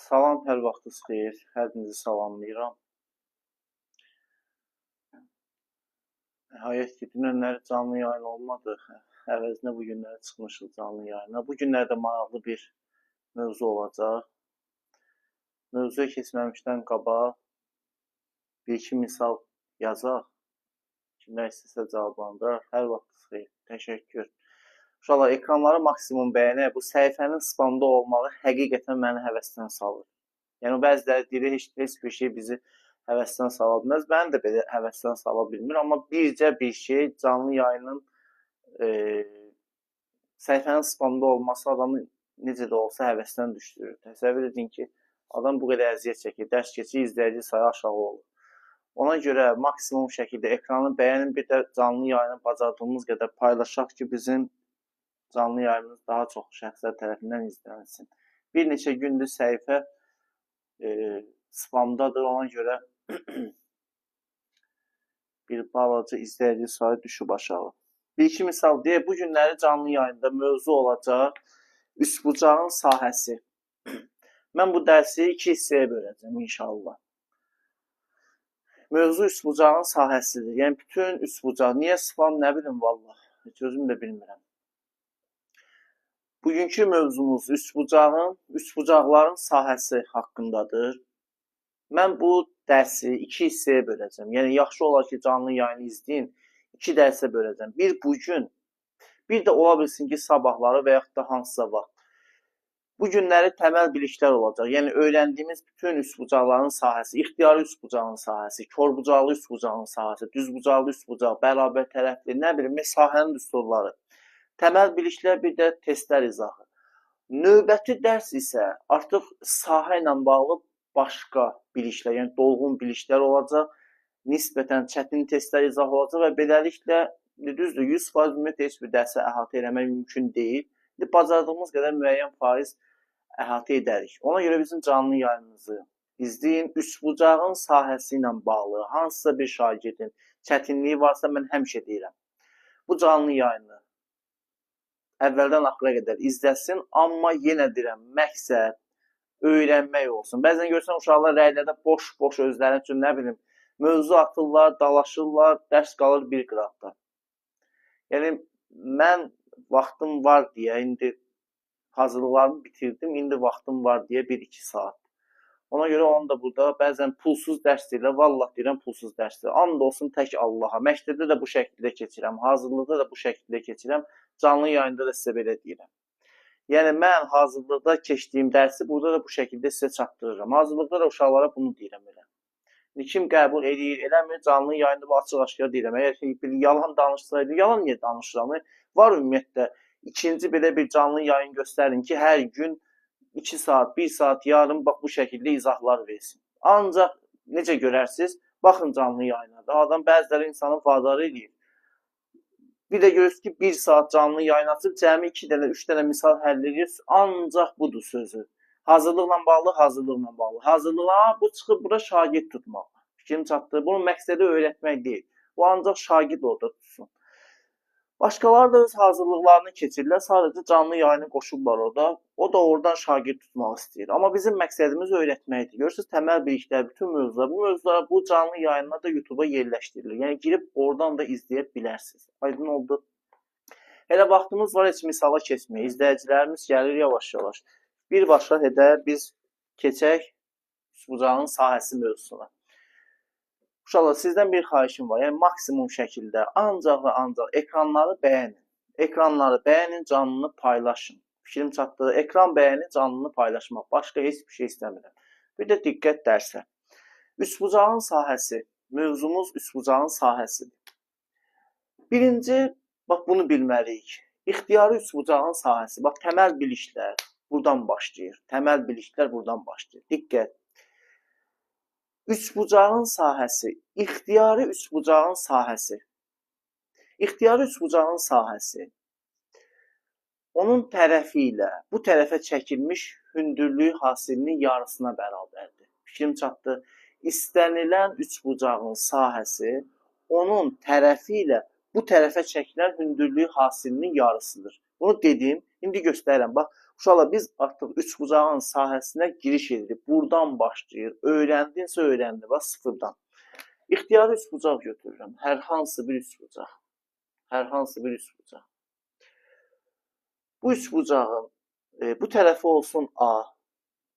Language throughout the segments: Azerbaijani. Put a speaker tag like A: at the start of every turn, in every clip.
A: Salam, hər vaxtınız xeyir. Hər birinizi salamlayıram. Nəhayət ki, dünənləri canlı yayın olmadı. Əvəzinə bu günləri çıxmışıq canlı yayına. Bu günlərdə maraqlı bir mövzu olacaq. Mövzuya keçməmişdən qabaq bir-iki misal yazaq. Kimlər istəsə cavablandırır. Hər vaxtınız xeyir. Təşəkkür. İnşallah ekranları maksimum bəyənək. Bu səhifənin spamda olmağı həqiqətən məni həvəsdən salır. Yəni bəziləri deyir, heç bir şey bizi həvəsdən sala bilməz. Məni də belə həvəsdən sala bilmir. Amma bircə bir şey canlı yayının səhifənin spamda olması adamı necə də olsa həvəsdən düşdürür. Təsəvvür edin ki, adam bu qədər əziyyət çəkir, dərs keçir, izləyici sayı aşağı olur. Ona görə maksimum şəkildə ekranı bəyənin, bir də canlı yayını bacardığımız qədər paylaşaq ki, bizim canlı yayımız daha çox şəxslər tərəfindən izlənsin. Bir neçə gündür səhifə spamdadır, ona görə bir balaca izləyici sayı düşüb aşağı. Bir-iki misal deyək, bu günləri canlı yayında mövzu olacaq üsbucağın sahəsi. Mən bu dərsi iki hissəyə böləcəm inşallah. Mövzu üsbucağın sahəsidir. Yəni bütün üsbucaq, niyə spam nə bilim vallah, heç özüm də bilmirəm. Bugünkü mövzumuz üsbucaqların sahəsi haqqındadır. Mən bu dərsi iki hissəyə böləcəm. Yəni yaxşı olar ki, canlı yayını izləyin. İki dərsə böləcəm. Bir bugün, bir də ola bilsin ki, sabahları və yaxud da hansısa vaxt. Bu günləri təməl biliklər olacaq. Yəni öyrəndiyimiz bütün üsbucaqların sahəsi, ixtiyari üsbucağın sahəsi, korbucaqlı üsbucağın sahəsi, düzbucaqlı üsbucaq, bərabər tərəfli, nə bilim, sahənin düsturları. Təməl biliklər, bir də testlər izahı. Növbəti dərs isə artıq sahə ilə bağlı başqa biliklər, yəni dolğun biliklər olacaq. Nisbətən çətin testlər izah olacaq və beləliklə, düzdür, 100% ümumiyyətlə heç bir dərsə əhatə eləmək mümkün deyil. Bacardığımız qədər müəyyən faiz əhatə edərik. Ona görə bizim canlı yayınımızı izləyin. Üsbucağın sahəsi ilə bağlı hansısa bir şagirdin çətinliyi varsa mən həmişə deyirəm. Bu canlı yayını əvvəldən axıra qədər izləsin, amma yenə deyirəm, məqsəd öyrənmək olsun. Bəzən görürsən uşaqlar rəylərdə boş-boş özləri üçün, nə bilim, mövzu atırlar, dalaşırlar, dərs qalır bir qıraqda. Yəni, mən vaxtım var deyə, indi hazırlıqlarımı bitirdim, indi vaxtım var deyə 1-2 saat. Ona görə onu da burada bəzən pulsuz dərs deyirlər, vallah deyirəm pulsuz dərs deyirəm. And olsun tək Allaha, məktəbdə də bu şəkildə keçirəm, hazırlıqda da bu şəkildə keçirəm, canlı yayında da sizə belə deyirəm. Yəni, mən hazırlıqda keçdiyim dərsi burada da bu şəkildə sizə çatdırıram. Hazırlıqda da uşaqlara bunu deyirəm elə. Kim qəbul edir, eləmir, canlı yayında bu açıq-aşkar deyirəm. Əgər bir yalan danışsaydı, yalan niyə danışıram? Var ümumiyyətlə, ikinci belə bir canlı yayın göstərin ki, hər gün 2 saat, 1 saat yarım bax bu şəkildə izahlar versin. Ancaq necə görərsiniz? Baxın canlı yayına da. Adam bəziləri insanı vadar edir. Bir də görürsünüz ki, 1 saat canlı yayın açıb, cəmi 2 dənə, 3 dənə misal həll edir. Ancaq budur sözü. Hazırlıqla bağlı, hazırlıqla bağlı. Hazırlıqla, bu çıxıb bura şagird tutmaq. Fikrim çatdı. Bunun məqsədi öyrətmək deyil. Bu ancaq şagird orada tutsun. Başqaları da öz hazırlıqlarını keçirlər. Sadəcə canlı yayını qoşublar orada. O da oradan şagird tutmaq istəyir. Amma bizim məqsədimiz öyrətməkdir. Görürsünüz, təməl biliklər, bütün mövzular. Bu mövzular bu canlı yayınlar da YouTube'a yerləşdirilir. Yəni girib oradan da izləyə bilərsiniz. Aydın oldu. Elə vaxtımız var heç misala keçməyə. İzləyicilərimiz gəlir yavaş-yavaş. Birbaşa edər biz keçək üsbucağın sahəsi mövzusuna. Uşaqlar, sizdən bir xahişim var. Yəni maksimum şəkildə ancaq və ancaq ekranları bəyənin. Ekranları bəyənin, canlını paylaşın. Fikrim çatdı. Ekran bəyəni, canlını paylaşmaq. Başqa heç bir şey istəmirəm. Bir də diqqət dərsə. Üsbucağın sahəsi. Mövzumuz üsbucağın sahəsidir. Birinci, bax bunu bilməliyik. İxtiyari üsbucağın sahəsi. Bax təməl biliklər buradan başlayır. Təməl biliklər buradan başlayır. Diqqət. Üsbucağın sahəsi, ixtiyari üsbucağın sahəsi. İxtiyari üsbucağın sahəsi onun tərəfi ilə bu tərəfə çəkilmiş hündürlüyü hasilinin yarısına bərabərdir. Fikrim çatdı. İstənilən üsbucağın sahəsi onun tərəfi ilə bu tərəfə çəkilən hündürlüyü hasilinin yarısıdır. Bunu dedim, indi göstərirəm. Bax, Uşaqlar biz artıq üçbucağın sahəsinə giriş edirik. Buradan başlayır. Öyrəndinsə öyrəndi və sıfırdan. İxtiyari üçbucaq götürürəm. Hər hansı bir üçbucaq. Hər hansı bir üçbucaq. Bu üçbucağın bu tərəfi olsun A.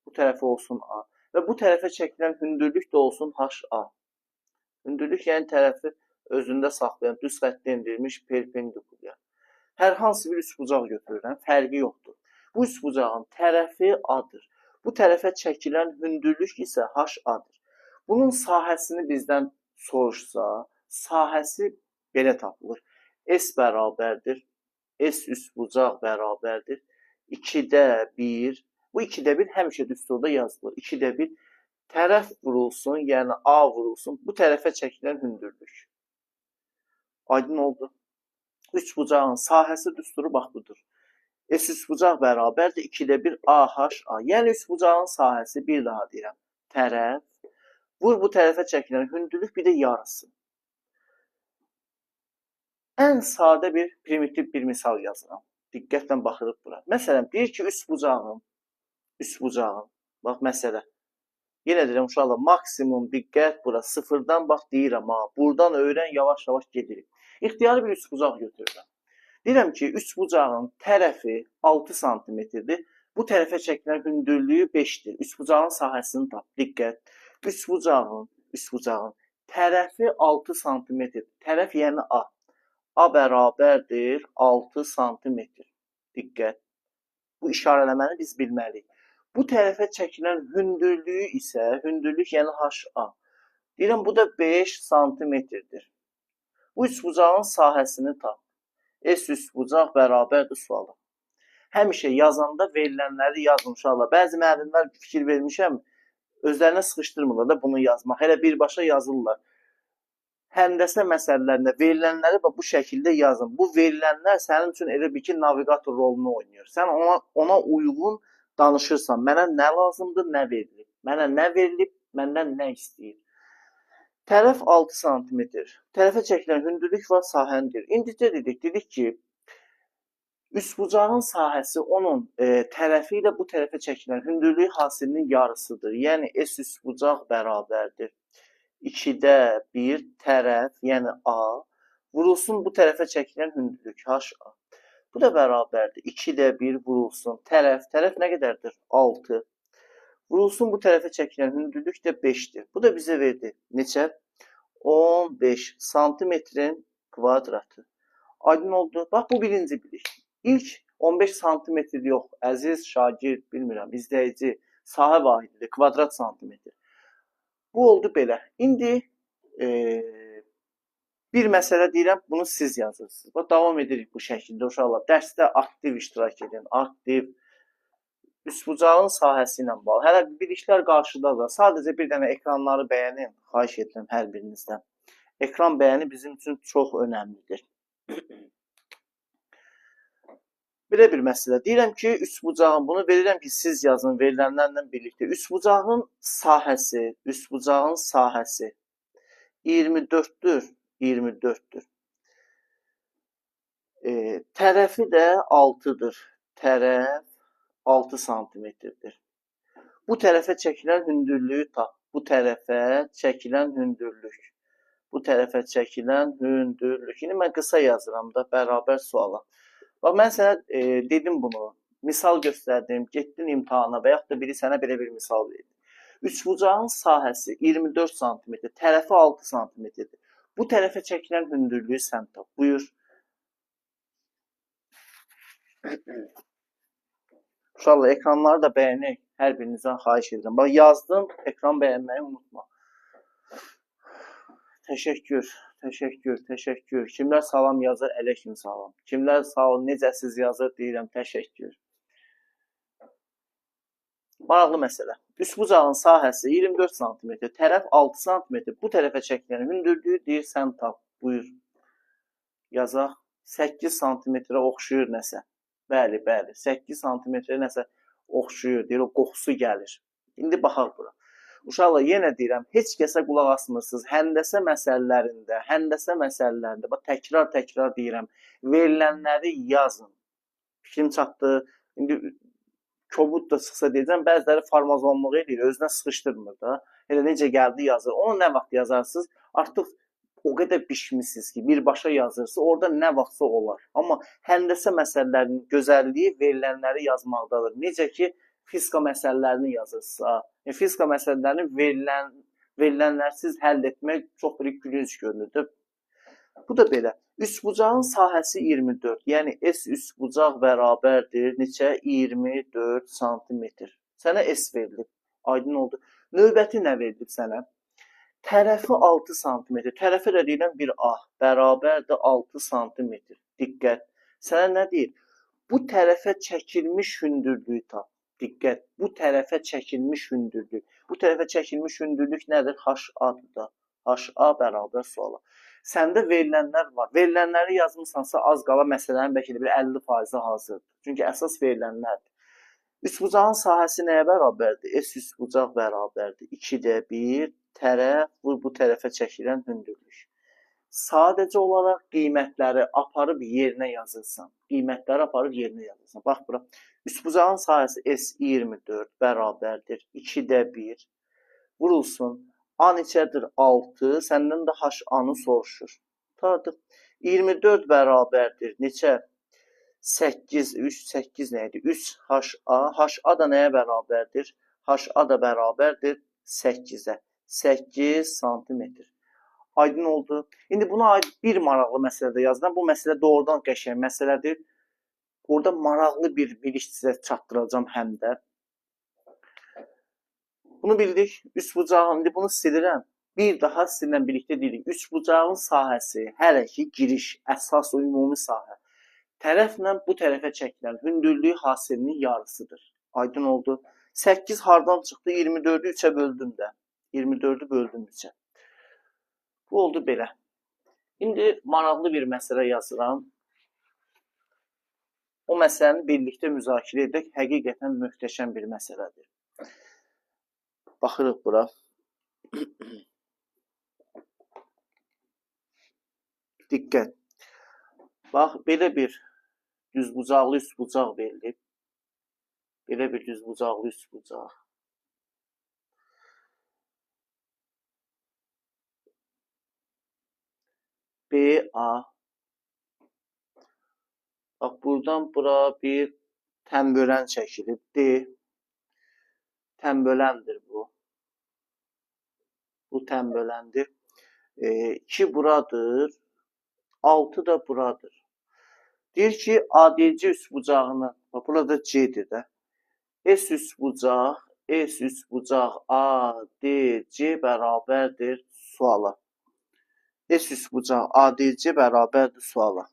A: Bu tərəfi olsun A. Və bu tərəfə çəkilən hündürlük də olsun HA. Hündürlük yəni tərəfi özündə saxlayan düz xəttə endirilmiş perpendikulyar. Hər hansı bir üçbucaq götürürəm, fərqi yoxdur. Bu üçbucağın tərəfi A-dır. Bu tərəfə çəkilən hündürlük isə HA-dır. Bunun sahəsini bizdən soruşsa, sahəsi belə tapılır. S bərabərdir. S üçbucaq bərabərdir. 2-də 1. Bu 2-də 1 həmişə düsturda yazılır. 2-də 1 tərəf vurulsun, yəni A vurulsun. Bu tərəfə çəkilən hündürlük. Aydın oldu. Üçbucağın sahəsi düsturu bax budur. S üçbucaq bərabərdir 2-də 1 AHA. Yəni üçbucağın sahəsi bir daha deyirəm. Tərəf. Vur bu tərəfə çəkilən hündürlük bir də yarısı. Ən sadə bir primitiv bir misal yazıram. Diqqətlə baxırıq bura. Məsələn, deyir ki, üçbucağın, bax məsələ. Yenə deyirəm uşaqlar, maksimum diqqət bura. Sıfırdan bax deyirəm ha. Buradan öyrən, yavaş-yavaş gedirik. İxtiyari bir üçbucaq götürürəm. Deyirəm ki, üçbucağın tərəfi 6 santimetrdir. Bu tərəfə çəkilən hündürlüyü 5-dir. Üçbucağın sahəsini tap. Diqqət. Üçbucağın tərəfi 6 santimetrdir. Tərəf yəni A. A bərabərdir 6 santimetr. Diqqət. Bu işarələməni biz bilməliyik. Bu tərəfə çəkilən hündürlüyü isə, hündürlük yəni HA. Deyirəm, bu da 5 santimetrdir. Bu üçbucağın sahəsini tap. S üçbucaq bərabərdir sualı. Həmişə yazanda verilənləri yazın uşaqlar. Bəzi müəllimlər fikir vermişəm, özlərinə sıxışdırmırlar da bunu yazmaq. Hələ birbaşa yazırlar. Həndəsə məsələlərində verilənləri bu şəkildə yazın. Bu verilənlər sənin üçün elə bir ki, navigator rolunu oynayır. Sən ona uyğun danışırsan. Mənə nə lazımdır, nə verilib. Mənə nə verilib, məndən nə istəyir. Tərəf 6 santimetr. Tərəfə çəkilən hündürlük var, sahəndir. İndicə dedik ki, üçbucağın sahəsi onun tərəfi ilə bu tərəfə çəkilən hündürlük hasilinin yarısıdır. Yəni S üçbucaq bərabərdir 2-də 1 tərəf, yəni A, vurulsun bu tərəfə çəkilən hündürlük HA. Bu da bərabərdir 2-də 1 vurulsun tərəf. Tərəf nə qədərdir? 6. Vurulsun bu tərəfə çəkilən hündürlük də 5-dir. Bu da bizə verdi. Neçə? 15 santimetrin kvadratı. Aydın oldu. Bax, bu birinci bilik. İlk 15 santimetr yox, əziz şagird, bilmirəm, izləyici, sahə vahididir, kvadrat santimetr. Bu oldu belə. İndi bir məsələ deyirəm, bunu siz yazırsınız. Bax, davam edirik bu şəkildə uşaqlar. Dərsdə aktiv iştirak edin, aktiv. Üçbucağın sahəsi ilə bağlı. Hələ biliklər qarşıdadır. Sadəcə bir dənə ekranları bəyənin. Xahiş edirəm hər birinizdən. Ekran bəyəni bizim üçün çox önəmlidir. Belə bir məsələ. Deyirəm ki, üçbucağın, bunu verirəm ki, siz yazın verilənlərlə birlikdə. Üçbucağın sahəsi 24'dür. 24'dür. Tərəfi də 6'dır. Tərəf 6 santimetrdir. Bu tərəfə çəkilən hündürlüyü tap. Bu tərəfə çəkilən hündürlük. Bu tərəfə çəkilən hündürlük. İndi mən qısa yazıram da bərabər suala. Bax, mən sənə dedim bunu, misal göstərdim, getdin imtahana və yaxud da biri sənə belə bir misal verdi. Üçbucağın sahəsi 24 cm, tərəfi 6 cm-dir. Bu tərəfə çəkilən hündürlüyü sən tap. Buyur. Uşaqlar, ekranları da bəyənik. Hər birinizdən xahiş edirəm. Bax, yazdım, ekran bəyənməyi unutma. Təşəkkür. Kimlər salam yazır, əleykum salam. Kimlər sağ ol, necəsiz yazır, deyirəm, təşəkkür. Maraqlı məsələ. Üçbucağın sahəsi 24 cm, tərəf 6 cm. Bu tərəfə çəkilən hündürlüyü deyir, sən tap. Buyur. Yazaq. 8 cm-ə oxşuyur nəsə. Bəli. 8 cm-ə nəsə oxşuyur, deyir, o qoxusu gəlir. İndi baxaq bura. Uşaqlar, yenə deyirəm, heç kəsə qulaq asmırsınız. Həndəsə məsələlərində, bax, təkrar deyirəm, verilənləri yazın. Fikrim çatdı. İndi kobud da çıxsa deyəcəm, bəziləri farmazonluq edir, özünə sıxışdırmır da. Elə necə gəldi yazır. Onu nə vaxt yazarsınız? Artıq o qədər bişmisiniz ki, birbaşa yazırsınız, orada nə vaxtsa olar. Amma həndəsə məsələlərinin gözəlliyi verilənləri yazmaqdadır. Necə ki, fizika məsələlərini yazırsınızsa, fizika məsələlərini verilənlərsiz həll etmək çox bir gülünc görünür. Bu da belə. Üçbucağın sahəsi 24. Yəni S üçbucaq bərabərdir neçə? 24 santimetr. Sənə S verilib. Aydın oldu. Növbəti nə verilib sənə? Tərəfi 6 santimetr. Tərəfə də deyilən bir A bərabərdir 6 santimetr. Diqqət. Sənə nə deyir? Bu tərəfə çəkilmiş hündürlüyü tap. Diqqət. Bu tərəfə çəkilmiş hündürlük. Bu tərəfə çəkilmiş hündürlük nədir? HA-dır da. HA bərabər suala. Səndə verilənlər var. Verilənləri yazmısansa az qala məsələnin bəlkə də bir 50% hazırdır. Çünki əsas verilənlərdir. Üçbucağın sahəsi nəyə bərabərdir? S üçbucaq bərabərdir 2-də 1 tərəf bu tərəfə çəkilən hündürlük. Sadəcə olaraq qiymətləri aparıb yerinə yazırsan. Qiymətləri aparıb yerinə yazırsan. Bax bura. Üçbucağın sahəsi S24 bərabərdir 2-də 1 vurulsun. A neçədir? 6. Səndən də HA-nı soruşur. Tartıq. 24 bərabərdir neçə? 8. 8 nə idi? 3 HA. HA da nəyə bərabərdir? HA da bərabərdir 8-ə. 8 santimetr. Aydın oldu. İndi buna aid bir maraqlı məsələdə yazılan. Bu məsələ doğrudan qəşəng məsələdir. Orada maraqlı bir bilik sizə çatdıracağım həm də. Bunu bildik. Üçbucağın, indi bunu silirəm. Bir daha sizinlə birlikdə deyirik. Üçbucağın sahəsi, hələ ki giriş, əsas ümumi sahə. Tərəflə bu tərəfə çəkilən hündürlüyü hasilinin yarısıdır. Aydın oldu. 8 hardan çıxdı? 24-ü 3-ə böldüm də. 24-ü böldüm 3-ə. Bu oldu belə. İndi maraqlı bir məsələ yazıram. O məsələni birlikdə müzakirə edək. Həqiqətən möhtəşəm bir məsələdir. Baxırıq bura. Diqqət. Bax, belə bir düzbucaqlı üçbucaq verilib. Belə bir düzbucaqlı üçbucaq. BA. Bax, buradan bura bir tənbölən çəkilib. D. Tənböləndir bu. Bu tənböləndir. 2 buradır. 6 da buradır. Deyir ki, ADC üçbucağını, burada C'dir də. S üçbucaq, S üçbucaq, ADC bərabərdir suala. S üçbucaq, ADC bərabərdir suala.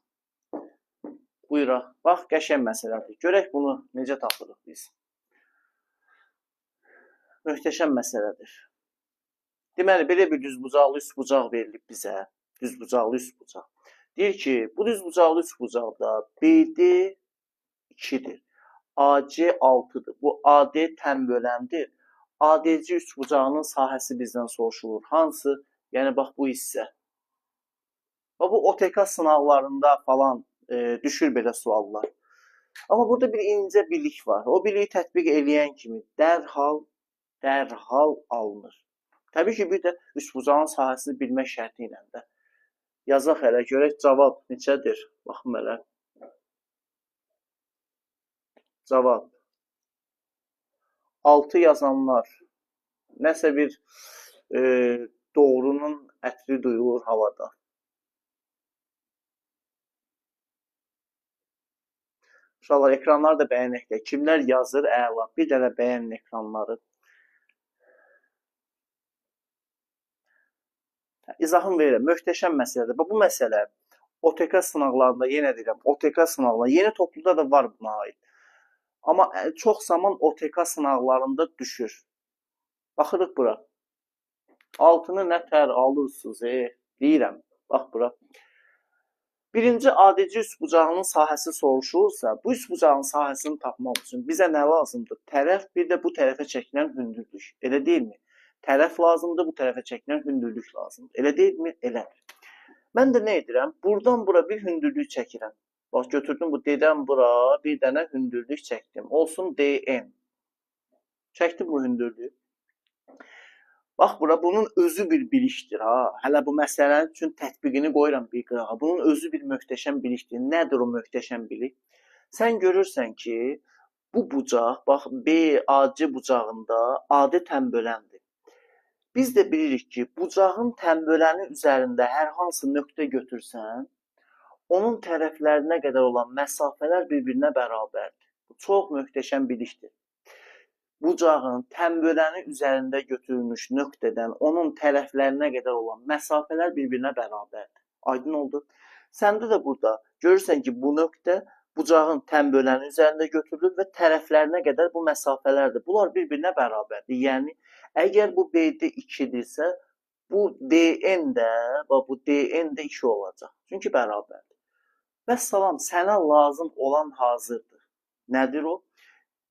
A: Buyuraq. Bax, qəşəng məsələdir. Görək bunu necə tapırıq biz. Möhtəşəm məsələdir. Deməli, belə bir düzbucaqlı üçbucaq verilib bizə. Düzbucaqlı üçbucaq. Deyir ki, bu düzbucaqlı üçbucaqda BD 2-dir. AC 6-dır. Bu AD tənböləndir. ADC üçbucağının sahəsi bizdən soruşulur. Hansı? Yəni, bax, bu hissə. Bu OTK sınavlarında falan düşür belə suallar. Amma burada bir incə bilik var. O biliyi tətbiq eləyən kimi dərhal alınır. Təbii ki, bir də üçbucağın sahəsini bilmək şərti ilə də. Yazaq hələ, görək cavab neçədir? Baxım hələ. Cavab. 6 yazanlar. Nəsə bir doğrunun ətri duyulur havada. Uşaqlar, ekranları da bəyənək. Kimlər yazır? Əla. Bir dənə bəyənin ekranları. İzahım verirəm. Möhtəşəm məsələdir. Bu məsələ OTK sınaqlarında, yenə deyirəm, OTK sınaqlarında, yeni topluda da var buna aid. Amma çox zaman OTK sınaqlarında düşür. Baxırıq bura. Altını nətər alırsınız? Deyirəm. Bax bura. Birinci ADC üçbucağının sahəsi soruşulursa, bu üçbucağın sahəsini tapmaq üçün bizə nə lazımdır? Tərəf, bir də bu tərəfə çəkilən hündürlük. Elə deyilmi? Tərəf lazımdır, bu tərəfə çəkilən hündürlük lazımdır. Elə deyilmi? Elədir. Mən də nə edirəm? Buradan bura bir hündürlük çəkirəm. Bax, götürdüm bu D-dən bura bir dənə hündürlük çəkdim. Olsun DN. Çəkdim bu hündürlüyü. Bax, bura bunun özü bir bilikdir ha. Hələ bu məsələnin üçün tətbiqini qoyuram bir qırağa. Bunun özü bir möhtəşəm bilikdir. Nədir o möhtəşəm bilik? Sən görürsən ki, bu bucaq, bax, BAC bucağında adi tənböləndir. Biz də bilirik ki, bucağın tənböləni üzərində hər hansı nöqtə götürsən, onun tərəflərinə qədər olan məsafələr bir-birinə bərabərdir. Bu çox möhtəşəm bilikdir. Bucağın tənböləni üzərində götürülmüş nöqtədən onun tərəflərinə qədər olan məsafələr bir-birinə bərabərdir. Aydın oldu. Səndə də burada görürsən ki, bu nöqtə bucağın tənböləni üzərində götürülür və tərəflərinə qədər bu məsafələrdir. Bunlar bir-birinə bərabərdir. Yəni, əgər bu BD 2-dirsə, bu DN də, bu DN də 2 olacaq. Çünki bərabərdir. Və salam, sənə lazım olan hazırdır. Nədir o?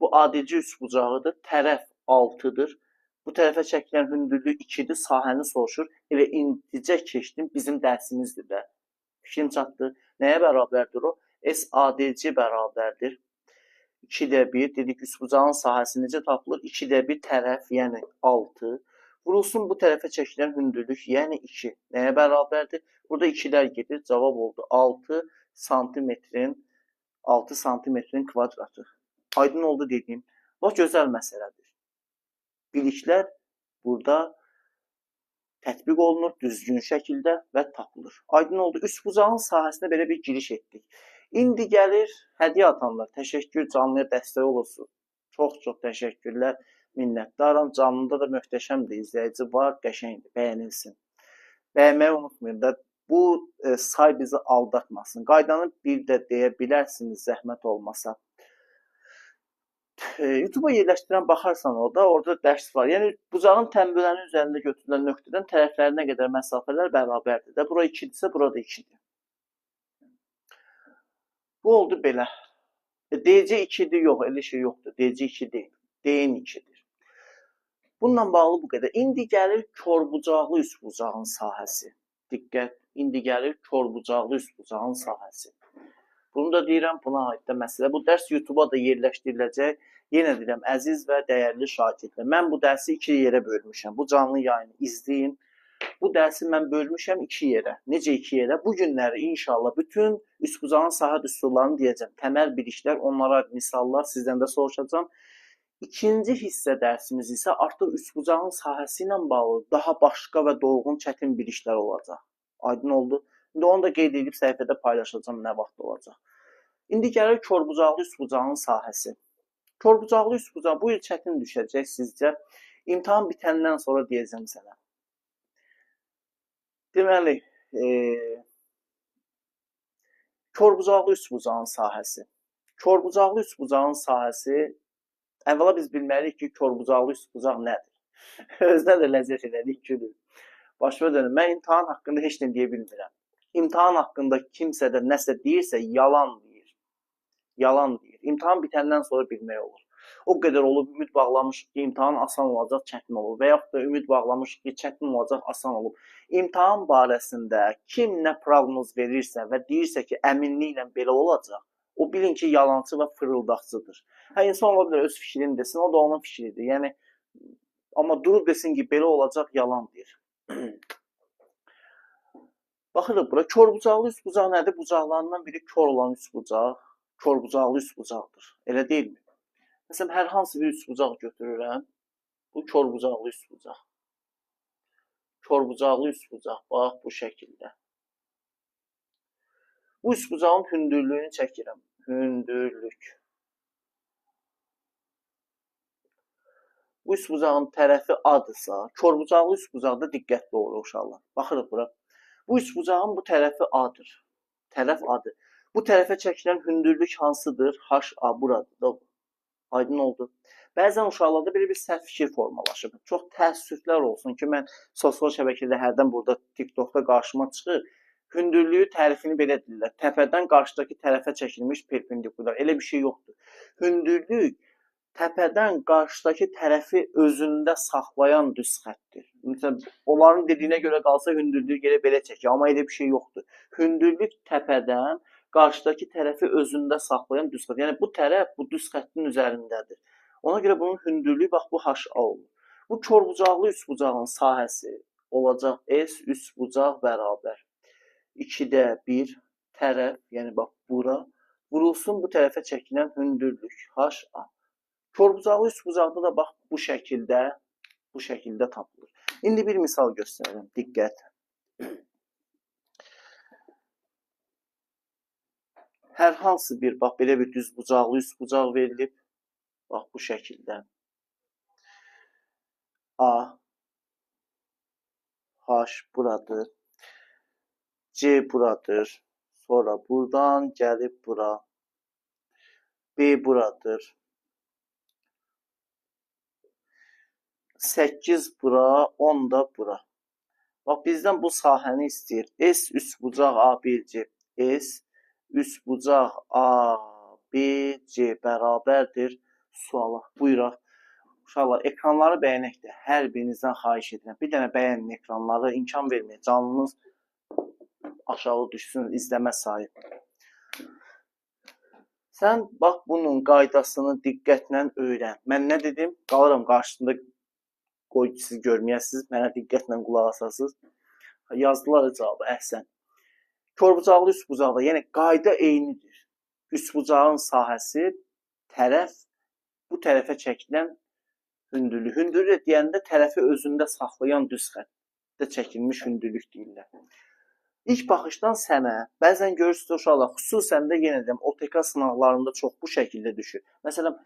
A: Bu ADC üçbucağıdır, tərəf 6-dır. Bu tərəfə çəkilən hündürlük 2-dir, sahəni soruşur. Elə indicə keçdim, bizim dərsimizdir də. Fikrim çatdı. Nəyə bərabərdir o? SADC bərabərdir. 2-də 1, dedik üçbucağın sahəsi necə tapılır? 2-də 1 tərəf, yəni 6. Vurulsun bu tərəfə çəkilən hündürlük, yəni 2. Nəyə bərabərdir? Burada 2-lər gedir, cavab oldu 6 santimetrin kvadratı. Aydın oldu dediyim. Bax, gözəl məsələdir. Biliklər burada tətbiq olunur düzgün şəkildə və tapılır. Aydın oldu. Üçbucağın sahəsinə belə bir giriş etdik. İndi gəlir hədiyyə atanlar. Təşəkkür, canlıya dəstək olursunuz. Çox-çox təşəkkürlər, minnətdaram. Canlıda da möhtəşəmdir, izləyici var, qəşəngdir, bəyənilsin. Bəyənməyi unutmayın da, bu say bizi aldatmasın. Qaydanı bir də deyə bilərsiniz, zəhmət olmasa. YouTube-a yerləşdirən baxarsan orada dərs var. Yəni, bucağın tənböləni üzərində götürülən nöqtədən tərəflərinə qədər məsafələr bərabərdir. Bura 2-dirsə, burada 2-dir. Bu oldu belə. DC 2-dir, yox, elə şey yoxdur. DC 2 deyil, DN 2-dir. Bununla bağlı bu qədər. İndi gəlir körbucaqlı üçbucağın sahəsi. Diqqət, indi gəlir körbucaqlı üçbucağın sahəsi. Bunu da deyirəm, buna aid də məsələ. Bu dərs YouTube-a da yerləşdiriləcək. Yenə deyirəm, əziz və dəyərli şagirdlər. Mən bu dərsi 2 yerə bölmüşəm. Bu canlı yayını izləyin. Bu dərsi mən bölmüşəm 2 yerə. Necə 2 yerə? Bu günləri inşallah bütün üçbucağın sahə düsturlarını deyəcəm. Təməl biliklər, onlara misallar sizdən də soruşacağım. İkinci hissə dərsimiz isə artıq üçbucağın sahəsi ilə bağlı daha başqa və dolğun çətin biliklər olacaq. Aydın oldu. İndi onu da qeyd edib səhifədə paylaşacağım, nə vaxt olacaq. İndi gəlir körbucaqlı üçbucağın sahəsi. Körbucaqlı üçbucaq bu il çətin düşəcək sizcə. İmtahan bitəndən sonra deyəcəm sənə. Deməli, körbucaqlı üçbucağın sahəsi. Körbucaqlı üçbucağın sahəsi, əvvəla biz bilməliyik ki, körbucaqlı üçbucaq nədir? Özünə də ləzzət elədik, gülür. Başıma dönüm, mən imtahan haqqında heç nə deyə bilmirəm. İmtahan haqqında kimsə də nəsə deyirsə, yalan deyir. Yalan deyir. İmtahan bitəndən sonra bilmək olur. O qədər olub, ümid bağlamışıq ki, imtahan asan olacaq, çətin olur. Və yaxud da ümid bağlamışıq ki, çətin olacaq, asan olub. İmtahan barəsində kim nə proqnoz verirsə və deyirsə ki, əminliklə belə olacaq, o bilin ki, yalancı və fırıldaqçıdır. İnsan ola bilər, öz fikrini desin, o da onun fikridir. Yəni, amma durub desin ki, belə olacaq, yalan deyir. Baxırıq bura, körbucaqlı üçbucaq nədir? Bucaqlarından biri kör olan üçbucaq, körbucaqlı üçbucaqdır. Elə deyilmi? Məsələn, hər hansı bir üçbucaq götürürəm. Bu körbucaqlı üçbucaq. Körbucaqlı üçbucaq, bax bu şəkildə. Bu üçbucağın hündürlüyünü çəkirəm. Hündürlük. Bu üçbucağın tərəfi A-dırsa, körbucaqlı üçbucaqda diqqətli olur uşaqlar. Baxırıq bura. Bu üçbucağın bu tərəfi A-dır. Tərəf A-dır. Bu tərəfə çəkilən hündürlük hansıdır? HA buradır. Aydın oldu. Bəzən uşaqlarda belə bir səhv fikir formalaşıb. Çox təəssüflər olsun ki, mən sosial şəbəkədə hərdən burada TikTokda qarşıma çıxır. Hündürlüyü tərifini belə deyirlər. Təpədən qarşıdakı tərəfə çəkilmiş perpendikular. Elə bir şey yoxdur. Hündürlük təpədən qarşıdakı tərəfi özündə saxlayan düz xəttdir. Məsələn, onların dediyinə görə qalsa hündürlük elə belə çəkir, amma elə bir şey yoxdur. Hündürlük təpədən qarşıdakı tərəfi özündə saxlayan düz xətt. Yəni bu tərəf bu düz xəttin üzərindədir. Ona görə bunun hündürlüyü bax bu HA olur. Bu körbucaqlı üçbucağın sahəsi olacaq S üçbucaq bərabər 2-də 1 tərəf, yəni bax bura vurulsun bu tərəfə çəkilən hündürlük HA. Körbucaqlı üçbucaqda da bax bu şəkildə tapılır. İndi bir misal göstərirəm. Diqqət. Hər hansı bir bax belə bir düzbucaqlı üçbucaq verilib. Bax bu şəkildə. A H buradır. C buradır. Sonra buradan gəlib bura. B buradır. 8 bura, 10 da bura. Bax bizdən bu sahəni istəyir. S üçbucaq ABC. S üçbucaq ABC bərabərdir suala. Buyuraq. Uşaqlar, ekranları bəyənək də hər birinizdən xahiş edirəm. Bir dənə bəyənin ekranları, imkan verməyə. Canlınız aşağı düşsün, izləmə sayı. Sən bax bunun qaydasını diqqətlə öyrən. Mən nə dedim? Qalıram qarşısında qoy ki, siz görməyəsiniz, mənə diqqətlə qulaq asasınız. Yazdılar cavabı, əhsən. Körbucaqlı üçbucaqda, yəni qayda eynidir. Üçbucağın sahəsi bu tərəfə çəkilən hündürlük. Hündürlük deyəndə tərəfi özündə saxlayan düz xəttdə çəkilmiş hündürlük deyirlər. İlk baxışdan sənə, bəzən görürsünüz uşaqlar, xüsusən də yenə deyəm, OTK sınaqlarında çox bu şəkildə düşür. Məsələn,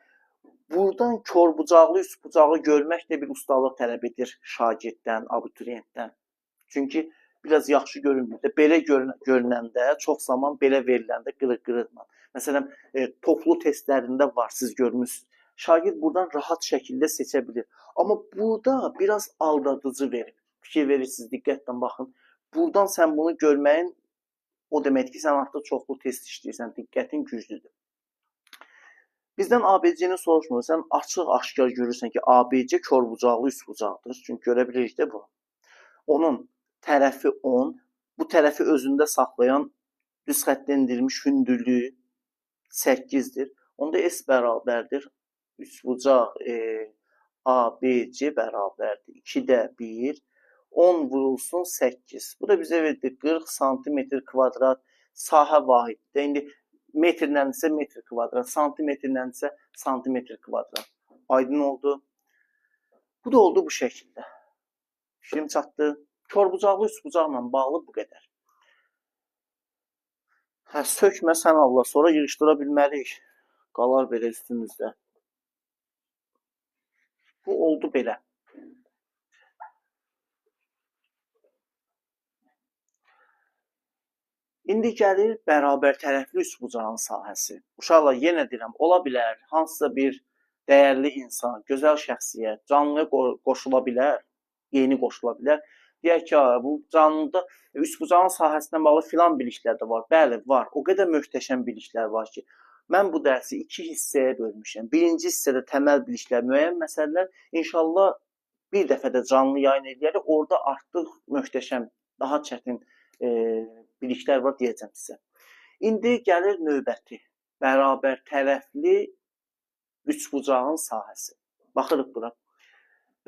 A: buradan körbucaqlı üçbucağı görmək də bir ustalıq tələb edir şagirddən, abituriyentdən. Çünki biraz yaxşı görünmür. Belə görünəndə, çox zaman belə veriləndə qırıq-qırıqla. Məsələn, toplu testlərində var, siz görmüsünüz. Şagird buradan rahat şəkildə seçə bilir. Amma burada biraz aldadıcı verir. Fikir verirsiniz, diqqətlə baxın. Buradan sən bunu görməyin, o deməkdir ki, sən artıq çoxlu test işləyirsən, diqqətin güclüdür. Bizdən ABC-ni soruşmur. Sən açıq-aşkar görürsən ki, ABC körbucaqlı üçbucaqdır. Çünki görə bilirik də bunu. Onun tərəfi 10, bu tərəfi özündə saxlayan düz xəttdə endirilmiş hündürlüyü 8-dir. Onda S bərabərdir. Üçbucaq ABC bərabərdir. 2-də 1, 10 vurulsun 8. Bu da bizə verdi 40 santimetr kvadrat sahə vahiddir. İndi metrlənsə metr kvadrat, santimetrlənsə santimetr kvadrat. Aydın oldu. Bu da oldu bu şəkildə. Fikrim çatdı. Körbucaqlı üçbucaqla bağlı bu qədər. Sökməsən Allah, sonra yığışdıra bilmərik. Qalar belə üstümüzdə. Bu oldu belə. İndi gəlir bərabər tərəfli üçbucağın sahəsi. Uşaqlar, yenə deyirəm, ola bilər, hansısa bir dəyərli insan, gözəl şəxsiyyət canlıya qoşula bilər, yeni qoşula bilər. Deyək ki, bu canlıda üçbucağın sahəsindən bağlı filan biliklər də var. Bəli, var. O qədər möhtəşəm biliklər var ki, mən bu dərsi 2 hissəyə bölmüşəm. Birinci hissədə təməl biliklər, müəyyən məsələlər, inşallah bir dəfədə canlı yayın edərək, orada artıq möhtəşəm, daha çətin biliklər var deyəcəm sizə. İndi gəlir növbəti bərabər tərəfli üçbucağın sahəsi. Baxırıq bura.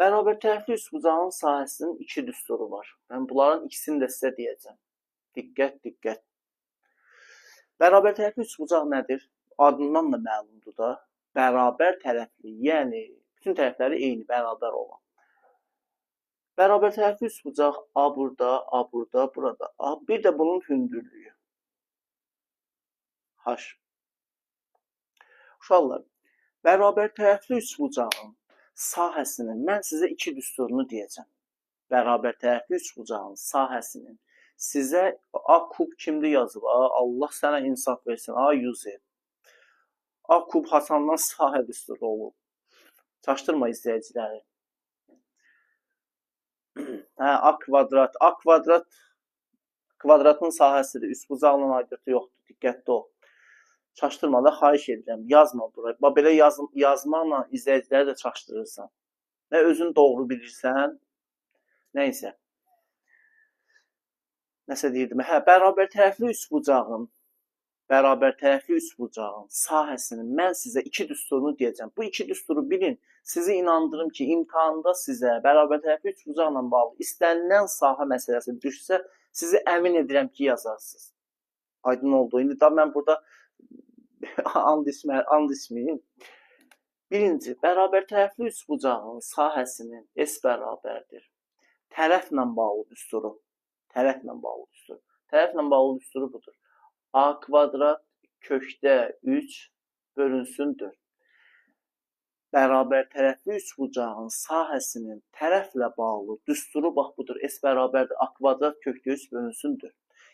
A: Bərabər tərəfli üçbucağın sahəsinin 2 düsturu var. Mən bunların ikisini də sizə deyəcəm. Diqqət, diqqət. Bərabər tərəfli üçbucaq nədir? Adından da məlumdur da. Bərabər tərəfli, yəni bütün tərəfləri eyni, bərabər olan. Bərabər tərəfli üçbucaq A burada, A burada, burada. A. Bir də bunun hündürlüyü. H. Uşaqlar, bərabər tərəfli üçbucağın sahəsinin, mən sizə 2 düsturunu deyəcəm. Bərabər tərəfli üçbucağın sahəsinin sizə A kub kimdə yazıb? Allah sənə insaf versin. A yüzü. A kub Hasandan sahə düsturu olub. Çaşdırma izləyiciləri. A kvadrat. A kvadrat kvadratın sahəsidir. Üçbucaqla aidiyyatı yoxdur. Diqqətli ol. Çaşdırma da xahiş edirəm. Yazma bura. Belə yazmaqla izləyiciləri də çaşdırırsan. Nə özün doğru bilirsən, nəysə. Nəsə deyirdim. Bərabər tərəfli üçbucağın bərabər tərəfli üçbucağın sahəsinin mən sizə iki düsturunu deyəcəm. Bu iki düsturu bilin. Sizi inandırım ki, imtahanda sizə bərabər tərəfli üçbucaqla bağlı istənilən sahə məsələsi düşsə, sizi əmin edirəm ki, yazarsınız. Aydın oldu. İndi da mən burada and içməyim. Birinci, bərabər tərəfli üçbucağın sahəsinin S bərabərdir. Tərəflə bağlı düsturu. Tərəflə bağlı düsturu. Tərəflə bağlı düsturu budur. A kvadrat kökdə 3 bölünsün 4. Bərabər tərəfli üçbucağın sahəsinin tərəflə bağlı düsturu bax budur. S bərabərdir A kvadrat kökdə 3 bölünsün 4.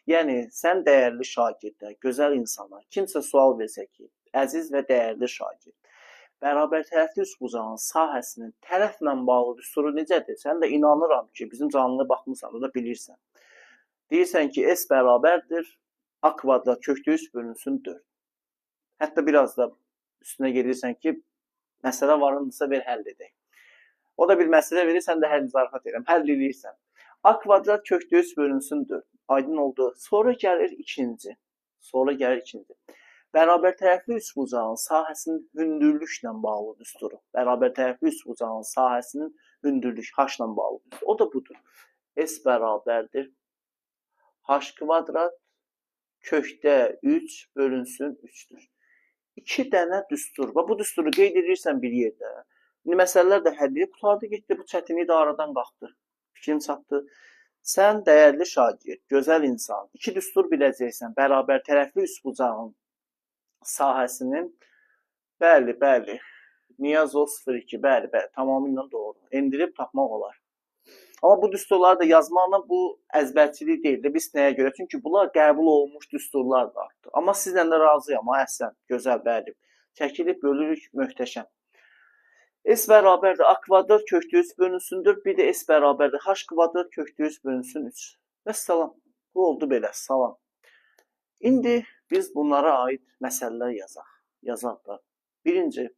A: Yəni, sən dəyərli şagirdə, gözəl insana, kimsə sual versə ki, əziz və dəyərli şagird, bərabər tərəfli üçbucağın sahəsinin tərəflə bağlı düsturu necədir? Sən də inanıram ki, bizim canlıya baxmısan, o da bilirsən. Deyirsən ki, S bərabərdir A kvadrat kökdə 3 bölünsün 4. Hətta biraz da üstünə gedirsən ki, məsələ varındısa ver həll edək. O da bir məsələ verir, sən də həll zarafat edirəm, həll edirsən. A kvadrat kökdə 3 bölünsün 4. Aydın oldu. Sonra gəlir ikinci. Bərabər tərəfli üçbucağın sahəsinin hündürlüklə bağlı düsturu. Bərabər tərəfli üçbucağın sahəsinin hündürlük H-la bağlı düsturu. O da budur. S bərabərdir H kvadrat kökdə 3 bölünsün 3'dür. 2 dənə düstur. Bu düsturu qeyd edirsən bir yerdə. İndi məsələlər də həll edib qutardı getdi. Bu çətinlik də aradan qalxdı. Fikrim çatdı. Sən dəyərli şagird, gözəl insan, iki düstur biləcəksən. Bərabər tərəfli üçbucağın sahəsinin, bəli, Niyazov 02, bəli, tamamilə doğru. Endirib tapmaq olar. Amma bu düsturları da yazmaqla bu əzbərçilik deyildi. Biz nəyə görə? Çünki bunlar qəbul olunmuş düsturlar da artıq. Amma sizlə də razıyam, əhsən, gözəl, bəli. Çəkilib bölürük, möhtəşəm. S bərabərdir A kvadrat kökdə 3 bölünsün 4. Bir də S bərabərdir H kvadrat kökdə 3 bölünsün 3. Və salam. Bu oldu belə, salam. İndi biz bunlara aid məsələlər yazaq da. Birinci.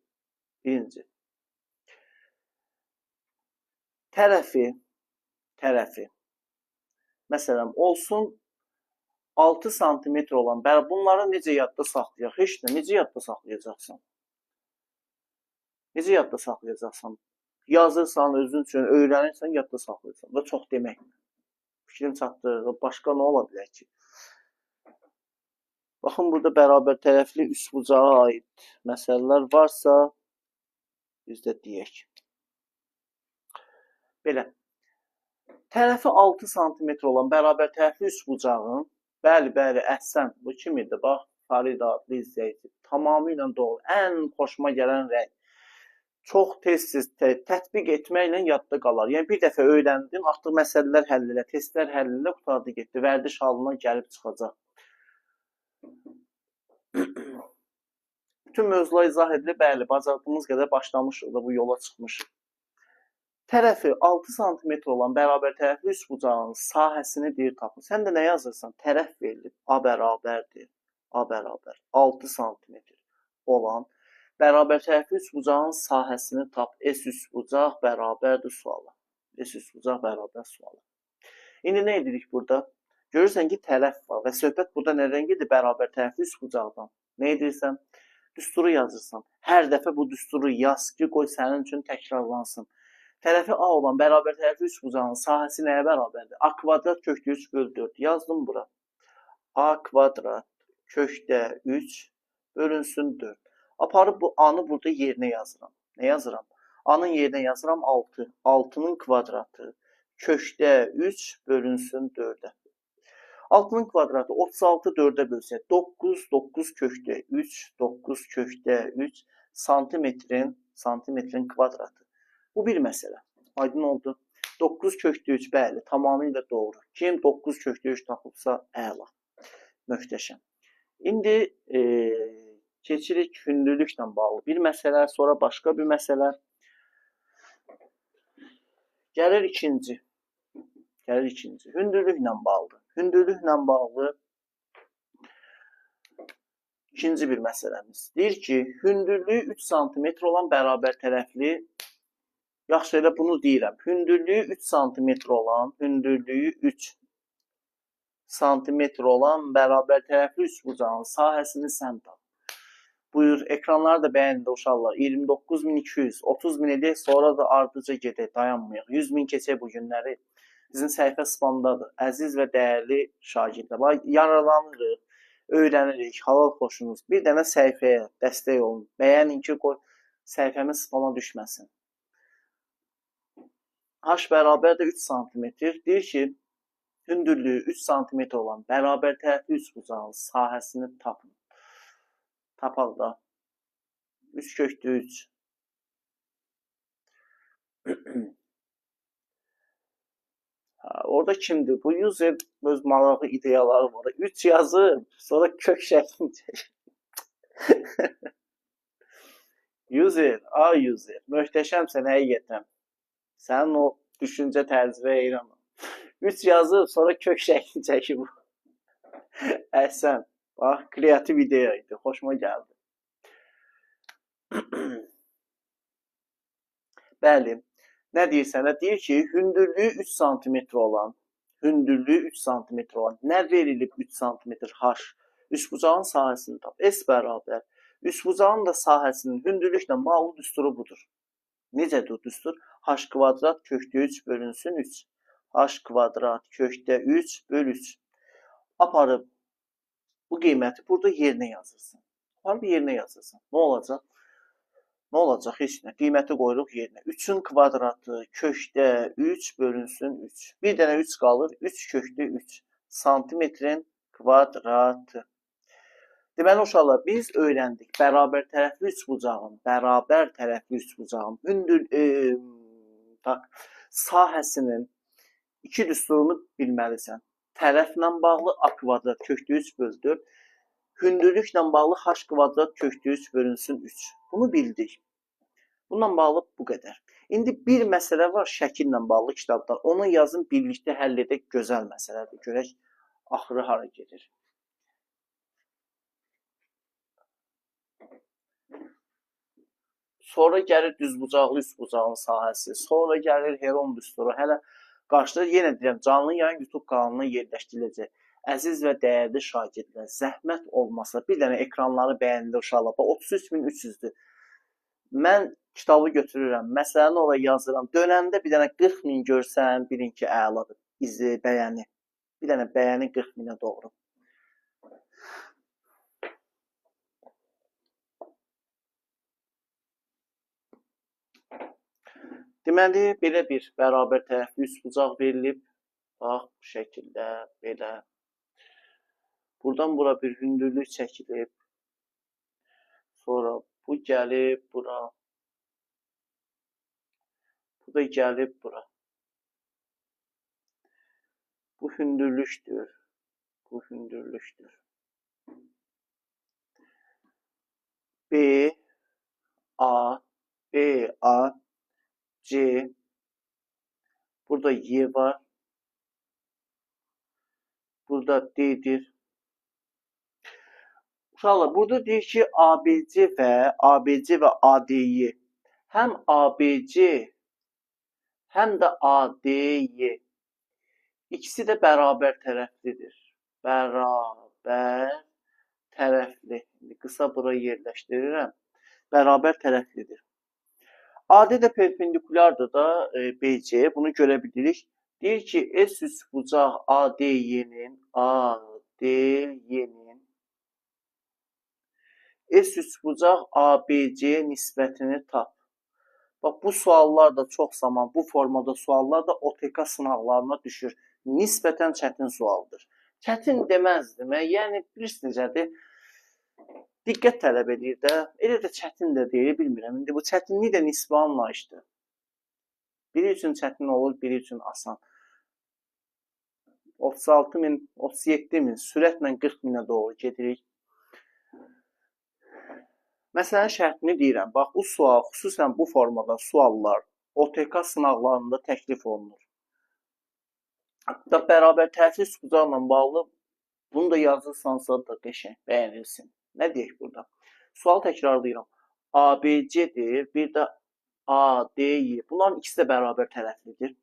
A: Tərəfi. Məsələn, olsun 6 santimetr olan. Bunları necə yadda saxlayaq? Heç nə, necə yadda saxlayacaqsan? Necə yadda saxlayacaqsan? Yazırsan, özün üçün öyrənirsən, yadda saxlayırsan. Da çox demək. Fikrim çatdı. Başqa nə ola bilər ki? Baxın, burada bərabər tərəfli üçbucağa aid məsələlər varsa, biz də deyək. Belə. Tərəfi 6 santimetr olan bərabər tərəfli üçbucağın, bəli, əhsən, bu kimidir? Bax, Farid adlı izləyici. Tamamilə doğru. Ən xoşuma gələn rəng. Çox tez-tez tətbiq etməklə yadda qalar. Yəni, bir dəfə öyrəndin, artıq məsələlər həll elə, testlər həll elə, qutardı getdi. Vərdiş halına gəlib çıxacaq. Bütün mövzular izah edilir, bəli, bacardığımız qədər başlamışıq da bu yola çıxmışıq. Tərəfi 6 santimetr olan bərabər tərəfli üçbucağın sahəsini deyir tapın. Sən də nə yazırsan? Tərəf verilib. A bərabərdir. 6 santimetr olan bərabər tərəfli üçbucağın sahəsini tap. S üçbucaq bərabərdir suala. S üçbucaq bərabər suala. İndi nə edirik burada? Görürsən ki, tərəf var və söhbət burada nədən gedir? Bərabər tərəfli üçbucaqdan. Nə edirsən? Düsturu yazırsan. Hər dəfə bu düsturu yaz ki, qoy sənin üçün təkrarlansın. Tərəfi A olan bərabər tərəfli üçbucağın sahəsi nəyə bərabərdir? A kvadrat kökdə 3 bölü 4. Yazdım bura. A kvadrat kökdə 3 bölünsün 4. Aparıb bu A-nı burada yerinə yazıram. Nə yazıram? A-nın yerinə yazıram 6. 6-nın kvadratı kökdə 3 bölünsün 4-ə. 6-nın kvadratı 36 4-ə bölsək 9 kökdə 3 santimetrin kvadratı. Bu bir məsələ. Aydın oldu. 9 kökdə 3, bəli, tamamilə doğru. Kim 9 kökdə 3 tapılsa, əla. Möhtəşəm. İndi keçirik hündürlüklə bağlı bir məsələ, sonra başqa bir məsələ. Gəlir ikinci. Hündürlüklə bağlı. Hündürlüklə bağlı ikinci bir məsələmiz. Deyir ki, hündürlüyü 3 santimetr olan bərabər tərəfli, yaxşı elə bunu deyirəm. Hündürlüyü 3 santimetr olan, hündürlüyü 3 santimetr olan bərabər tərəfli üçbucağın sahəsini sən tap. Buyur, ekranları da bəyəndi uşaqlar. 29.200, 30.000 edək, sonra da ardıca gedək, dayanmayaq. 100.000 keçək bu günləri. Bizim səhifə spamdadır. Əziz və dəyərli şagirdlər, yararlanırıq, öyrənirik, halal xoşunuz. Bir dənə səhifəyə dəstək olun. Bəyənin ki, qoy səhifəmiz spama düşməsin. H bərabər də 3 cm. Deyir ki, hündürlüyü 3 cm olan bərabər tərəfli üçbucağın sahəsini tapın. Tapaq da. 3 kökdə 3. Orada kimdir? Bu user öz maraqlı ideyaları var. 3 yazıb, sonra kök şəklini çək. User, user. Möhtəşəmsən həqiqətən. Sənin o düşüncə tərzinə eyrəm. 3 yazıb, sonra kök şəklini çəkib. Əhsən. Bax, kreativ ideya idi. Xoşuma gəldi. Bəli. Nə deyir sənə? Deyir ki, hündürlüyü 3 cm olan, nə verilib 3 cm H? Üçbucağın sahəsini tap. S bərabər. Üçbucağın da sahəsinin hündürlüklə bağlı düsturu budur. Necədir o düstur? H kvadrat kökdə 3 bölünsün 3. H kvadrat kökdə 3 böl 3. Aparıb bu qiyməti burada yerinə yazırsın. Aparıb yerinə yazırsın. Nə olacaq? Nə olacaq? Heç nə. Qiyməti qoyuruq yerinə. 3-ün kvadratı kökdə 3 bölünsün 3. Bir dənə 3 qalır. 3 kökdə 3. Santimetrin kvadratı. Deməli uşaqlar, biz öyrəndik. Bərabər tərəfli üçbucağın sahəsinin iki düsturunu bilməlisən. Tərəflə bağlı A kvadrat kökdə 3 böl 4. Hündürlüklə bağlı H kvadrat kökdə 3 bölünsün 3. Bunu bildik. Bununla bağlı bu qədər. İndi bir məsələ var şəkillə bağlı kitabdan. Onu yazın, birlikdə həll edək. Gözəl məsələdir. Görək, axırı hara gedir. Sonra gəlir düzbucaqlı üçbucağın sahəsi. Sonra gəlir Heron düsturu. Hələ qarşıda yenə deyirəm, canlı yayın YouTube kanalına yerləşdiriləcək. Əziz və dəyərli şagirdlər, zəhmət olmasa bir dənə ekranları bəyəndi uşaqlar. 33.300-dür. Mən kitabı götürürəm, məsələni oraya yazıram. Dönəndə bir dənə 40.000 görsən, bilin ki, əladır. Bəyəni. Bir dənə bəyəni 40.000-ə doğru. Deməli, belə bir bərabər tərəfli üçbucaq verilib. Bax, bu şəkildə, belə. Buradan bura bir hündürlük çəkilib. Sonra bu gəlib bura. Bu da gəlib bura. Bu hündürlükdür. Bu hündürlükdür. B, A, C. Burada Y var. Burada D'dir. Uşaqlar, burada deyir ki, ABC və ADY. Həm ABC, həm də ADY. İkisi də bərabər tərəflidir. Bərabər tərəfli. Qısa bura yerləşdirirəm. Bərabər tərəflidir. AD də perpendikulardır da BC. Bunu görə bilirik. Deyir ki, S üçbucaq ADY-nin S üçbucaq ABC nisbətini tap. Bax, bu suallar da çox zaman, bu formada suallar da OTK sınaqlarına düşür. Nisbətən çətin sualdır. Çətin deməzdim. Yəni, bilirsiniz necədir? Diqqət tələb edir də. Elə də çətin də deyil, bilmirəm. İndi bu çətinlik də nisbi anlayışdır. Biri üçün çətin olur, biri üçün asan. 36.000, 37.000 sürətlə 40.000-ə doğru gedirik. Məsələnin şərtini deyirəm. Bax, bu sual, xüsusən bu formada suallar OTK sınaqlarında təklif olunur. Hətta bərabər tərəfli üçbucaqla bağlı bunu da yazırsansa da qəşəng bəyənilsin. Nə deyək burada? Sual təkrarlayıram. ABC-dir, bir də ADY. Bunların ikisi də bərabər tərəflidir.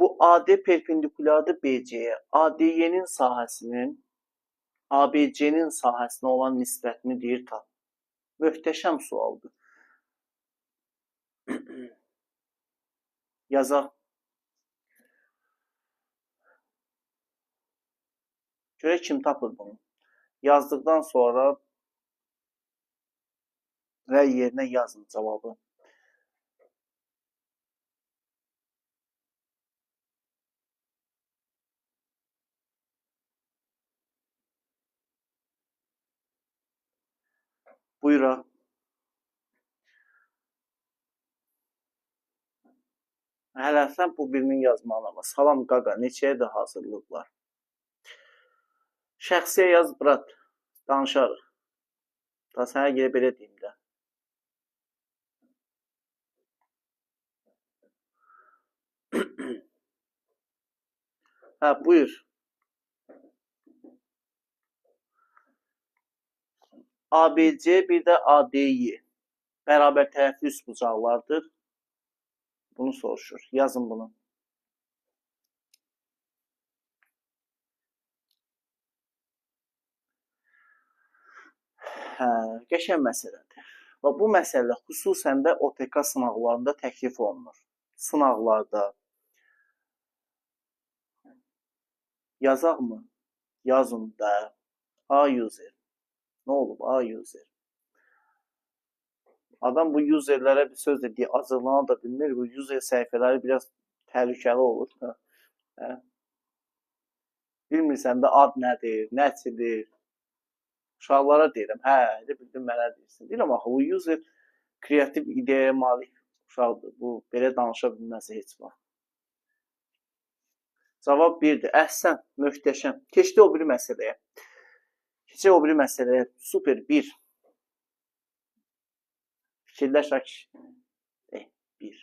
A: Bu AD perpendikulardır BC-yə. ADY-nin sahəsinin ABC-nin sahəsinə olan nisbətini deyir tap. Möhtəşəm sualdır. Yazaq. Görək kim tapır bunu. Yazdıqdan sonra rəy yerinə yazın cavabı. Buyuraq. Hələ sən bu birinin yazmalama. Salam qaqa, neçəyə də hazırlıq var? Şəxsiyə yaz, brat. Danışarıq. Da sənə görə belə deyim də. Hə, buyur. ABC bir də ADY. Bərabər tərəfli üçbucaqlardır. Bunu soruşur. Yazın bunu. Hə, qəşəng məsələdir. Və bu məsələ xüsusən də OTK sınaqlarında təklif olunur. Sınaqlarda yazaq mı? Yazın da. A user. Nə olub? A user. Adam bu userlərə bir söz dediyi hazırlana da bilmir. Bu user səhifələri biraz təhlükəli olur. Hə? Bilmirsən də ad nədir, nəçidir. Uşaqlara deyirəm, hə, elə bildim mənə deyirsin. Deyirəm, axı, bu user kreativ ideyaya malik uşaqdır. Bu, belə danışa bilməz heç vaxt. Cavab 1-dir. Əhsən, möhtəşəm. Keçdi o biri məsələyə. Keçək o biri məsələyə. Super, 1. Fikirləşək. 1.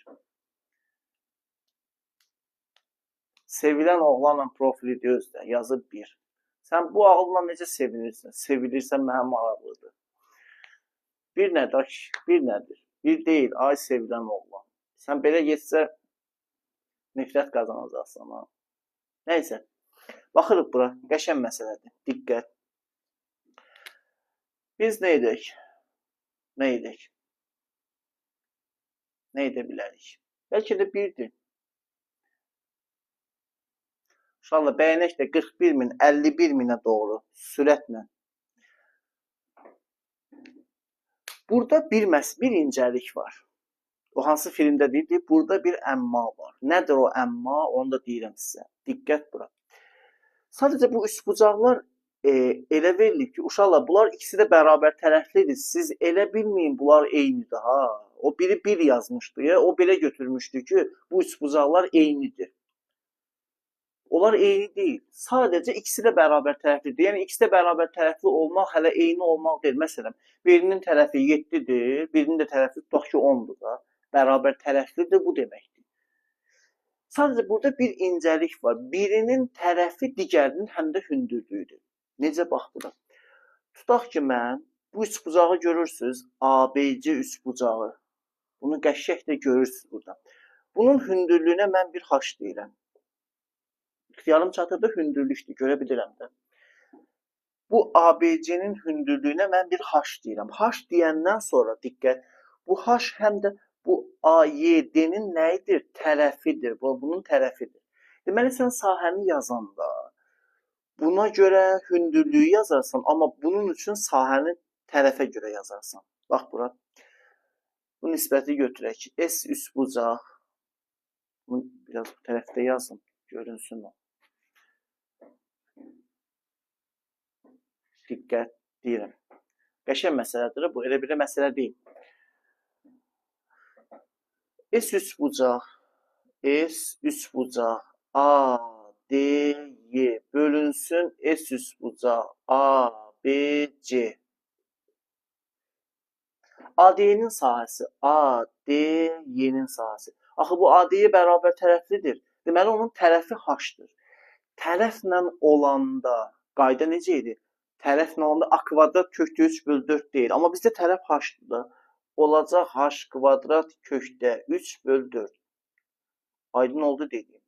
A: Sevilən oğlanla profili gözlə. Yazıb 1. Sən bu ağılla necə sevinirsən? Sevilirsən mənə maraqlıdır. 1 nədir? 1 nədir? 1 deyil. Ay sevilən oğlan. Sən belə getsə nifrət qazanacaqsan. Ha? Nəysə. Baxırıq bura. Qəşəng məsələdir. Diqqət. Biz nə edək? Nə edək? Nə edə bilərik? Bəlkə də 1-dir. Uşaqlar, bəyənək də 41 min, 51 minə doğru sürətlə. Burada bir incəlik var. O hansı filmdə deyildi? Burada bir əmma var. Nədir o əmma? Onu da deyirəm sizə. Diqqət bura. Sadəcə bu üçbucaqlar elə verilir ki, uşaqlar, bunlar ikisi də bərabər tərəflidir. Siz elə bilməyin, bunlar eynidir. Ha? O biri 1 yazmışdı ya, o belə götürmüşdü ki, bu üçbucaqlar eynidir. Onlar eyni deyil. Sadəcə ikisi də bərabər tərəflidir. Yəni ikisi də bərabər tərəfli olmaq hələ eyni olmaq deyil. Məsələn, birinin tərəfi 7-dir, birinin də tərəfi tutaq ki 10-dur da. Bərabər tərəflidir bu deməkdir. Sadəcə burada bir incəlik var. Birinin tərəfi digərinin həm də hündürlüyüdür. Necə bax bura? Tutaq ki mən bu üçbucağı görürsünüz, ABC üçbucağı. Bunu qəşəng də görürsünüz burada. Bunun hündürlüyünə mən bir h deyirəm. Yarım çatırda hündürlükdür, görə bilirəm də. Bu ABC-nin hündürlüyünə mən bir h deyirəm. H deyəndən sonra diqqət, bu h həm də bu AYD-nin nəyidir? Tərəfidir. Bunun tərəfidir. Deməli, sən sahəni yazanda buna görə hündürlüyü yazarsan, amma bunun üçün sahəni tərəfə görə yazarsan. Bax, bura. Bu nisbəti götürək. S üçbucaq. Bunu biraz bu tərəfdə yazın. Görünsün o. Diqqət deyirəm. Qəşəng məsələdir bu. Elə bir məsələ deyil. S üçbucaq A, D, Y bölünsün S üçbucaq A, B, C. AD'nin sahəsi A, D, Y-nin sahəsi. Axı bu AD-yə bərabər tərəflidir. Deməli, onun tərəfi H-dır. Tərəflə olanda qayda necə idi? Tərəflə olanda A kvadrat kökdə 3/4 deyil. Amma bizdə tərəf H-dır da. Olacaq H kvadrat kökdə 3/4. Aydın oldu dediyim.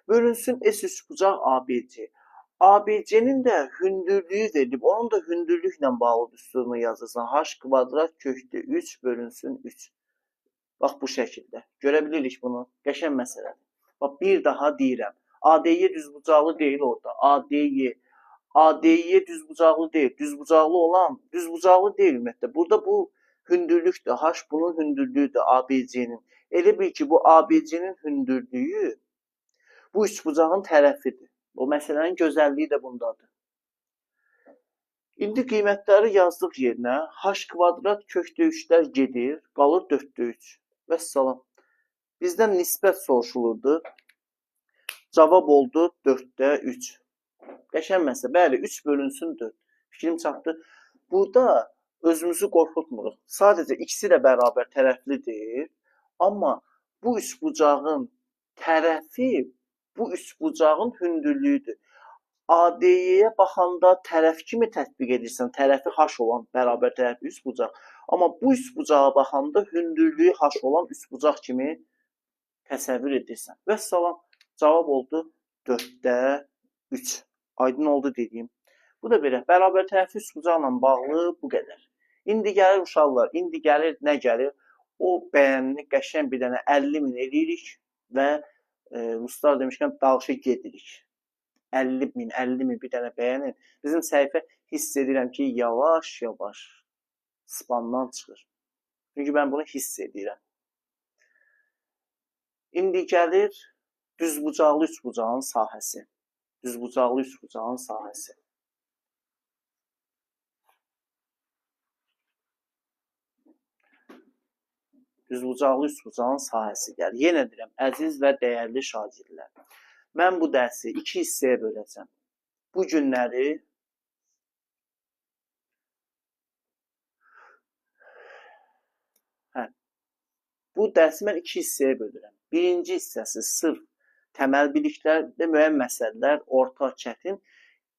A: Bölünsün S üçbucaq ABC. ABC'nin də hündürlüyü verilib. Onun da hündürlüklə bağlı düsturunu yazırsan. H kvadrat kökdə 3 bölünsün 3. Bax bu şəkildə. Görə bilirik bunu. Qəşəng məsələdir. Bax bir daha deyirəm. ADY düzbucaqlı deyil orada. ADY düzbucaqlı deyil. Düzbucaqlı olan düzbucaqlı deyil ümumiyyətlə. Burada bu hündürlükdür. H bunun hündürlüyüdür ABC'nin. Elə bil ki bu ABC'nin hündürlüyü bu üçbucağın tərəfidir. O məsələnin gözəlliyi də bundadır. İndi qiymətləri yazdıq yerinə. H kvadrat kökdə 3'lər gedir. Qalır 4'də 3. Vəssalam. Bizdən nisbət soruşulurdu. Cavab oldu 4'də 3. Qəşəng məsələ. Bəli, 3 bölünsün 4. Fikrim çatdı. Burada özümüzü qorxutmuruq. Sadəcə ikisi də bərabər tərəflidir. Amma bu üçbucağın tərəfi bu üçbucağın hündürlüyüdür. ADY-yə baxanda tərəf kimi tətbiq edirsən, tərəfi H olan bərabər tərəfli üçbucaq. Amma bu üçbucağa baxanda hündürlüyü H olan üçbucaq kimi təsəvvür edirsən. Vəssalam, cavab oldu 4'də 3. Aydın oldu dediyim. Bu da belə, bərabər tərəfli üçbucaqla bağlı bu qədər. İndi gəlir uşaqlar, indi gəlir, nə gəlir? O bəyənini qəşəng bir dənə 50.000 eləyirik və ruslar demişkən dalışa gedirik. 50.000 bir dənə bəyənin. Bizim səhifə hiss edirəm ki, yavaş-yavaş spamdan çıxır. Çünki mən bunu hiss edirəm. İndi gəlir düzbucaqlı üçbucağın sahəsi. Düzbucaqlı üçbucağın sahəsi. Düzbucaqlı üçbucağın sahəsi gəlir. Yenə deyirəm, əziz və dəyərli şagirdlər. Mən bu dərsi 2 hissəyə böləcəm. Bu günləri bu dərsi mən 2 hissəyə bölürəm. Birinci hissəsi sırf təməl biliklərdə müəyyən məsələlər, orta, çətin.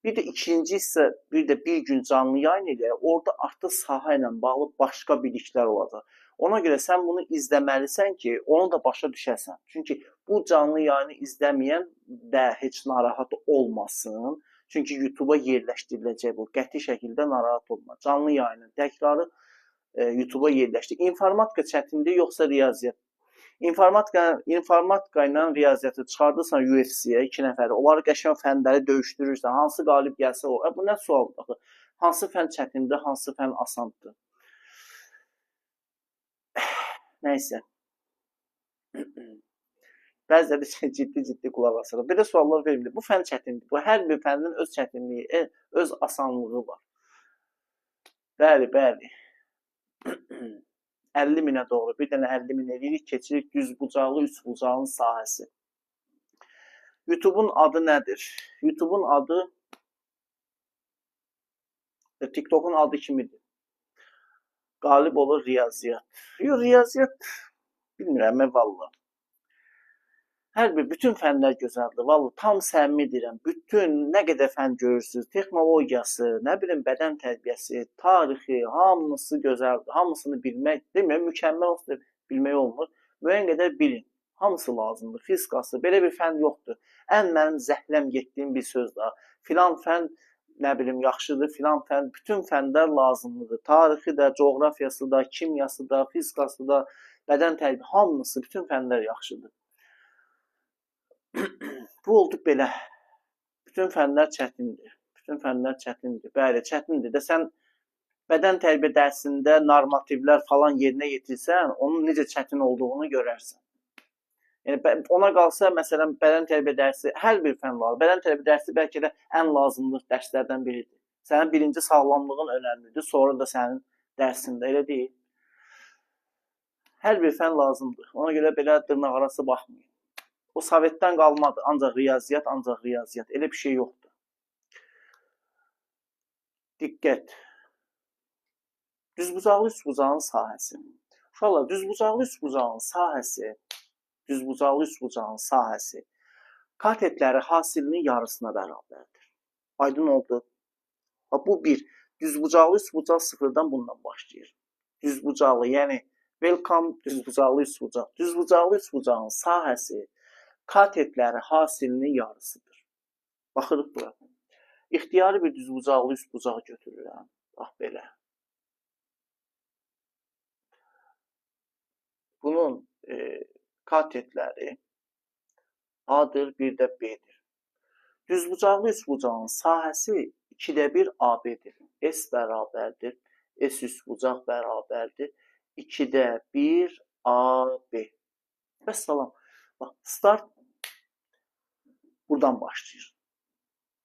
A: Bir də ikinci hissə, bir də bir gün canlı yayın edək. Orada artıq sahə ilə bağlı başqa biliklər olacaq. Ona görə sən bunu izləməlisən ki, onu da başa düşəsən. Çünki bu canlı yayını izləməyən də heç narahat olmasın. Çünki YouTube'a yerləşdiriləcək bu. Qəti şəkildə narahat olma. Canlı yayının təkrarı YouTube'a yerləşdir. İnformatika çətindir, yoxsa riyaziyyat? İnformatika ilə riyaziyyatı çıxardırsan UFC-yə 2 nəfəri. Onları qəşəng fənləri döyüşdürürsən. Hansı qalib gəlsə o. Bu nə sualdır? Hansı fən çətindir, hansı fən asandır? Nəysə. Bəziləri ciddi qulaq asırıq. Bir də suallar vermir. Bu fən çətindir. Bu hər bir fənin öz çətinliyi, öz asanlığı var. Bəli, bəli. 50.000'ə doğru bir dənə 50.000 eləyirik, keçirik düzbucaqlı üçbucağın sahəsi. YouTube'un adı nədir? YouTube'un adı TikTok'un adı kimidir? Qalib olur riyaziyyat. Yox, riyaziyyat bilmirəm valla. Hər bir, bütün fənlər gözəldir. Valla tam səmimi deyirəm. Bütün nə qədər fən görürsünüz, texnologiyası, nə bilim bədən tərbiyəsi, tarixi, hamısı gözəldir. Hamısını bilmək, demirəm, mükəmməl olsa bilmək olmur. Müəyyən qədər bilin. Hamısı lazımdır. Fizikası, belə bir fən yoxdur. Ən mənim zəhləm getdiyim bir söz daha. Filan fən, nə bilim, yaxşıdır, filan fən, bütün fənlər lazımlıdır. Tarixi də, coğrafiyası da, kimyası da, fizikası da, bədən tərbiyə, hamısı, bütün fənlər yaxşıdır. Bu oldu belə. Bütün fənlər çətindir. Bütün fənlər çətindir. Bəli, çətindir. Də sən bədən tərbiyə dərsində normativlər falan yerinə yetirsən, onun necə çətin olduğunu görərsən. Yəni ona qalsa, məsələn, bədən tərbiyə dərsi hər bir fən var. Bədən tərbiyə dərsi bəlkə də ən lazımlı dərslərdən biridir. Sənin birinci sağlamlığın önəmlidir, sonra da sənin dərsində, elə deyil. Hər bir fən lazımdır. Ona görə belə dırnaqarası baxmayın. O Sovetdən qalmadı. Ancaq riyaziyyat, ancaq riyaziyyat. Elə bir şey yoxdur. Diqqət. Düzbucaqlı üçbucağın sahəsi. Uşaqlar, düzbucaqlı üçbucağın sahəsi katetləri hasilinin yarısına bərabərdir. Aydın oldu. Bu bir. Düzbucaqlı üçbucaq sıfırdan bundan başlayır. Düzbucaqlı, yəni welcome düzbucaqlı üçbucaq. Düzbucaqlı üçbucağın sahəsi katetləri hasilinin yarısıdır. Baxırıq bura. İxtiyari bir düzbucaqlı üstbucaq götürürəm. Bax belə. Bunun katetləri A-dır, bir də B-dir. Düzbucaqlı üstbucağın sahəsi 2də 1 AB-dir. S bərabərdir. S üstbucaq bərabərdir. 2də 1 AB. Vəssalam. Bax, start buradan başlayır.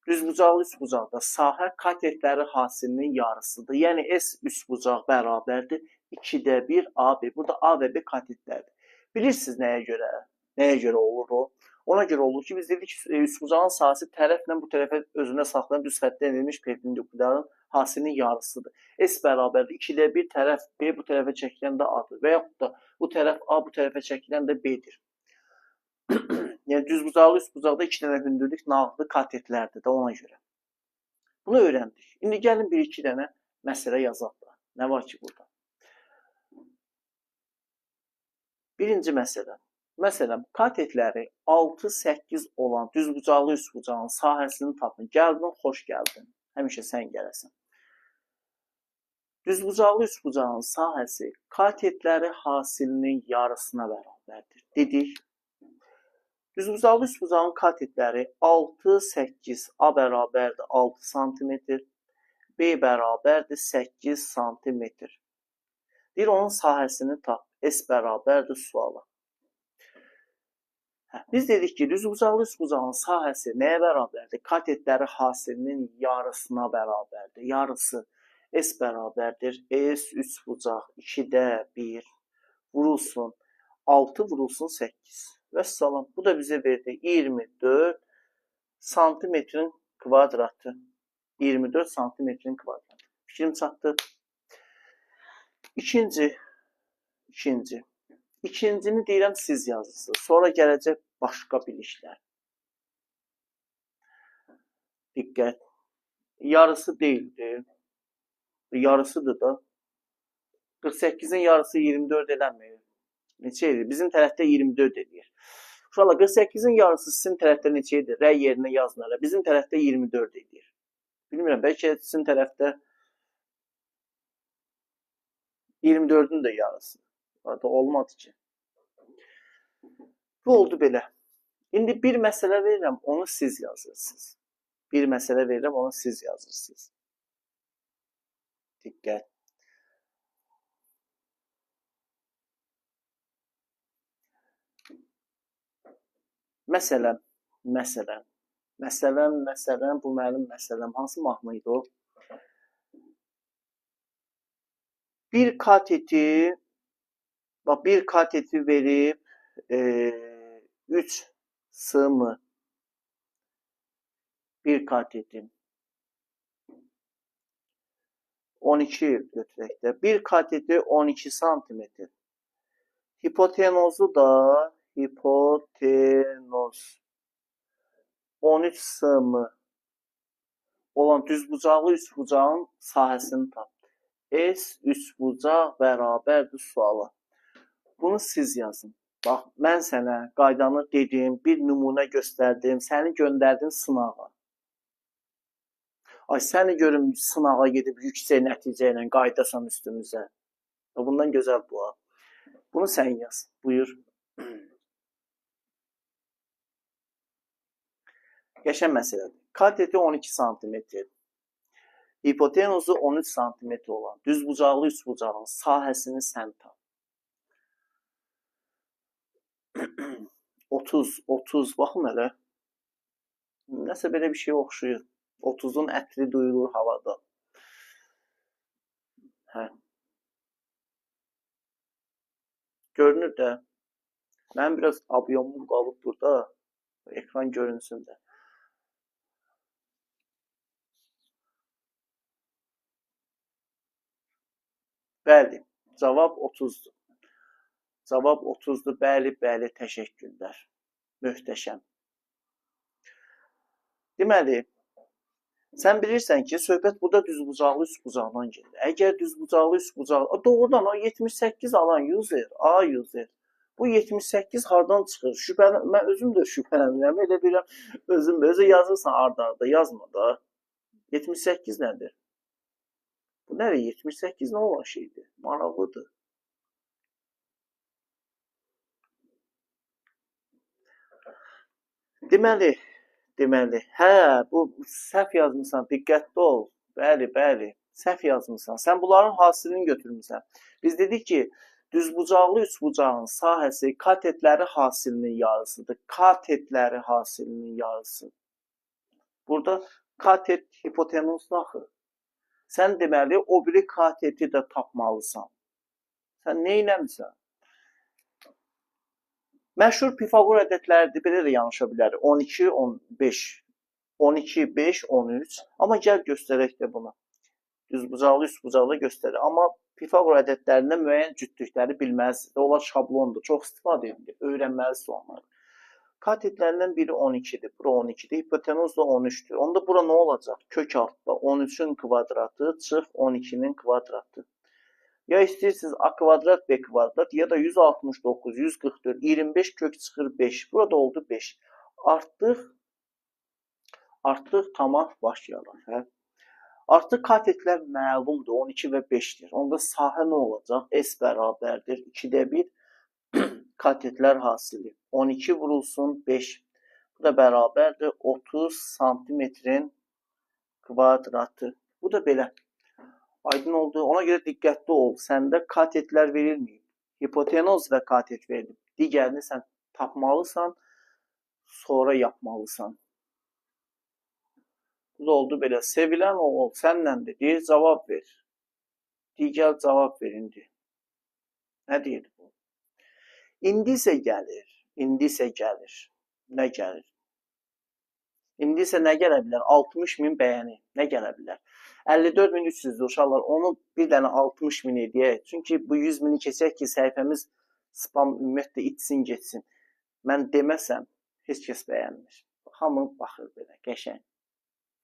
A: Düzbucaqlı üstbucaqda sahə katetləri hasilinin yarısıdır. Yəni S üstbucaq bərabərdir. 2də 1 AB. Burada A və B katetlərdir. Bilirsiniz nəyə görə? Nəyə görə olur o? Ona görə olur ki, biz dedik ki, üstbucağın sahəsi tərəflə bu tərəfə özündə saxlayan düz xəttdən edilmiş perpendikulların hasilinin yarısıdır. S bərabərdir. 2də 1 tərəf B bu tərəfə çəkilən də A-dır. Və yaxud da bu tərəf A bu tərəfə çəkilən də B-dir. Yəni düzbucaqlı üstbucaqda 2 dənə hündürlük nağdı katetlərdir də ona görə. Bunu öyrəndik. İndi gəlin 1-2 dənə məsələ yazaq da. Nə var ki burada? Birinci məsələ. Məsələn, katetləri 6-8 olan düzbucaqlı üstbucağın sahəsini tapın. Gəldin, xoş gəldin. Həmişə sən gələsən. Düzbucaqlı üstbucağın sahəsi katetləri hasilinin yarısına bərabərdir. Dedik. Düzbucaqlı üstbucağın katetləri 6-8 A bərabərdir 6 cm, B bərabərdir 8 cm. Deyir, onun sahəsini tap. S bərabərdir suala. Biz dedik ki, düzbucaqlı üstbucağın sahəsi nəyə bərabərdir? Katetləri hasilinin yarısına bərabərdir. Yarısı S bərabərdir. S üstbucaq 2də 1 vurulsun 6 vurulsun 8. Vəssalam. Bu da bizə verdi 24 santimetrin kvadratı. 24 santimetrin kvadratı. Fikrim çatdı. İkincini deyirəm siz yazırsınız. Sonra gələcək başqa bilişlər. Diqqət. Yarısı deyildir. Yarısıdır da. 48'in yarısı 24 eləmir. Neçə edir? Bizim tərəfdə 24 edir. Uşaqlar, 48'in yarısı sizin tərəfdə neçə edir? Rəy yerinə yazın hələ. Bizim tərəfdə 24 edir. Bilmirəm, bəlkə sizin tərəfdə 24'ün də yarısı. Orada olmadı ki. Bu oldu belə. İndi bir məsələ verirəm, onu siz yazırsınız. Bir məsələ verirəm, onu siz yazırsınız. Diqqət. Məsələn, bu mənim məsələm. Hansı mahnı idi o? Bir kateti verib 3 sığımı bir katetin 12 götürək də. Bir kateti 12 santimetr. Hipotenuzu da hipotenuz 13 sığımı olan düzbucaqlı üçbucağın sahəsini tap. S üçbucaq bərabərdir suala. Bunu siz yazın. Bax, mən sənə qaydanı dedim, bir nümunə göstərdim, səni göndərdim sınağa. Ay, səni görüm sınağa gedib yüksək nəticə ilə qaydasan üstümüzə. Bundan gözəl bu. Bunu sən yaz. Buyur. Qəşəng məsələdir. Kateti 12 cm. Hipotenuzu 13 cm olan düzbucaqlı üçbucağın sahəsini sən tap. 30 baxın hələ. Nəsə belə bir şey oxşuyur. 30'un ətri duyulur havada. Hə. Görünür də. Mənim biraz abyomum qalıb burada. Ekran görünsün də. Bəli, cavab 30'dur. Cavab 30'dur. Bəli, təşəkkürlər. Möhtəşəm. Deməli, sən bilirsən ki, söhbət burada düzbucaqlı üçbucaqdan gedir. Əgər düzbucaqlı üçbucaq, doğrudan o 78 alan user, A user. Bu 78 hardan çıxır? Mən özüm də şübhələnirəm. Elə bilirəm özü yazırsan arda yazma da. 78 nədir? Bu nədir? 78 nə olan şeydir? Maraqlıdır. Deməli, hə, bu səhv yazmısan, diqqətli ol. Bəli, səhv yazmısan. Sən bunların hasilini götürmüsən. Biz dedik ki, düzbucaqlı üçbucağın sahəsi katetləri hasilinin yarısıdır. Katetləri hasilinin yarısı. Burada katet hipotenuzdur axı. Sən deməli o biri kateti də tapmalısan. Sən nə eləmisən? Məşhur Pifaqor ədədləri belə də yanlışa bilər. 12, 15, 12, 5, 13. Amma gəl göstərək də buna. Düzbucaqlı, üçbucaqlı göstərir. Amma Pifaqor ədədlərində müəyyən cütlükləri bilməlisiniz. Onlar şablondur. Çox istifadə edilir. Öyrənməlisiniz onları. Katetlərindən biri 12-dir. Bura 12-dir. Hipotenuz da 13-dür. Onda bura nə olacaq? Kök altda 13-ün kvadratı çıx 12-nin kvadratı. Ya istəyirsiniz A kvadrat, B kvadrat ya da 169, 144, 25 kök çıxır 5. Burada oldu 5. Artıq tama başlayalım. Hə? Artıq katetlər məlumdur. 12 və 5-dir. Onda sahə nə olacaq? S bərabərdir. 2-də 1 katetlər hasili. 12 vurulsun 5. Bu da bərabərdir. 30 santimetrin kvadratı. Bu da belə. Aydın oldu. Ona görə diqqətli ol. Səndə katetlər verilməyib. Hipotenuz və katet verilib. Digərini sən tapmalısan, sonra yapmalısan. Bu da oldu belə. Sevilən oğul sənnəndir. Deyir, cavab ver. Digər cavab ver indi. Nə deyir bu? İndi isə gəlir. Nə gəlir? İndi isə nə gələ bilər? 60.000 bəyəni. Nə gələ bilər? 54.300'dür uşaqlar. Onu bir dənə 60.000 edək. Çünki bu 100.000'i keçək ki, səhifəmiz spam ümumiyyətlə itsin, getsin. Mən deməsəm, heç kəs bəyənmir. Hamı baxır belə, qəşəng.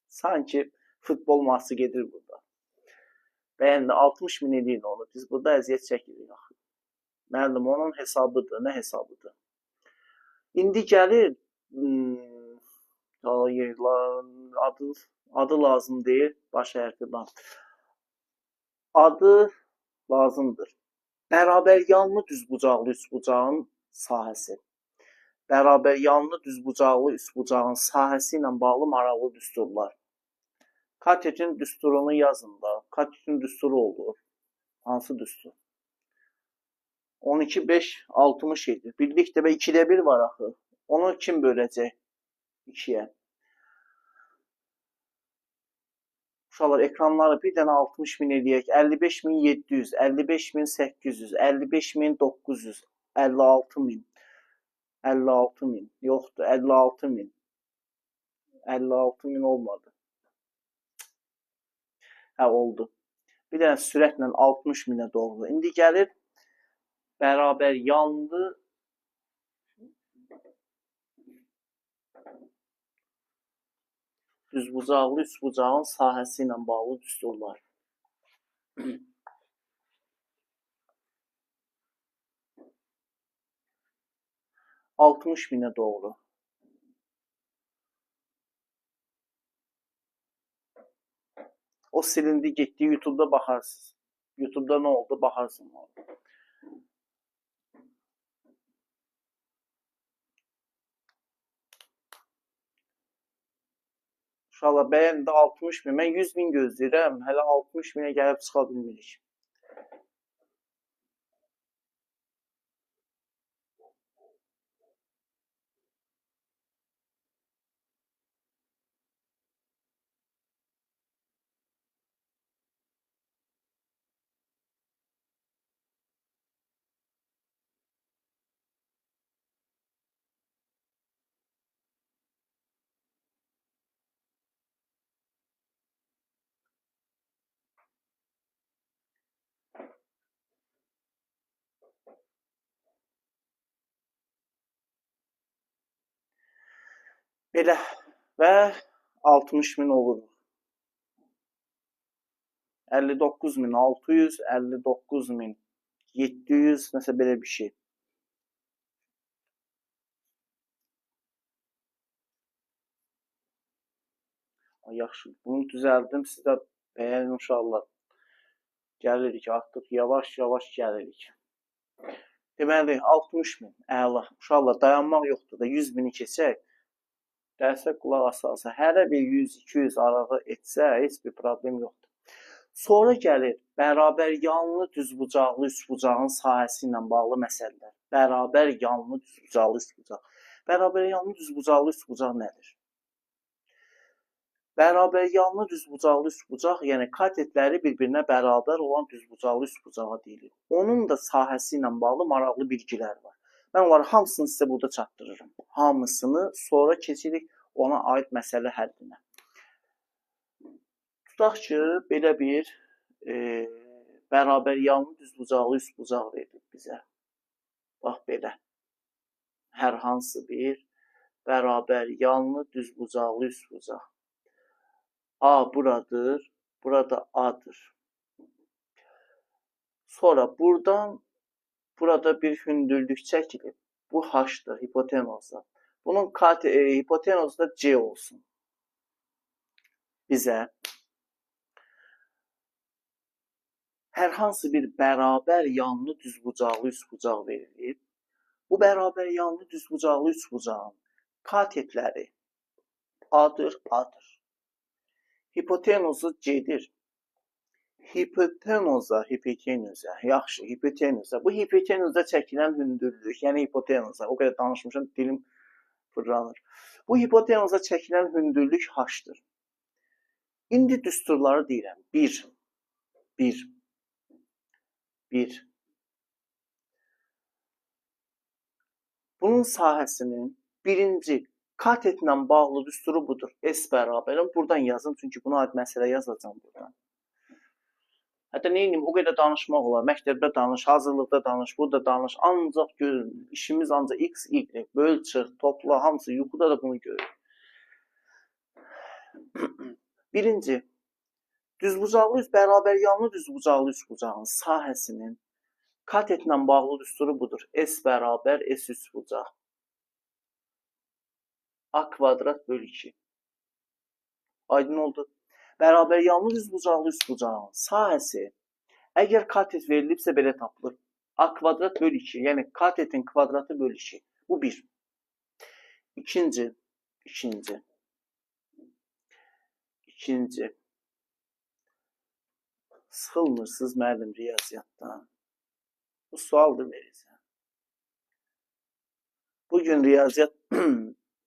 A: Sanki futbol maçı gedir burada. Bəyəndə 60.000 edin onu. Biz burada əziyyət çəkirik. Müəllim, onun hesabıdır. Nə hesabıdır? İndi gəlir adı lazım deyil. Baş hərfidən. Adı lazımdır. Bərabər yanlı düzbucaqlı üçbucağın sahəsi. Bərabər yanlı düzbucaqlı üçbucağın sahəsi ilə bağlı maraqlı düsturlar. Katetin düsturunu yazın da. Katetin düsturu olur. Hansı düstur? 12, 5, 60 edir. Birlikdə və 2-də 1 var axı. Onu kim böləcək? 2-yə. Uşaqlar, ekranları bir dənə 60.000 eləyək. 55.700, 55.800, 55.900, 56.000. 56.000. Yoxdur, 56.000. 56.000 olmadı. Hə, oldu. Bir dənə sürətlə 60.000'ə doğru. İndi gəlir bərabər yanlı düzbucaqlı üçbucağın sahəsi ilə bağlı düsturlar. $60.000'ə doğru. O silindi, getdi. YouTube'da baxarsınız. YouTube'da nə oldu? Baxarsınız. Uşaqlar, bəyəndə 60.000. Mən 100.000 gözləyirəm. Hələ 60.000'ə gəlib çıxa bilmirik. Belə və 60.000 olur. 59.600, 59.700, nəsə belə bir şey. Yaxşı, bunu düzəldim. Siz də bəyənin inşallah. Gəlirik artıq yavaş-yavaş gəlirik. Deməli 60.000. Əla. Uşaqlar dayanmaq yoxdur da 100.000-i keçək. Dərsə qulaq asarsa, hərə bir 100-200 arağı etsə heç bir problem yoxdur. Sonra gəlir bərabər yanlı düzbucaqlı üçbucağın sahəsi ilə bağlı məsələlər. Bərabər yanlı düzbucaqlı üçbucaq. Bərabər yanlı düzbucaqlı üçbucaq nədir? Bərabər yanlı düzbucaqlı üçbucaq, yəni katetləri bir-birinə bərabər olan düzbucaqlı üçbucağa deyilir. Onun da sahəsi ilə bağlı maraqlı bilgilər var. Mən onları hamısını sizə burada çatdırırım. Hamısını, sonra keçirik ona aid məsələ həllinə. Tutaq ki, belə bir bərabər yanlı düzbucaqlı üçbucaq verir bizə. Bax belə. Hər hansı bir bərabər yanlı düzbucaqlı üçbucaq. A buradır, burada A'dır. Sonra burada bir hündürlük çəkilib. Bu H'dır, hipotenuzda. Bunun hipotenuzu da C olsun. Bizə hər hansı bir bərabər yanlı düzbucaqlı üçbucaq verilib. Bu bərabər yanlı düzbucaqlı üçbucağın katetləri A'dır. Hipotenuzu C'dir. Hipotenuza, yaxşı, hipotenuza. Bu hipotenuzda çəkilən hündürlük, yəni hipotenuza, o qədər danışmışam, dilim fırlanır. Bu hipotenuza çəkilən hündürlük H'dır. İndi düsturları deyirəm. 1. Bunun sahəsinin birinci katetlə bağlı düsturu budur. S bərabər. Buradan yazın, çünki buna aid məsələ yazacağım buradan. Hətta neyim, o qədər danışmaq olar. Məktəbdə danış, hazırlıqda danış, burada danış. Ancaq görün, işimiz ancaq X, Y, böl, çıx, topla, hamısı yuxuda da bunu görür. Birinci, düzbucaqlı bərabər yanlı düzbucaqlı üçbucağın sahəsinin katetlə bağlı düsturu budur. S bərabər S üçbucaq. A kvadrat bölü 2. Aydın oldu. Bərabər yanlı düzbucaqlı üçbucağın sahəsi əgər katet verilibsə belə tapılır. A kvadrat bölü 2. Yəni katetin kvadratı bölü 2. Bu 1. İkinci. Sıxılmırsınız müəllim riyaziyyatdan. Bu sualdır verirsən. Bugün riyaziyyat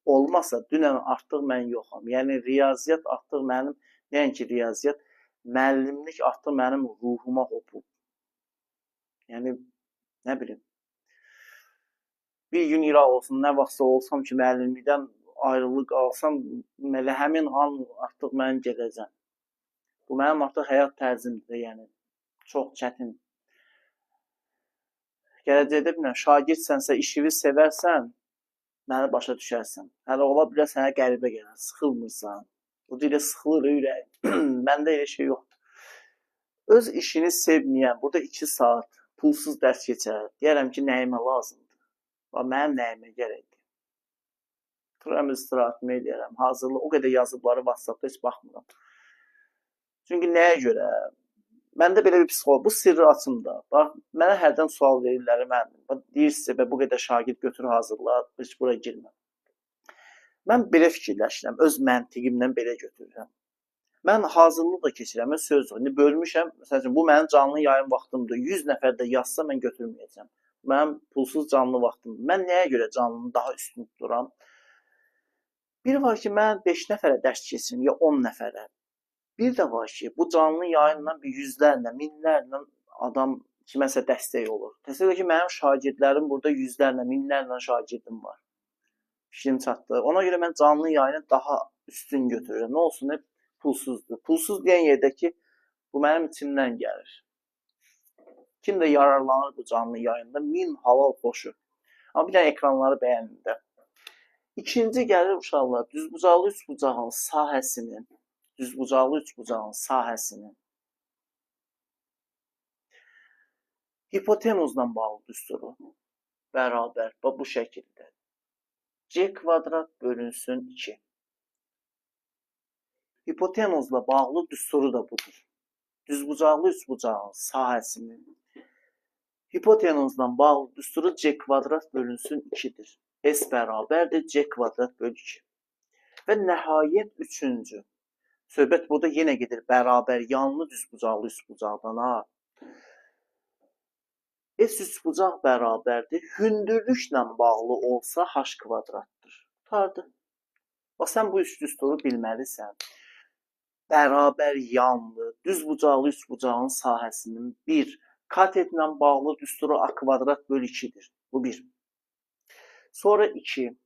A: olmasa dünən artıq mən yoxam. Yəni riyaziyyat artıq mənim, nəinki riyaziyyat, müəllimlik artıq mənim ruhuma hopub. Yəni, nə bilim. Bir gün iraq olsun, nə vaxtsa olsam ki, müəllimlikdən ayrılıq alsam, elə həmin an artıq mən gedəcəm. Bu mənim artıq həyat tərzimdir, yəni. Çox çətin. Gələcəkdə bilməm, şagirsənsə, işini sevərsən, məni başa düşərsən. Hələ ola bilər sənə qəribə gələr, sıxılmırsan. Bu dilə sıxılır ürək. Məndə elə şey yoxdur. Öz işini sevməyən, burada 2 saat pulsuz dərs keçər. Deyərəm ki, nəyimə lazımdır. Mənim nəyimə gərəkdir. Turam istirahətimi edərəm, hazırlıq. O qədər yazıbları WhatsAppda heç baxmıram. Çünki nəyə görə? Məndə belə bir psixoloq, bu sirri açımda. Bax, mənə hərdən sual verirlər, mən deyirsə, bu qədər şagird götür hazırlar, heç bura girməm. Mən belə fikirləşirəm, öz məntiqimdən belə götürürəm. Mən hazırlıq da keçirəm, öz sözlüyünü bölmüşəm. Məsələn, bu mənim canlı yayın vaxtımdır. 100 nəfər də yazsa mən götürməyəcəm. Mənim pulsuz canlı vaxtımdır. Mən nəyə görə canlını daha üstün tuturam? Bir var ki, mən 5 nəfərə dərs keçirim, ya 10 nəfərə. Bir də var ki, bu canlı yayından bir yüzlərlə, minlərlə adam kiməsə dəstək olur. Təsəvvür ki, mənim şagirdlərim burada yüzlərlə, minlərlə şagirdim var. Fikrim çatdı. Ona görə mən canlı yayını daha üstün götürürəm. Nə olsun, hep pulsuzdur. Pulsuz deyən yerdə ki, bu mənim içimdən gəlir. Kim də yararlanır bu canlı yayında? Min halal xoşu. Amma bir dənə ekranları bəyənin də. İkinci gəlir uşaqlar, düzbucaqlı üçbucağın sahəsinin hipotenuzla bağlı düsturu bərabər bu şəkildə C kvadrat bölünsün 2. Hipotenuzla bağlı düsturu da budur. Düzbucaqlı üçbucağın sahəsinin hipotenuzla bağlı düsturu c kvadrat bölünsün 2'dir. S bərabərdir c kvadrat bölü 2. Və nəhayət üçüncü. Söhbət burada yenə gedir bərabər yanlı düzbucaqlı üçbucaqdan. S üçbucaq bərabərdir. Hündürlüklə bağlı olsa h kvadratdır. Tutardı. Bax, sən bu üç düsturu bilməlisən. Bərabər yanlı düzbucaqlı üçbucağın sahəsinin bir katetlə bağlı düsturu a kvadrat bölü 2'dir. Bu bir. Sonra 2.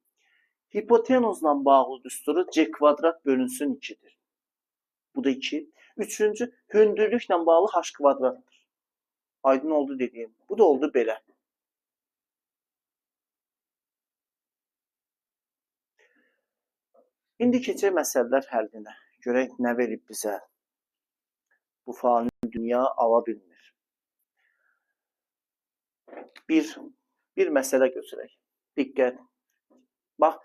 A: Hipotenuzla bağlı düsturu c kvadrat bölünsün 2'dir. Bu da 2. Üçüncü, hündürlüklə bağlı h kvadratdır. Aydın oldu dediyim. Bu da oldu belə. İndi keçək məsələlər həllinə. Görək nə verib bizə. Bu fani dünya ala bilmir. Bir məsələ götürək. Diqqət. Bax,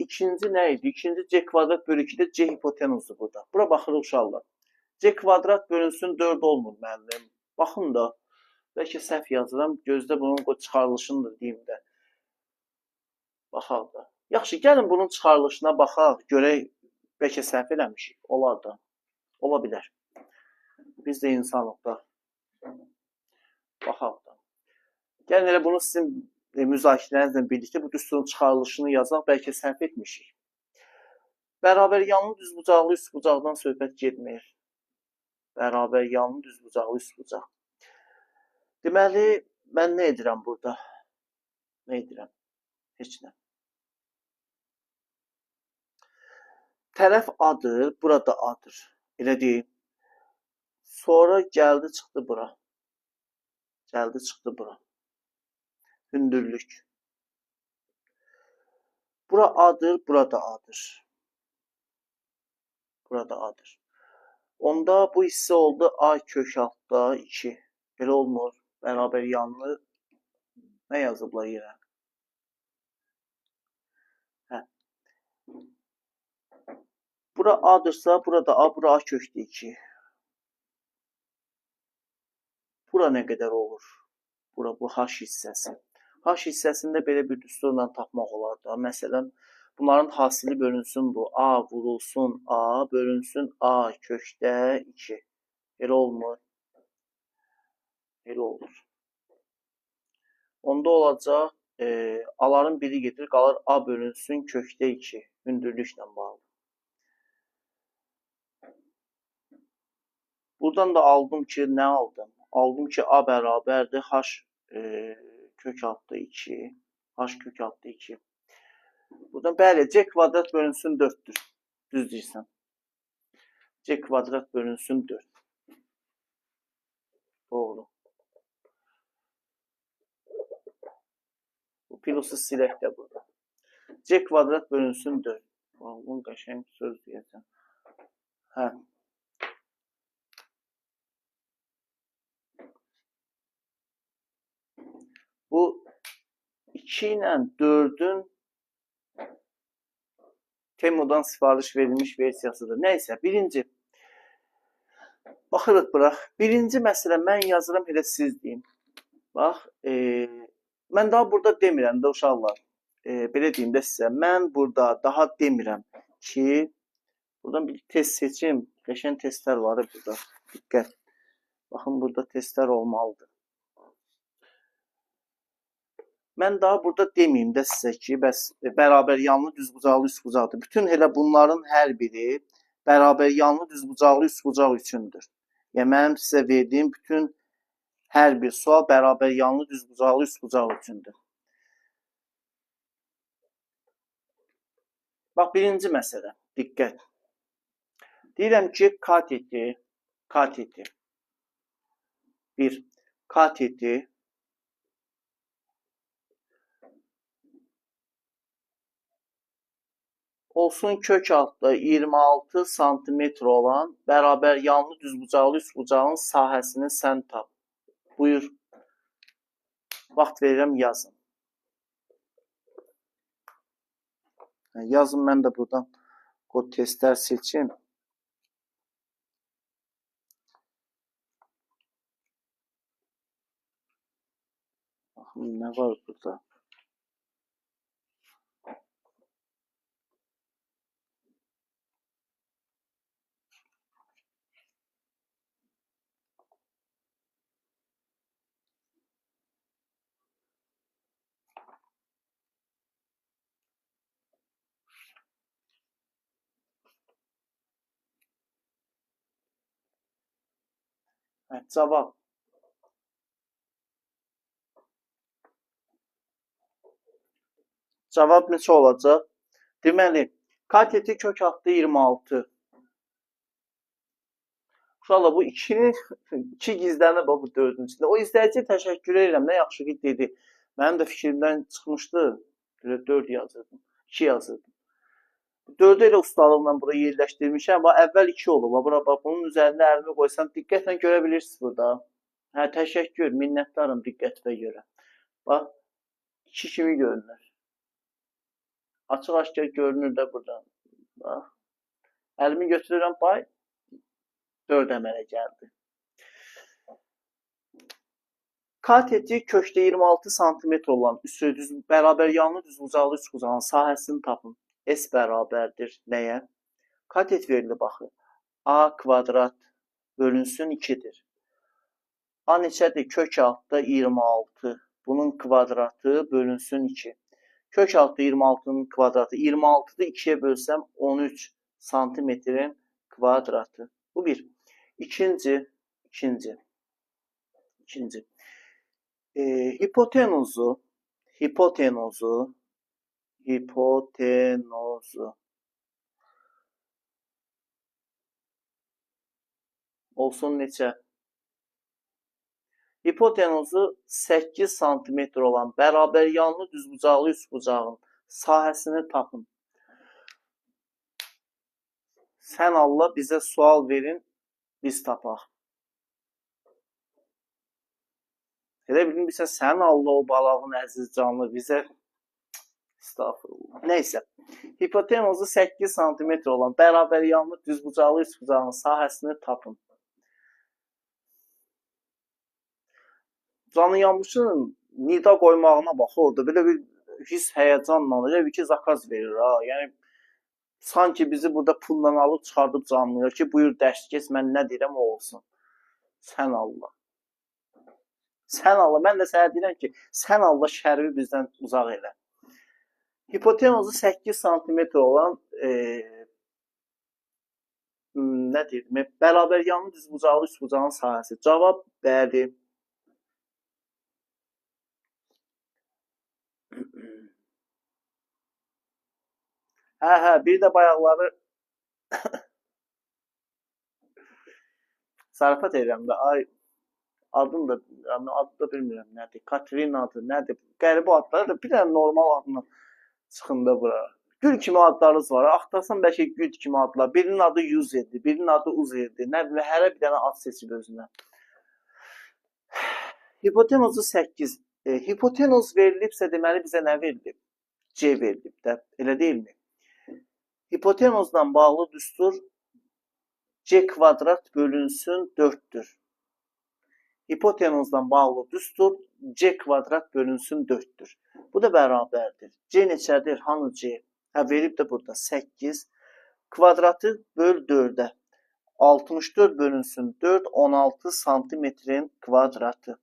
A: ikinci nə idi? İkinci c kvadrat bölü 2'də c hipotenuzdur burada. Bura baxırıq uşaqlar. C kvadrat bölünsün 4 olmur müəllim. Baxın da. Bəlkə səhv yazıram. Gözdə bunun çıxarılışını da deyim də. Baxaq da. Yaxşı, gəlin bunun çıxarılışına baxaq. Görək, bəlkə səhv eləmişik. Olar da. Ola bilər. Biz də insanıq da. Baxaq da. Gəlin elə bunu sizin müzakirələrinizlə birlikdə bu düsturun çıxarılışını yazaq. Bəlkə səhv etmişik. Bərabər yanlı düzbucaqlı üçbucaqdan söhbət getmir. Bərabər yanlı düzbucaqlı üçbucaq. Deməli, mən nə edirəm burada? Nə edirəm? Heç nə. Tərəf adır, burada adır. Elə deyil. Sonra gəldi, çıxdı bura. Gəldi, çıxdı bura. Hündürlük. Bura adır, burada adır. Burada adır. Onda bu hissə oldu a kök altda 2. Belə olmur. Bərabər yanlı. Nə yazıblar yerə? Bura a'dırsa, burada a, bura a kökdə 2. Bura nə qədər olur? Bura bu h hissəsi. H hissəsində belə bir düsturla tapmaq olar da. Məsələn, bunların hasili bölünsün bu. A vurulsun a, bölünsün a kökdə 2. Elə olmur. Elə olur. Onda olacaq, a'ların biri gedir, qalır a bölünsün kökdə 2. Hündürlüklə bağlı. Buradan da aldım ki, nə aldım? Aldım ki, a bərabərdir h kök altda 2. H kök altda 2. Buradan bəli, c kvadrat bölünsün 4'dür. Düz deyirsən. C kvadrat bölünsün 4. Doğru. Bu plusu silək də burada. C kvadrat bölünsün 4. Bunun qəşəng söz deyəcəm. Hə. Bu 2 ilə 4'ün Temu'dan sifariş verilmiş versiyasıdır. Nəysə, birinci. Baxırıq bura. Birinci məsələ mən yazıram, elə siz deyin. Bax, mən daha burada demirəm də uşaqlar. Belə deyim də sizə. Mən burada daha demirəm ki, buradan bir test seçim. Qəşəng testlər var burada. Diqqət. Baxın, burada testlər olmalıdır. Mən daha burada deməyim də sizə ki, bəs bərabər yanlı düzbucaqlı üçbucaqdır. Bütün elə bunların hər biri bərabər yanlı düzbucaqlı üçbucaq üçündür. Yəni mənim sizə verdiyim bütün hər bir sual bərabər yanlı düzbucaqlı üçbucaq üçündür. Bax, birinci məsələ. Diqqət. Deyirəm ki, kateti 1. Kateti olsun kök altda 26 santimetr olan bərabər yanlı düzbucaqlı üçbucağın sahəsini sən tap. Buyur. Vaxt verirəm, yazın. Yazın, mən də buradan kod testlər seçim. Ne var burada? Cavab. Cavab neçə olacaq? Deməli, kateti kök altı 26. Uşaqlar bu 2 gizlənib bu 4-ün içində. O izləyiciyə təşəkkür edirəm. Nə yaxşı ki dedi. Mənim də fikrimdən çıxmışdı. 4 yazırdım. 2 yazırdım. 4-ü elə ustalıqla bura yerləşdirmişəm. Bax əvvəl 2 olub. Bura bax bunun üzərində əlimi qoysam diqqətlə görə bilirsiniz burada. Hə, təşəkkür, minnətdarım diqqətinə görə. Bax 2 kimi görünür. Açıq-aşkar görünür də buradan. Bax. Əlimi götürürəm, bax 4 əmələ gəldi. Kateti kökdə 26 sm olan üstü düz bərabər yanlı düzbucaqlı üçbucağın sahəsini tapın. S bərabərdir nəyə? Katet verildi baxın. A kvadrat bölünsün 2-dir. A neçədir? Kök altda 26. Bunun kvadratı bölünsün 2. Kök altda 26'nın kvadratı. 26'da 2'ye bölsəm 13 santimetrin kvadratı. Bu bir. İkinci. Hipotenuzu olsun neçə? Hipotenuzu 8 santimetr olan bərabər yanlı düzbucaqlı üçbucağın sahəsini tapın. Sən Allah bizə sual verin, biz tapaq. Elə bilmirsən, sən Allah o balağın əziz canlı bizə estağfurullah. Neysə. Hipotenuzu 8 santimetr olan bərabər yanlı düzbucaqlı üçbucağın sahəsini tapın. Canı yanmışın nida qoymağına bax orada. Belə bir his həyəcanla, elə bir ki zakaz verir ha. Yəni sanki bizi burada pulla alıb çıxardıb canlıyor ki, buyur dərs keç, mən nə deyirəm o olsun. Sən Allah. Sən Allah, mən də sənə deyirəm ki, sən Allah şərri bizdən uzaq elə. Hipotenuzu 8 santimetr olan nə deyim, bərabər yanlı düzbucaqlı üçbucağın sahəsi. Cavab bəli. Hə, bir də bayaqları zarafat edirəm də, ay adını da bilmirəm, adı da bilmirəm nədir, Katrina adı nədir, qəribə adları da bir dənə normal adını çıxında bura. Gül kimi adlarınız var, axtarsan bəlkə gül kimi adlar, birinin adı Yüzerdir, birinin adı Uzerdir, nə bilə, hərə bir dənə ad seçib özünə. Hipotenuzu 8, hipotenuz verilibsə deməli bizə nə verilib? C verilib də, elə deyilmi? Hipotenuzdan bağlı düstur C kvadrat bölünsün 4'tür. Hipotenuzdan bağlı düstur C kvadrat bölünsün 4'tür. Bu da bərabərdir. C neçədir? Hanı C? Hə, verib də burada 8. Kvadratı böl 4'ə. 64 bölünsün 4, 16 santimetrin kvadratı.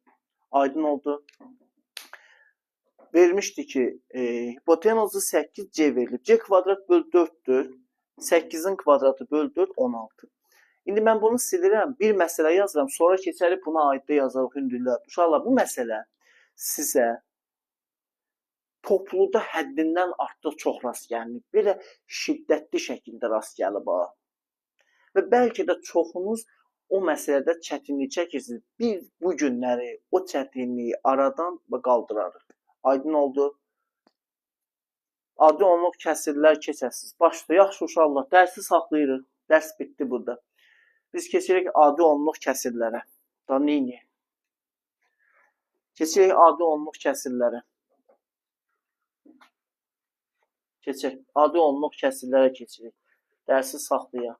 A: Aydın oldu. Vermişdi ki hipotenuzu 8C verilib. C kvadrat böl 4'dür. 8'in kvadratı böl 4, 16. İndi mən bunu silirəm. Bir məsələ yazıram. Sonra keçərib buna aiddə yazarıq hündürlər. Uşaqlar, bu məsələ sizə topluda həddindən artıq çox rast gəlinib. Belə şiddətli şəkildə rast gəlib. Və bəlkə də çoxunuz o məsələdə çətinlik çəkirsiniz. Biz bu günləri o çətinliyi aradan qaldırarıq. Aydın oldu. Adi onluq kəsirlər keçəsiz. Başda yaxşı uşaqlar, dərsi saxlayırıq. Dərs bitdi burada. Biz keçirik adi onluq kəsirlərə. Da neyini? Keçirik adi onluq kəsirlərə. Keçir. Adi onluq kəsirlərə keçirik. Dərsi saxlayaq.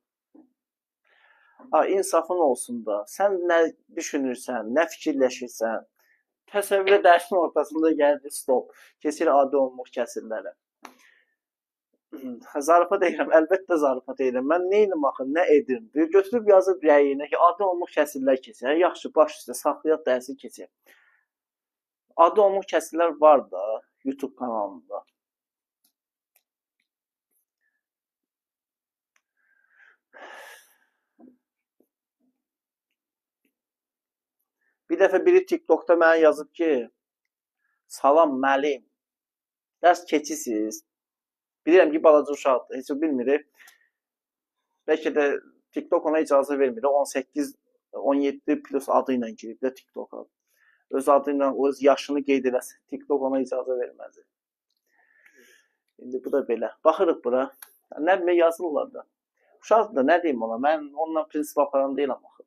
A: İnsafın olsun da. Sən nə düşünürsən, nə fikirləşirsən? Təsəvvürə dərsin ortasında gəldi stop. Keçir adi olmuş kəsirlərə. Zarafat edirəm, əlbəttə zarafat edirəm. Mən neynim axı, nə edim? Götürüb yazıb rəyinə ki, adi olmuş kəsirlər keçir. Yaxşı, baş üstə saxlayaq dərsi keçir. Adi olmuş kəsirlər var da YouTube kanalında. Bir dəfə biri TikTokda mənə yazıb ki, salam müəllim, dərs keçirsiniz. Bilirəm ki, balaca uşaqdır, heç o bilmir. Bəlkə də TikTok ona icazə vermir. 18-17 plus adı ilə girib də TikToka. Öz adı ilə, öz yaşını qeyd eləsin. TikTok ona icazə verməz. İndi bu da belə. Baxırıq bura. Nə bilmə yazırlar da. Uşaqdır da, nə deyim ona? Mən onunla prinsip aparan deyiləm axı.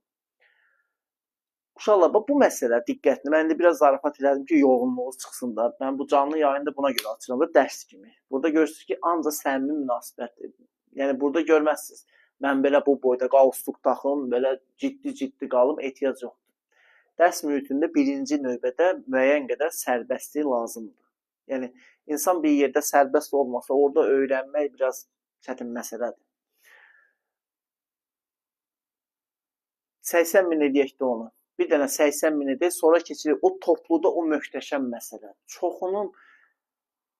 A: Uşaqlar, bu məsələ diqqətli. Mən indi biraz zarafat elədim ki, yoğunluğu çıxsın da. Mən bu canlı yayını da buna görə açıram da, dərs kimi. Burada görürsünüz ki, ancaq səmimi münasibətdir. Yəni, burada görməzsiniz. Mən belə bu boyda qalstuk taxım, belə ciddi qalım, ehtiyac yoxdur. Dərs mühitində birinci növbədə müəyyən qədər sərbəstlik lazımdır. Yəni, insan bir yerdə sərbəst olmasa, orada öyrənmək biraz çətin məsələdir. 80 min eləyək də onu. Bir dənə 80 min edək, sonra keçirik. O topluda o möhtəşəm məsələ. Çoxunun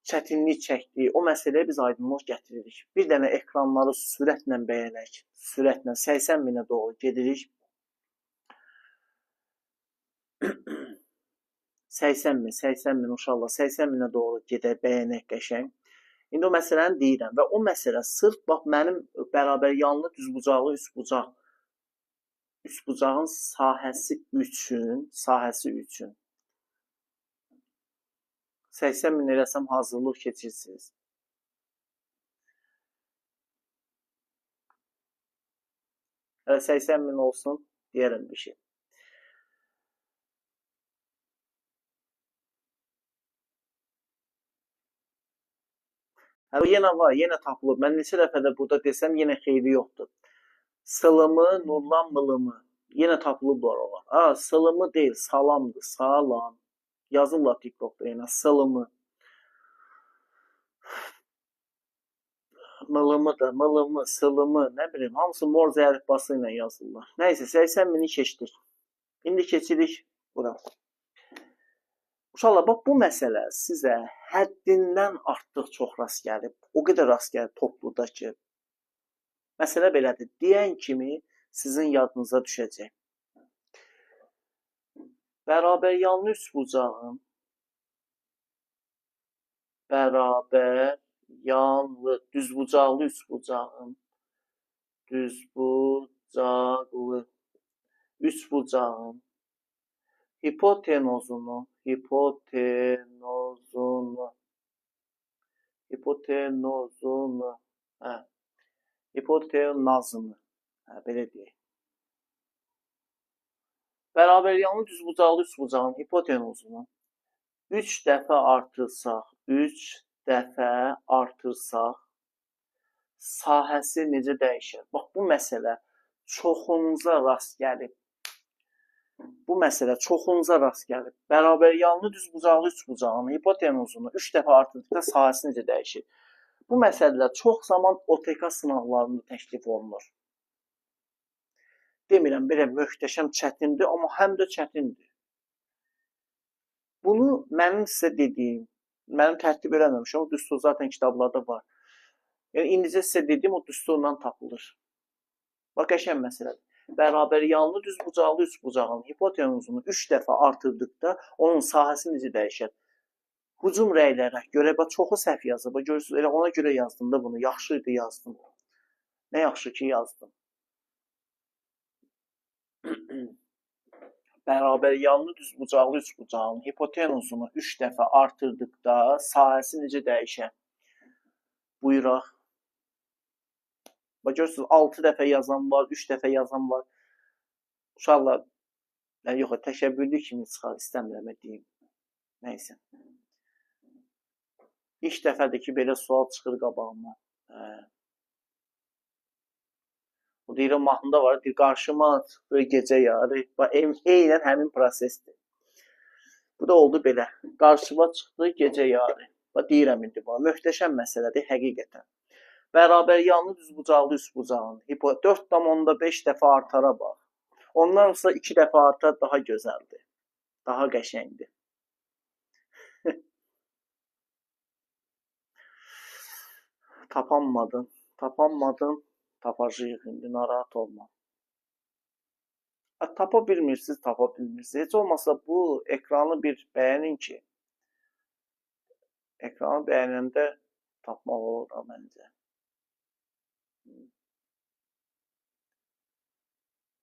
A: çətinlik çəkdiyi o məsələyə biz aydınlıq gətiririk. Bir dənə ekranları sürətlə bəyənək. Sürətlə 80 minə doğru gedirik. 80 min uşaqlar 80 minə doğru gedək, bəyənək qəşəng. İndi o məsələni deyirəm və o məsələ sırf bax mənim bərabər yanlı düzbucaqlı üçbucağın sahəsi üçün 80 min eləsəm hazırlıq keçirsiniz. Hələ 80 min olsun, deyərəm bir şey. Hələ yenə var, yenə tapılıb. Mən neçə dəfə də burada desəm, yenə xeyri yoxdur. Sılımı, Nurlan mılımı. Yenə tapılıblar onlar. Ha, sılımı deyil, salamdır, salam. Yazırlar TikTokda yenə, sılımı. Mılımı, sılımı, nə bilim, hamısı Morze əlifbası ilə yazırlar. Nəysə, 80 mini keçdik. İndi keçirik bura. Uşaqlar, bax, bu məsələ sizə həddindən artıq çox rast gəlib. O qədər rast gəlib topluda ki, məsələ belədir. Deyən kimi sizin yadınıza düşəcək. Bərabər yanlı üçbucağın düzbucaqlı üçbucağın hipotenuzunu belə deyək. Bərabər yanlı düzbucaqlı üçbucağın hipotenuzunu 3 dəfə artırsaq sahəsi necə dəyişir? Bax, bu məsələ çoxunuza rast gəlib. Bərabər yanlı düzbucaqlı üçbucağın hipotenuzunu 3 dəfə artırdıqda sahəsi necə dəyişir? Bu məsələlər çox zaman OTK sınaqlarında təklif olunur. Demirəm, belə möhtəşəm çətindir, amma həm də çətindir. Bunu mənim sizə dediyim, mənim tərtib eləməmişəm, o düstur zaten kitablarda var. Yəni, indicə sizə dediyim o düsturla tapılır. Bax, qəşəng məsələdir. Bərabər yanlı düzbucaqlı üçbucağın hipotenuzunu 3 dəfə artırdıqda onun sahəsi necə dəyişər? Hücum rəylərə görə, bax, çoxu səhv yazıb. Görürsünüz, elə ona görə yazdım da bunu. Yaxşıydı yazdım. Nə yaxşı ki yazdım. Bərabər yanlı düzbucaqlı üçbucağın hipotenuzunu 3 dəfə artırdıqda sahəsi necə dəyişər? Buyuraq. Bax, görürsünüz, 6 dəfə yazan var, 3 dəfə yazan var. Uşaqlar, yox, təşəbbüllü kimi çıxar, istəmirəm deyim. Nəysə. İlk dəfədir ki, belə sual çıxır qabağıma. O deyirəm, mahnıda var, qarşıma çıxır gecə yarı. Eynən həmin prosesdir. Bu da oldu belə. Qarşıma çıxdı gecə yarı. Deyirəm indi buna. Möhtəşəm məsələdir həqiqətən. Bərabər yanlı düzbucaqlı üçbucağın 4,5 dəfə artara bax. Ondan sonra 2 dəfə artar, daha gözəldir. Daha qəşəngdir. Tapanmadın. Tapanmadın. Tapacağıq indi, narahat olma. Tapa bilmirsiniz, tapa bilmirsiniz. Heç olmasa bu ekranı bir bəyənin ki, ekranı bəyənəndə tapmaq olur da məncə.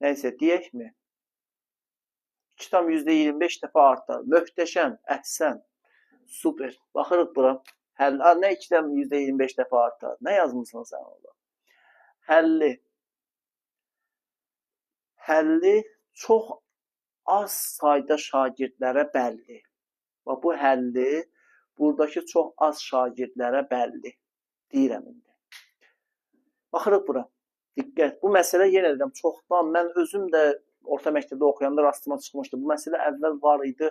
A: Nəysə, deyək mi? 2,25 dəfə artar. Möhtəşəm, əhsən, super. Baxırıq bura. Nə 2,25 dəfə artar? Nə yazmısan sən orada? Həlli çox az sayda şagirdlərə bəlli. Bu həlli buradakı çox az şagirdlərə bəlli. Deyirəm indi. Baxırıq bura. Diqqət. Bu məsələ yenə deyirəm çoxdan mən özüm də orta məktəbdə oxuyanda rastıma çıxmışdı. Bu məsələ əvvəl var idi.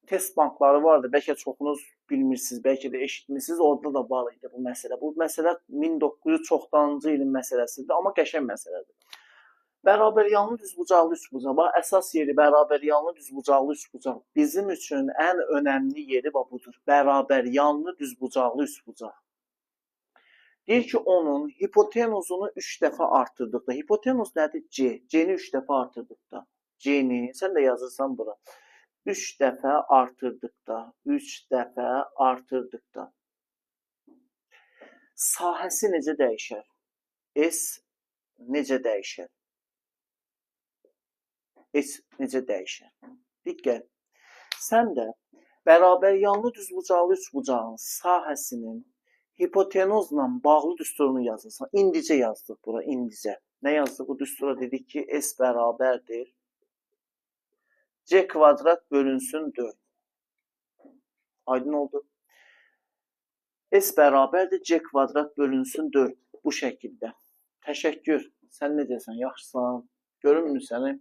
A: Test bankları vardı. Bəlkə çoxunuz bilmirsiniz, bəlkə də eşitmirsiniz. Orada da var idi bu məsələ. Bu məsələ 1900 çoxdancı ilin məsələsidir, amma qəşəng məsələdir. Bərabər yanlı düzbucaqlı üçbucaq. Bax, əsas yeri bərabər yanlı düzbucaqlı üçbucaq. Bizim üçün ən önəmli yeri budur. Bərabər yanlı düzbucaqlı üçbucaq. Deyir ki, onun hipotenuzunu 3 dəfə artırdıqda. Hipotenuz nədir? C. C-ni 3 dəfə artırdıqda. C-ni, sən də yazırsan bura. 3 dəfə artırdıqda. 3 dəfə artırdıqda. Sahəsi necə dəyişər? S necə dəyişər? S necə dəyişər? Diqqət. Sən də bərabər yanlı düzbucaqlı üçbucağın sahəsinin hipotenuzla bağlı düsturunu yazırsan. İndicə yazdıq bura, indicə. Nə yazdıq? Bu düstura dedik ki, S bərabərdir. C kvadrat bölünsün 4. Aydın oldu. S bərabərdir. C kvadrat bölünsün 4. Bu şəkildə. Təşəkkür. Sən necəsən? Yaxşısan? Görünmür səni?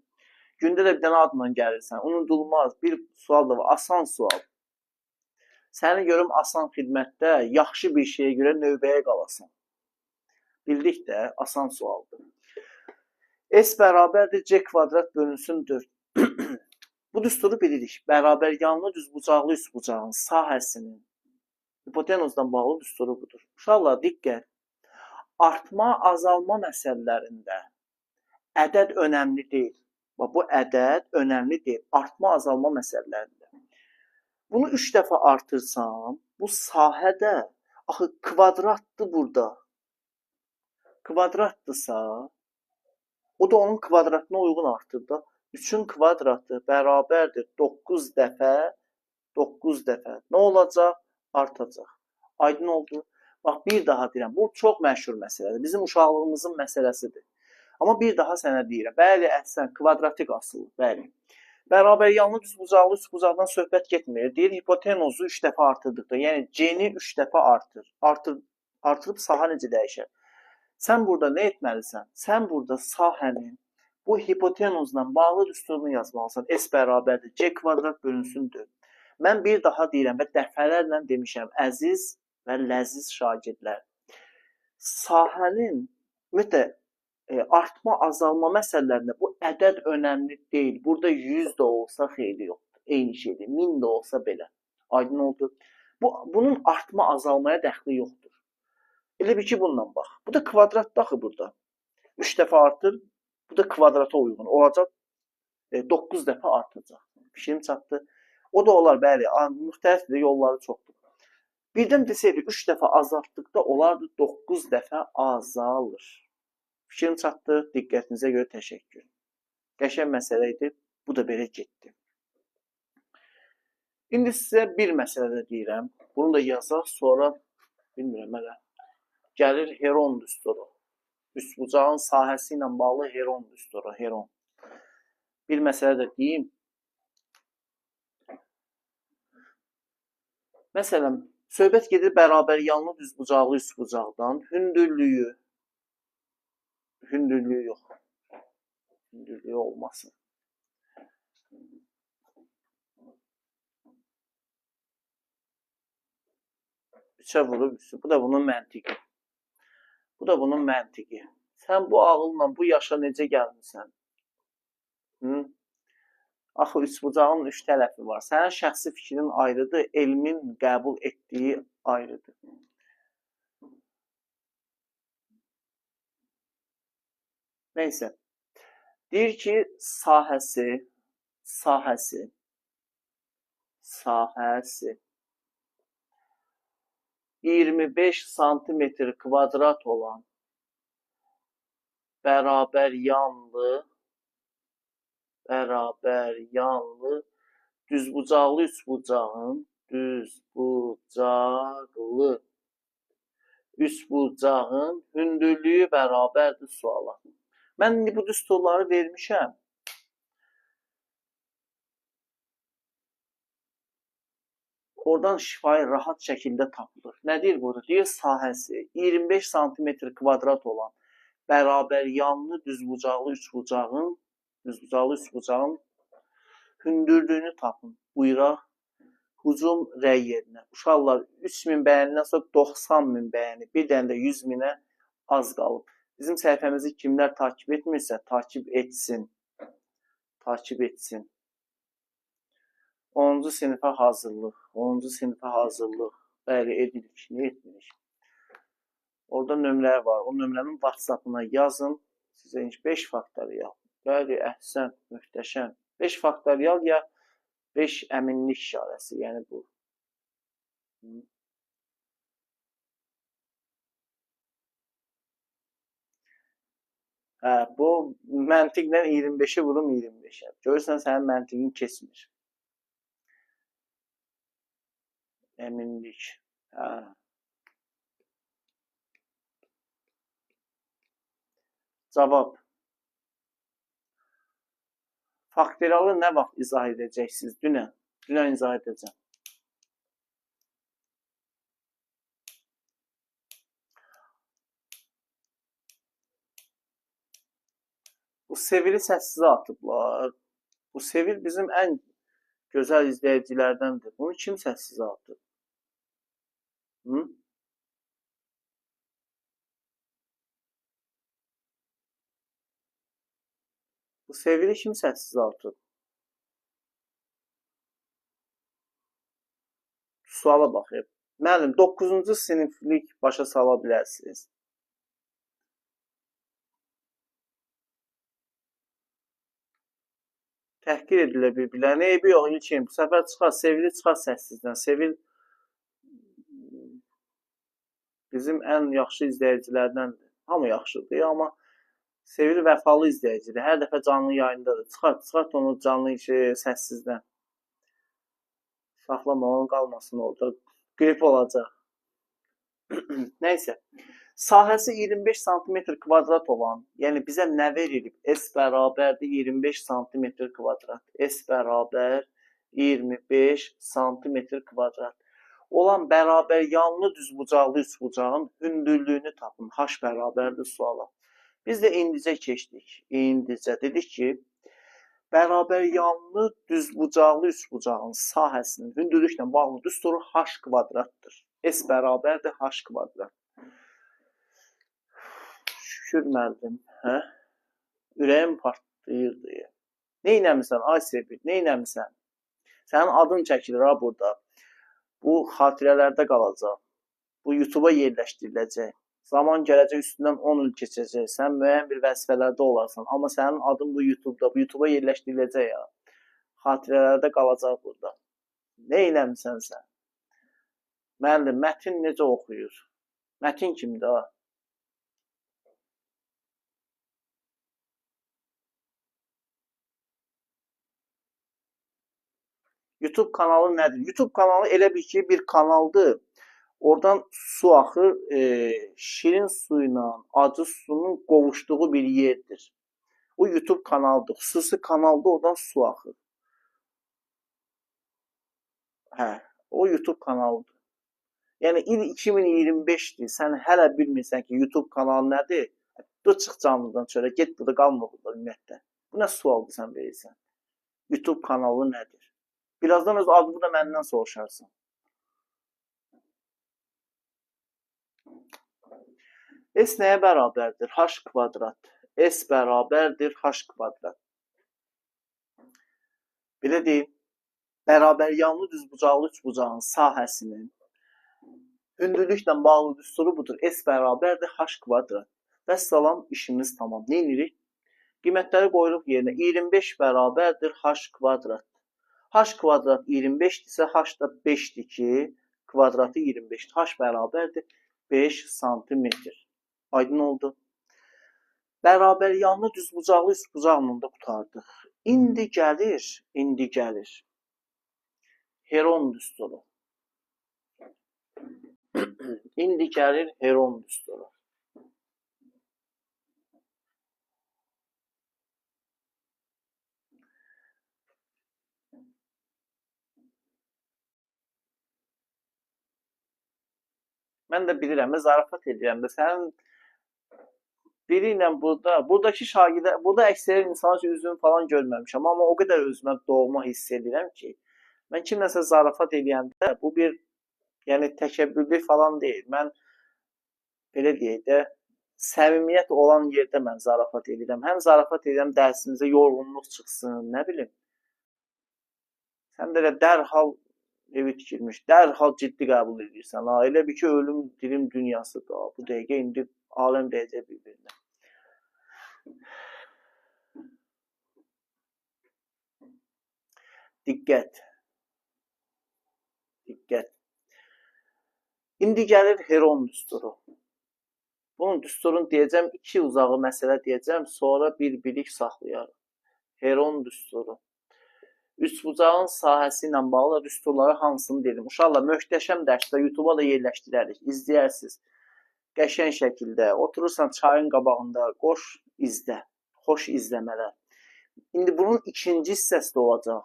A: Gündə də bir dənə adla gəlirsən. Unudulmaz. Bir sual da var. Asan sual. Səni görüm asan xidmətdə yaxşı bir şeyə görə növbəyə qalasan. Bildik də, asan sualdır. S bərabərdir. C kvadrat bölünsün 4. Bu düsturu bilirik. Bərabər yanlı düzbucaqlı üçbucağın sahəsinin hipotenuzdan bağlı düsturu budur. Uşaqlar, diqqət. Artma, azalma məsələlərində ədəd önəmli deyil. Bu ədəd önəmli deyil. Artma, azalma məsələlərində. Bunu 3 dəfə artırsam, bu sahədə, axı kvadratdır burada. Kvadratdırsa, o da onun kvadratına uyğun artır da. 3-ün kvadratı bərabərdir 9 dəfə, 9 dəfə. Nə olacaq? Artacaq. Aydın oldu. Bax, bir daha deyirəm. Bu çox məşhur məsələdir. Bizim uşaqlığımızın məsələsidir. Amma bir daha sənə deyirəm. Bəli, əhsən, kvadratik asılı. Bəli. Bərabər yanlı düzbucaqlı üçbucaqdan söhbət getmir. Deyir, hipotenuzu 3 dəfə artırdıqda, yəni C-ni 3 dəfə artırıb sahə necə dəyişər? Sən burada nə etməlisən? Sən burada sahənin bu hipotenuzla bağlı düsturunu yazmalısan. S bərabərdir. C kvadrat bölünsün 4. Mən bir daha deyirəm və dəfələrlə demişəm, əziz və ləziz şagirdlər. Sahənin artma, azalma məsələlərində bu ədəd önəmli deyil. Burada 100 də olsa xeyli yoxdur. Eyni şeydir. 1000 də olsa belə. Aydın oldu. Bunun artma, azalmaya dəxli yoxdur. Elə bir ki, bununla bax. Bu da kvadratdır axı burada. 3 dəfə artır. Bu da kvadrata uyğun. Olacaq 9 dəfə artacaq. Fikrim çatdı. O da olar, bəli. Müxtəlif də yolları çoxdur. Birdən desəydi 3 dəfə azaltdıqda olardı 9 dəfə azalır. Fikrim çatdı. Diqqətinizə görə təşəkkür. Qəşəng məsələ idi. Bu da belə getdi. İndi sizə bir məsələ də deyirəm. Bunu da yazaq. Sonra bilmirəm hələ. Gəlir Heron düsturu. Üçbucağın sahəsi ilə bağlı Heron düsturu. Heron. Bir məsələ də deyim. Məsələn, söhbət gedir bərabər yanlı düzbucaqlı üçbucaqdan. Hündürlüyü yox. Hündürlüyü olmasın. 3'ə vurub 3. Bu da bunun məntiqi. Bu da bunun məntiqi. Sən bu ağılla bu yaşa necə gəlmisən? Hı? Axı üçbucağın 3 tərəfi var. Sənin şəxsi fikrin ayrıdır, elmin qəbul etdiyi ayrıdır. Neysə. Deyir ki, sahəsi 25 santimetr kvadrat olan bərabər yanlı düzbucaqlı üçbucağın hündürlüyü bərabərdir suala. Mən indi bu düsturları vermişəm. Oradan şifayı rahat şəkildə tapılır. Nə deyir burada? Deyir sahəsi 25 santimetr kvadrat olan bərabər yanlı düzbucaqlı üçbucağın hündürlüyünü tapın. Buyuraq. Hücum rəy yerinə. Uşaqlar 3000 bəyənindən sonra 90.000 bəyəni. Bir dənə də 100.000-ə az qalıb. Bizim səhifəmizi kimlər takip etmirsə, takip etsin. 10-cu sinifə hazırlıq. Bəli, edirik. Niyə etmirik? Orada nömrələr var. O nömrənin WhatsApp-ına yazın. Sizə 5 faktorial. Bəli, əhsən, möhtəşəm. 5 faktorial ya 5 əminlik işarəsi. Yəni bu. Bu məntiqlə 25-i vurum 25-ə. Görürsən, sənin məntiqin keçmir. Əminlik. Cavab. Faktorialı nə vaxt izah edəcəksiniz? Dünən izah edəcəm. Bu Sevili səssizə atıblar. Bu Sevil bizim ən gözəl izləyicilərdəndir. Bunu kim səssizə atıb? Bu Sevili kim səssizə atıb? Suala baxıb. Müəllim, 9-cu siniflik başa sala bilərsiniz. Təhqir edilə bir-birlərinə. Eybi yox, ilkin. Bu səfər çıxar, Sevili çıxar səssizdən. Sevil bizim ən yaxşı izləyicilərdəndir. Hamı yaxşıdır, amma Sevil vəfalı izləyicidir. Hər dəfə canlı yayındadır. Çıxart onu canlı səssizdən. Saxlama, onun qalmasın orada. Qrip olacaq. Nəysə. Sahəsi 25 santimetr kvadrat olan, yəni bizə nə verilib? S bərabərdir 25 santimetr kvadrat. S bərabər 25 santimetr kvadrat. Olan bərabər yanlı düzbucaqlı üçbucağın hündürlüyünü tapın. H bərabərdir suala. Biz də indicə keçdik. İndicə dedik ki, bərabər yanlı düzbucaqlı üçbucağın sahəsinin hündürlüklə bağlı düsturu H kvadratdır. S bərabərdir H kvadrat. Şükür müəllim, ürəyim partlayırdı. Neynəmisən, ay Sevil, neynəmisən? Sənin adın çəkilir ha burada. Bu xatirələrdə qalacaq. Bu YouTube-a yerləşdiriləcək. Zaman gələcək, üstündən 10 il keçəcək. Sən müəyyən bir vəzifələrdə olarsan. Amma sənin adın bu YouTube-a yerləşdiriləcək ya. Xatirələrdə qalacaq burada. Neynəmisən sən? Müəllim, Mətin necə oxuyur? Mətin kimdir ha? YouTube kanalı nədir? YouTube kanalı elə bir ki, bir kanaldır. Oradan su axır, şirin suyla acı suyun qovuşduğu bir yerdir. O YouTube kanalıdır. Xüsusi kanalda oradan su axır. O YouTube kanalıdır. Yəni il 2025-dir. Sən hələ bilmirsən ki, YouTube kanalı nədir? Dur, çıx canlıdan çölə, get burada, qalma burada ümumiyyətlə. Bu nə sualdır sən verirsən? YouTube kanalı nədir? Birazdan öz adımı da məndən soruşarsan. S nəyə bərabərdir? H kvadrat. S bərabərdir H kvadrat. Belə deyim, bərabər yanlı düzbucaqlı üçbucağın sahəsinin hündürlüklə bağlı düsturu budur. S bərabərdir H kvadrat. Vəssalam, işimiz tamam. Nə edirik? Qiymətləri qoyuruq yerinə. 25 bərabərdir H kvadrat. H kvadrat 25-dirsə, H da 5-dir ki, kvadratı 25-dir. H bərabərdir 5 santimetr. Aydın oldu. Bərabər yanlı düzbucaqlı üçbucaqla da qurtardıq. İndi gəlir Heron düsturu. İndi gəlir Heron düsturu. Mən də bilirəm, zarafat edirəm də sənin biri ilə buradakı şagirdə, burada əksəriyyət insan üçün üzümü falan görməmişəm, amma o qədər özümə doğma hiss edirəm ki, mən kimləsə zarafat edəndə bu bir, yəni təkəbbürlük falan deyil. Mən belə deyək də, səmimiyyət olan yerdə mən zarafat edirəm. Həm zarafat edirəm dərsimizə yorğunluq çıxsın, nə bilim. Sən də dərhal evi tikilmiş, dərhal ciddi qəbul edirsən. Elə bir ki, ölüm dilim dünyasıdır. Bu dəqiqə indi aləm dəyəcək bir-birinə. Diqqət. İndi gəlir Heron düsturu. Bunun düsturunu deyəcəm, 2 uzağı məsələ deyəcəm, sonra bir-birik saxlayarıq. Heron düsturu. Üçbucağın sahəsi ilə bağlı düsturları hamısını dedim. Uşaqlar, möhtəşəm dərsdə YouTube-a da yerləşdirərik, izləyərsiniz. Qəşəng şəkildə oturursan çayın qabağında, xoş izləmələr. İndi bunun ikinci hissəsi də olacaq.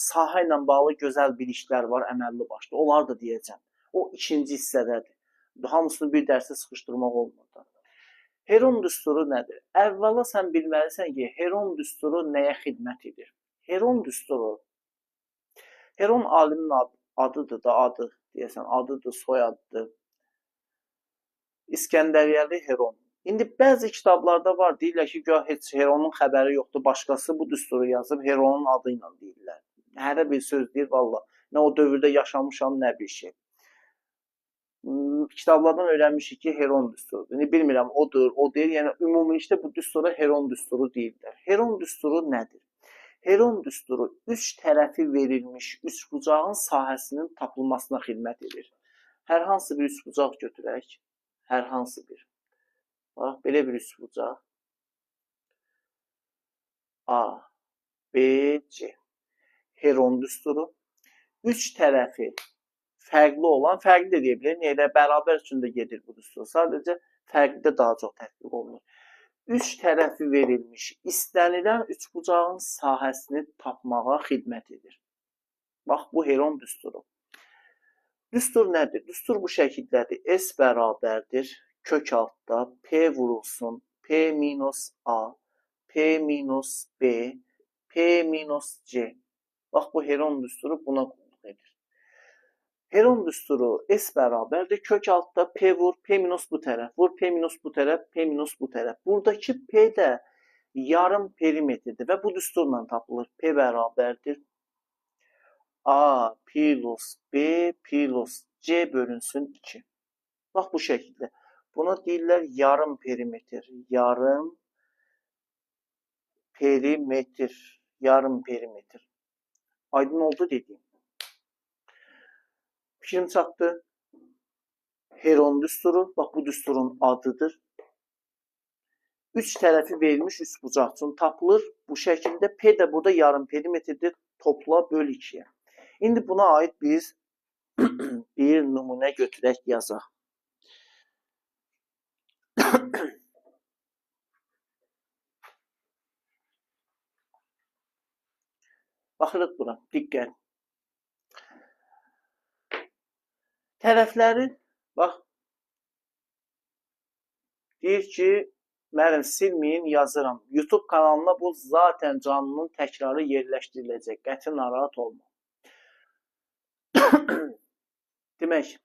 A: Sahə ilə bağlı gözəl biliklər var, əməlli başlı. Onları da deyəcəm. O ikinci hissədədir. Hamısını bir dərsə sıxışdırmaq olmur. Heron düsturu nədir? Əvvəla sən bilməlisən ki, Heron düsturu nəyə xidmət edir? Heron düsturu, Heron alimin adıdır da, deyəsən, adıdır, soyadıdır. İskəndəriyyəli Heron. İndi bəzi kitablarda var, deyirlər ki, heç Heronun xəbəri yoxdur, başqası bu düsturu yazıb, Heronun adı ilə deyirlər. Hərə bir söz deyir, valla. Nə o dövrdə yaşamışam, nə bir şey. Kitablardan öyrənmişik ki, Heron düsturudur. İndi bilmirəm, odur, o deyir. Yəni, ümumilikdə bu düstura Heron düsturu deyirlər. Heron düsturu nədir? Heron düsturu üç tərəfi verilmiş üçbucağın sahəsinin tapılmasına xidmət edir. Hər hansı bir üçbucaq götürək. Hər hansı bir. Bax, belə bir üçbucaq. A, B, C. Heron düsturu. Üç tərəfi fərqli olan, fərqli də deyə bilir. Elə bərabər üçün də gedir bu düstur. Sadəcə fərqlidə daha çox tətbiq olunur. Üç tərəfi verilmiş, istənilən üçbucağın sahəsini tapmağa xidmət edir. Bax, bu Heron düsturu. Düstur nədir? Düstur bu şəkildədir. S bərabərdir. Kök altda P vurulsun. P minus A, P minus B, P minus C. Bax, bu Heron düsturu buna qulluq edir. Heron düsturu S bərabərdir. Kök altda P vur, P minus bu tərəf, vur, P minus bu tərəf, P minus bu tərəf. Buradakı P də yarım perimetrdir və bu düsturla tapılır. P bərabərdir. A plus B plus C bölünsün 2. Bax bu şəkildə. Buna deyirlər yarım perimetr. Yarım perimetr. Yarım perimetr. Aydın oldu dediyim. Fikrim çatdı. Heron düsturu, bax bu düsturun adıdır. Üç tərəfi verilmiş üçbucaq üçün tapılır. Bu şəkildə P də burada yarım perimetrdir. Topla böl 2-yə. İndi buna aid biz bir nümunə götürək yazaq. Baxırıq bura, diqqət. Tərəfləri, bax, deyir ki, müəllim silməyin, yazıram. YouTube kanalına bu zaten canlının təkrarı yerləşdiriləcək. Qəti narahat olma. Demək,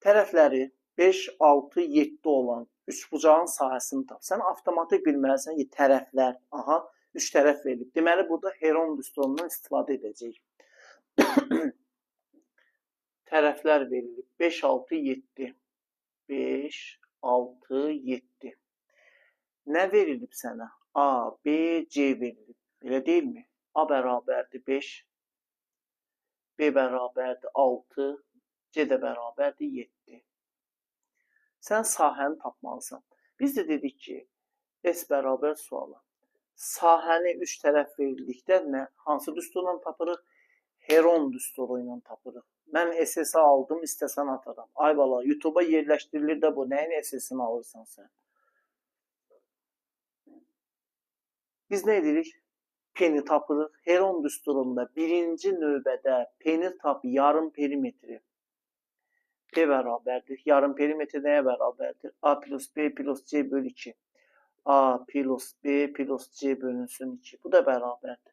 A: tərəfləri 5, 6, 7 olan üçbucağın sahəsini tap. Sən avtomatik bilməlisən ki, tərəflər, aha, 3 tərəf verilib. Deməli, burada Heron düsturundan istifadə edəcəyik. Tərəflər verilib. 5, 6, 7. 5, 6, 7. Nə verilib sənə? A, B, C verilib. Elə deyilmi? A bərabərdir 5. B bərabərdir 6. C də bərabərdir 7. Sən sahəni tapmalısan. Biz də dedik ki, S bərabər suala. Sahəni 3 tərəf verildikdə nə? Hansı düsturla tapırıq? Heron düsturu ilə tapırıq. Mən SS-i aldım, istəsən ataram. Ay bala, YouTube-a yerləşdirilir də bu. Nəyin SS-ini alırsan sən? Biz nə edirik? P-ni tapırıq. Heron düsturunda birinci növbədə P-ni tap yarım perimetri. P bərabərdir. Yarım perimetr nəyə bərabərdir? A plus B plus C bölü 2. A plus B plus C bölünsün 2. Bu da bərabərdir.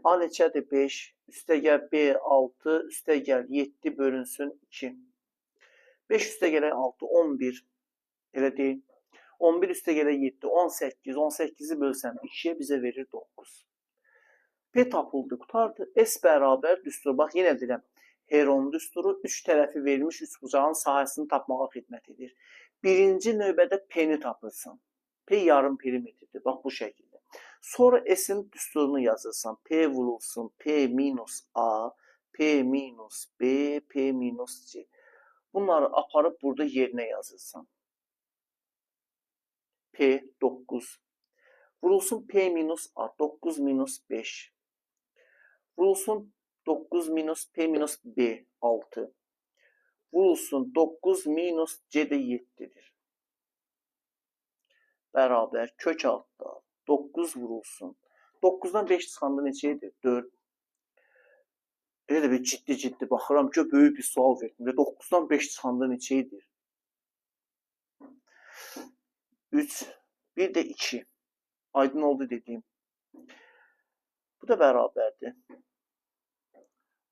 A: A neçədir? 5. Üstəgəl B 6. Üstəgəl 7 bölünsün 2. 5 üstəgələ 6. 11. Elə deyil. 11 üstəgələ 7. 18. 18-i bölsəm 2-yə bizə verir 9. P tapıldı, qutardı. S bərabər düstur. Bax, yenə deyirəm. Heron düsturu 3 tərəfi verilmiş üçbucağın sahəsini tapmağa xidmət edir. Birinci növbədə P-ni tapırsan. P yarım perimetrdir. Bax, bu şəkildə. Sonra S-in düsturunu yazırsan. P vurulsun P minus A, P minus B, P minus C. Bunları aparıb burada yerinə yazırsan. P 9. Vurulsun P minus A, 9 minus 5. Vurulsun 9 minus P minus B 6. Vurulsun 9 minus C də 7'dir. Bərabər kök altda 9 vurulsun. 9'dan 5 çıxanda neçə edir? 4. Elə də bir ciddi baxıram ki, böyük bir sual verdim. 9'dan 5 çıxanda neçə edir? 3. Bir də 2. Aydın oldu dediyim. Bu da bərabərdir.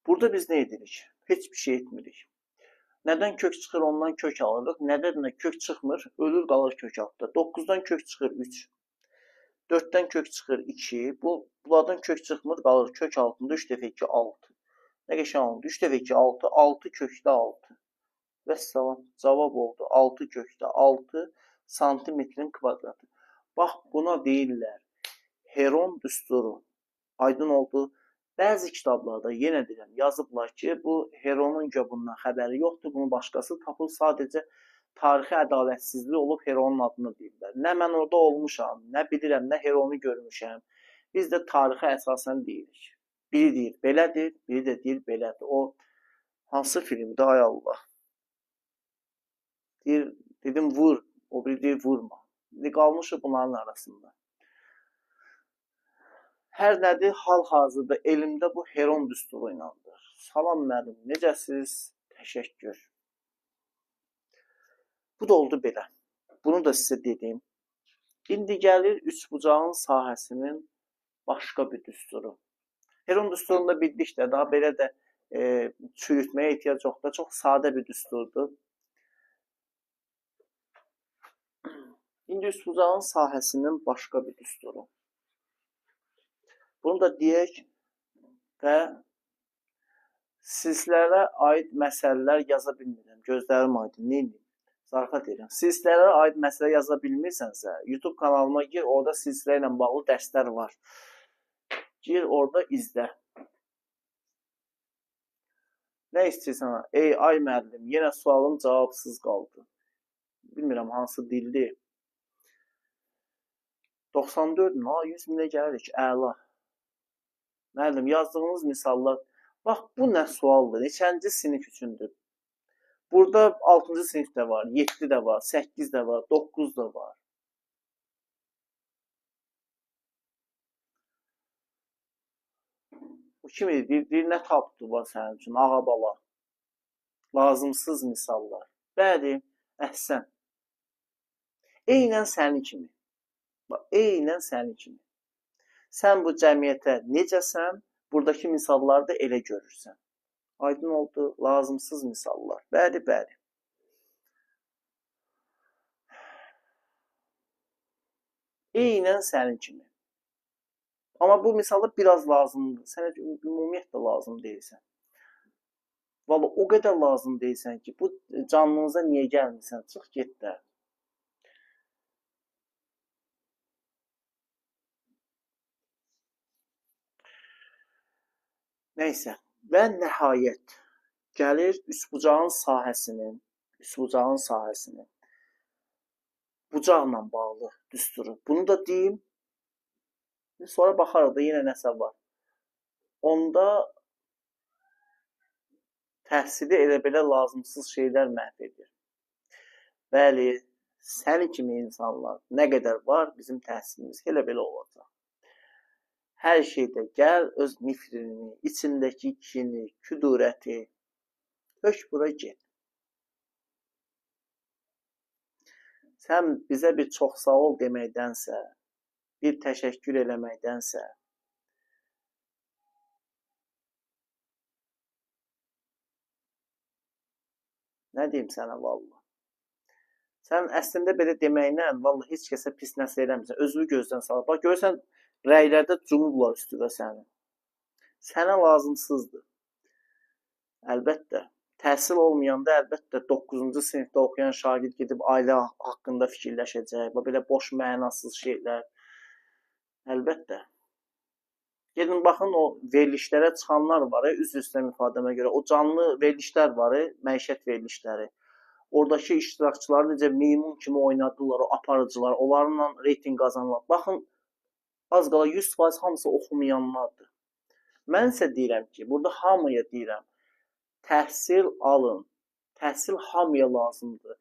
A: Burada biz nə edirik? Heç bir şey etmirik. Nədən kök çıxır, ondan kök alırıq. Nədən də kök çıxmır, ölür qalır kök altda. 9'dan kök çıxır 3. 4'dən kök çıxır 2. Bunlardan kök çıxmır, qalır kök altında 3 dəfə 2 6. Nə qəşəng oldu? 3 dəfə 2 6. 6 kökdə 6. Vəssalam. Cavab oldu. 6 kökdə 6 santimetrin kvadratı. Bax, buna deyirlər Heron düsturu. Aydın oldu. Bəzi kitablarda yenə deyirəm, yazıblar ki, bu Heronun bundan xəbəri yoxdur. Bunu başqası tapıb, sadəcə tarixi ədalətsizlik olub Heronun adını deyirlər. Nə mən orada olmuşam, nə bilirəm, nə Heronu görmüşəm. Biz də tarixə əsasən deyirik. Biri deyir belədir, biri də deyir belədir. O hansı filmdə, ay Allah. Dedim vur, o biri deyir vurma. Qalmışıq bunların arasında. Hər nədir? Hal-hazırda elimdə bu Heron düsturu inandır. Salam müəllim, necəsiz? Təşəkkür. Bu da oldu belə. Bunu da sizə dedim. İndi gəlir üçbucağın sahəsinin başqa bir düsturu. Heron düsturunda bildik də, daha belə də çürütməyə ehtiyac yox da, çox sadə bir düsturdur. İndi üçbucağın sahəsinin başqa bir düsturu. Bunu da deyək və sizlərə aid məsələlər yaza bilmirəm. Gözlərim aydın, neyim? Zarafat edirəm. Sizlərə aid məsələ yaza bilmirsənsə, YouTube kanalıma gir, orada sizlərlə bağlı dərslər var. Gir, orada izlə. Nə istəyirsən? Ey, ay müəllim, yenə sualım cavabsız qaldı. Bilmirəm, hansı dildir. 94 min, 100 minə gəlirik, əla. Müəllim, yazdığınız misallar, bax, bu nə sualdır, neçənci sinif üçündür? Burada 6-cı sinif də var, 7 də var, 8 də var, 9 da var. Bu kimi deyir, nə tapdı var sənin üçün, ağa bala? Lazımsız misallar. Bəli, əhsən. Eynən sənin kimi. Bax, eynən sənin kimi. Sən bu cəmiyyətə necəsən, buradakı misalları da elə görürsən. Aydın oldu, lazımsız misallar. Bəli, bəli. Eynən sənin kimi. Amma bu misalda biraz lazımdır. Sənə ümumiyyətlə lazım deyilsən. Valla o qədər lazım deyilsən ki, bu canlınıza niyə gəlmirsən? Çıx get də. Nəysə. Və nəhayət gəlir üçbucağın sahəsinin bucaqla bağlı düsturu. Bunu da deyim. Sonra baxarıq da yenə nəsə var. Onda təhsili elə belə lazımsız şeylər məhv edir. Bəli, sənin kimi insanlar nə qədər var, bizim təhsilimiz elə belə olacaq. Hər şeydə gəl öz nifrini, içindəki kini, küdurəti tök bura get. Sən bizə bir çox sağ ol deməkdənsə, bir təşəkkür eləməkdənsə, nə deyim sənə valla? Sən əslində belə deməklə valla heç kəsə pis nəsə eləmirsən. Özünü gözdən salır. Bax görürsən rəylərdə cumublar üstüdə səni. Sənə lazımsızdır. Əlbəttə. Təhsil olmayanda əlbəttə 9-cu sinifdə oxuyan şagird gedib ailə haqqında fikirləşəcək. Belə boş mənasız şeylər. Əlbəttə. Gedin baxın o verilişlərə çıxanlar var, üzr istəyirəm ifadəmə görə. O canlı verilişlər var, məişət verilişləri. Oradakı iştirakçıları necə meymun kimi oynadılar, o aparıcılar, onlarla reyting qazanırlar. Baxın, az qala 100% hamısı oxumayanlardır. Mən isə deyirəm ki, burada hamıya deyirəm, təhsil alın, təhsil hamıya lazımdır.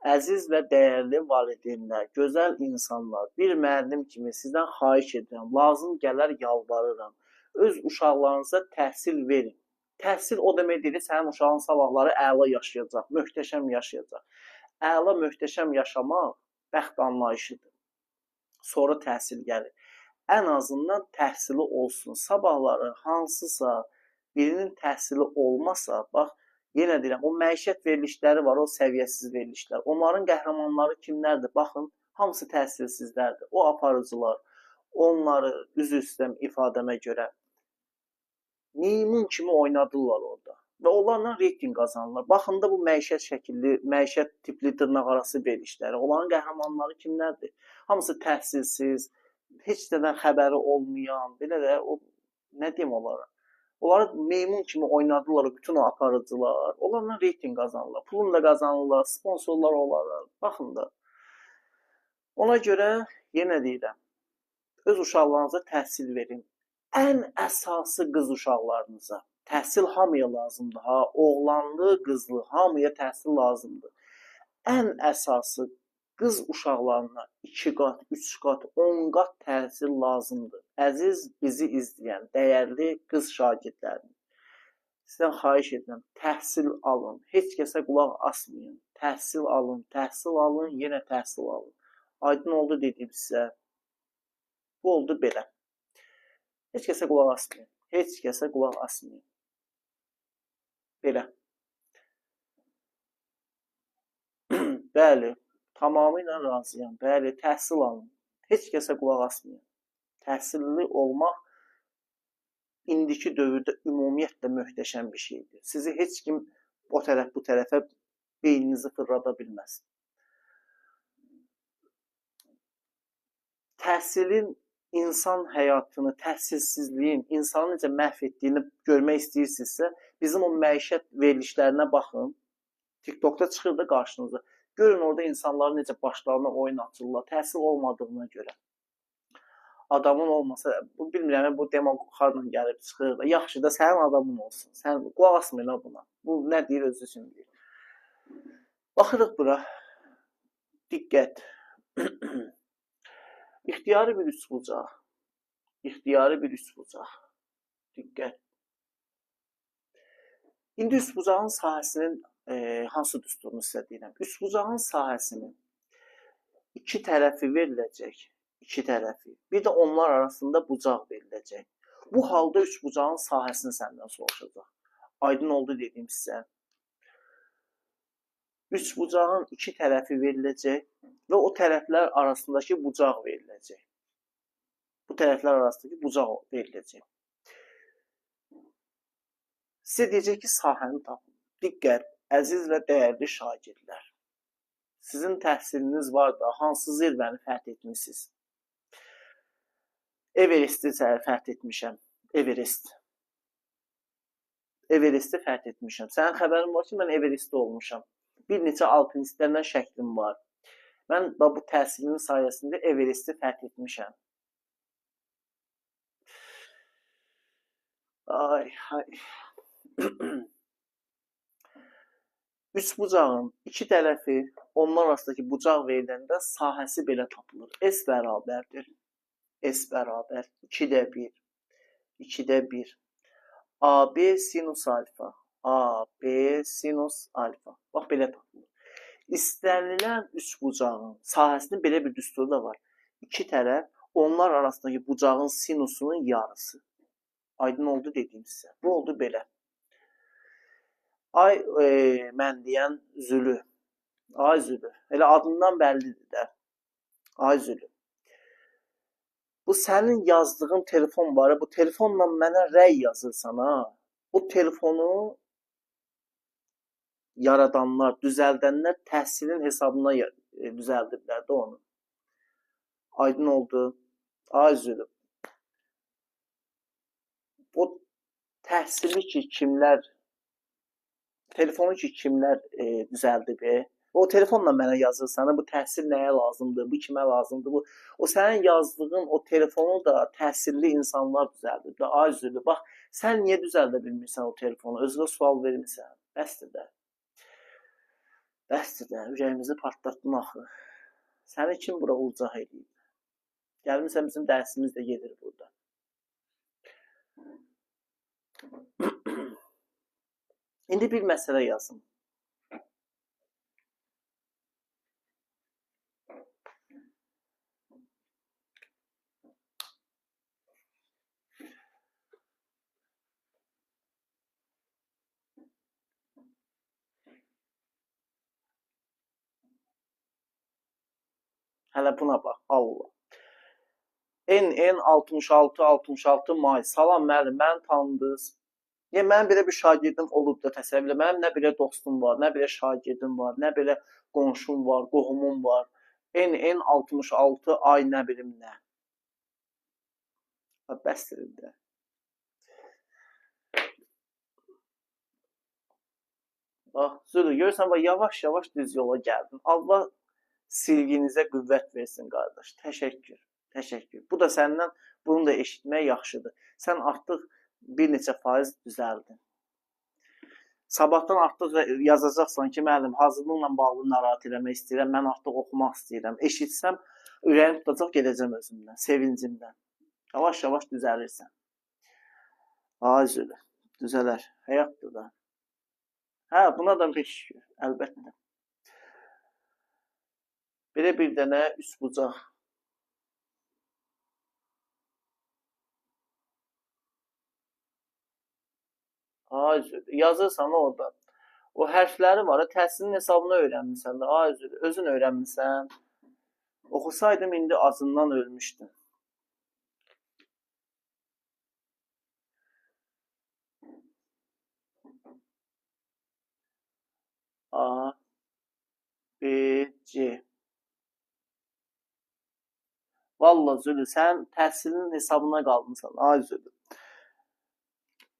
A: Əziz və dəyərli valideynlər, gözəl insanlar, bir müəllim kimi sizdən xahiş edirəm, lazım gələr yalvarıram. Öz uşaqlarınıza təhsil verin. Təhsil o demək deyil, sənin uşağın sabahları əla yaşayacaq, möhtəşəm yaşayacaq. Əla, möhtəşəm yaşamaq bəxt anlayışıdır. Sonra təhsil gəlir. Ən azından təhsili olsun. Sabahları hansısa birinin təhsili olmasa, bax, yenə deyirəm, o məişət verilişləri var, o səviyyəsiz verilişlər. Onların qəhrəmanları kimlərdir? Baxın, hamısı təhsilsizlərdir. O aparıcılar, onları üzr istəyirəm ifadəmə görə meymun kimi oynadırlar orada. Və onlarla reyting qazanırlar. Baxın da bu məişət şəkilli, məişət tipli dırnaqarası verilişləri. Onların qəhrəmanları kimlərdir? Hamısı təhsilsiz, heç nədən xəbəri olmayan, belə də o nə deyim onlara? Onları meymun kimi oynadılar bütün o aparıcılar. Onlarla reyting qazanırlar, pulunu da qazanırlar, sponsorlar olarlar. Baxın da. Ona görə yenə deyirəm, öz uşaqlarınıza təhsil verin. Ən əsası qız uşaqlarınıza. Təhsil hamıya lazımdır. Ha, oğlanlı, qızlı, hamıya təhsil lazımdır. Ən əsası qız uşaqlarına 2 qat, 3 qat, 10 qat təhsil lazımdır. Əziz bizi izləyən, dəyərli qız şagirdlərimiz. Sizdən xahiş edirəm, təhsil alın. Heç kəsə qulaq asmayın. Təhsil alın, təhsil alın, yenə təhsil alın. Aydın oldu dedim sizə. Bu oldu belə. Heç kəsə qulaq asmayın. Heç kəsə qulaq asmayın. Belə. Bəli, tamamilə razıyam. Bəli, təhsil alın. Heç kəsə qulaq asmayın. Təhsilli olmaq indiki dövrdə ümumiyyətlə möhtəşəm bir şeydir. Sizi heç kim o tərəf bu tərəfə beyninizi fırlada bilməz. Təhsilin insan həyatını, təhsilsizliyin insanı necə məhv etdiyini görmək istəyirsinizsə, bizim o məişət verilişlərinə baxın. TikTokda çıxır da qarşınıza. Görün orada insanları necə başlarına oyun açırlar, təhsil olmadığına görə. Adamın olmasa, bu bilmirəm, bu demagoglarla gəlib çıxır. Yaxşı da sənin adamın olsun. Sən qulaq asmayın buna. Bu nə deyir özü üçün deyir. Baxırıq bura. Diqqət. İxtiyari bir üçbucaq. İxtiyari bir üçbucaq. Diqqət. İndi üçbucağın sahəsinin hansı düsturunu sizə deyirəm? Üçbucağın sahəsinin iki tərəfi veriləcək. İki tərəfi. Bir də onlar arasında bucaq veriləcək. Bu halda üçbucağın sahəsini səndən soruşacaq. Aydın oldu dedim sizə. Üçbucağın iki tərəfi veriləcək. və o tərəflər arasındakı bucaq veriləcək. Bu tərəflər arasındakı bucaq veriləcək. Sizə deyəcək ki, sahəni tapın. Diqqət, əziz və dəyərli şagirdlər. Sizin təhsiliniz var da, hansı zirvəni fəth etmişsiniz? Everesti fəth etmişəm. Everesti fəth etmişəm. Sənin xəbərin var ki, mən Everestdə olmuşam. Bir neçə alpinistlərdən şəklim var. Mən bu təhsilimin sayəsində Everesti fəth etmişəm. Ay. Üç bucağın iki tərəfi, onlar arasındakı bucaq veriləndə sahəsi belə tapılır. S bərabərdir. S bərabər 2-də 1. 2-də 1. AB sinus alfa. AB sinus alfa. Bax, belə tapılır. İstənilən üç bucağın sahəsinin belə bir düsturu da var. İki tərəf, onlar arasındakı bucağın sinusunun yarısı. Aydın oldu dediyim sizə. Bu oldu belə. Ay mən deyən Zülü. Ay Zülü. Elə adından bəllidir də. Ay Zülü. Bu sənin yazdığın telefon var. Bu telefonla mənə rəy yazırsan ha. O telefonu yaradanlar, düzəldənlər təhsilin hesabına düzəldiblər də onu. Aydın oldu. Ay Zülü. O təhsili ki kimlər, telefonu ki kimlər düzəldib, o telefonla mənə yazırsan, bu təhsil nəyə lazımdır, bu kimə lazımdır, o sənin yazdığın o telefonu da təhsilli insanlar düzəldib. Ay Zülü, bax, sən niyə düzəldə bilmirsən o telefonu, özünə sual vermirsən, bəsdir də. Bəsdir də, ürəyimizi partlatdın axı. Səni kim bura ulcaq edib? Gəlmirsən, bizim dərsimiz də gedir burada. İndi bir məsələ yazın. Hələ buna bax, Allah. NN 66 may. Salam müəllim, məni tanıdınız. Yəni, mənim belə bir şagirdim olub da təsəvvür elə. Mənim nə belə dostum var, nə belə şagirdim var, nə belə qonşum var, qohumum var. NN 66 ay nə bilim nə. Bəsdir də. Bax, Zülü, görürsən, yavaş-yavaş düz yola gəldin. Allah silginizə qüvvət versin, qardaş. Təşəkkür, təşəkkür. Bu da səndən, bunu da eşitmək yaxşıdır. Sən artıq bir neçə faiz düzəldin. Sabahdan artıq yazacaqsan ki, müəllim, hazırlıqla bağlı narahat eləmək istəyirəm, mən artıq oxumaq istəyirəm. Eşitsəm, ürəyim tutacaq, gedəcəm özümdən, sevincimdən. Yavaş-yavaş düzəlirsən. Ay Zülü, düzələr, həyatdır da. Hə, buna da bir şükür, əlbəttə. Belə bir dənə üst bucaq. Ay Zülü, yazırsan orada. O hərfləri var, təhsilin hesabına öyrənmirsən də. Ay Zülü, özün öyrənmirsən. Oxusaydım, indi acından ölmüşdüm. A, B, C. Vallahi Zülü, sən təhsilin hesabına qaldınsan. Ay Zülü.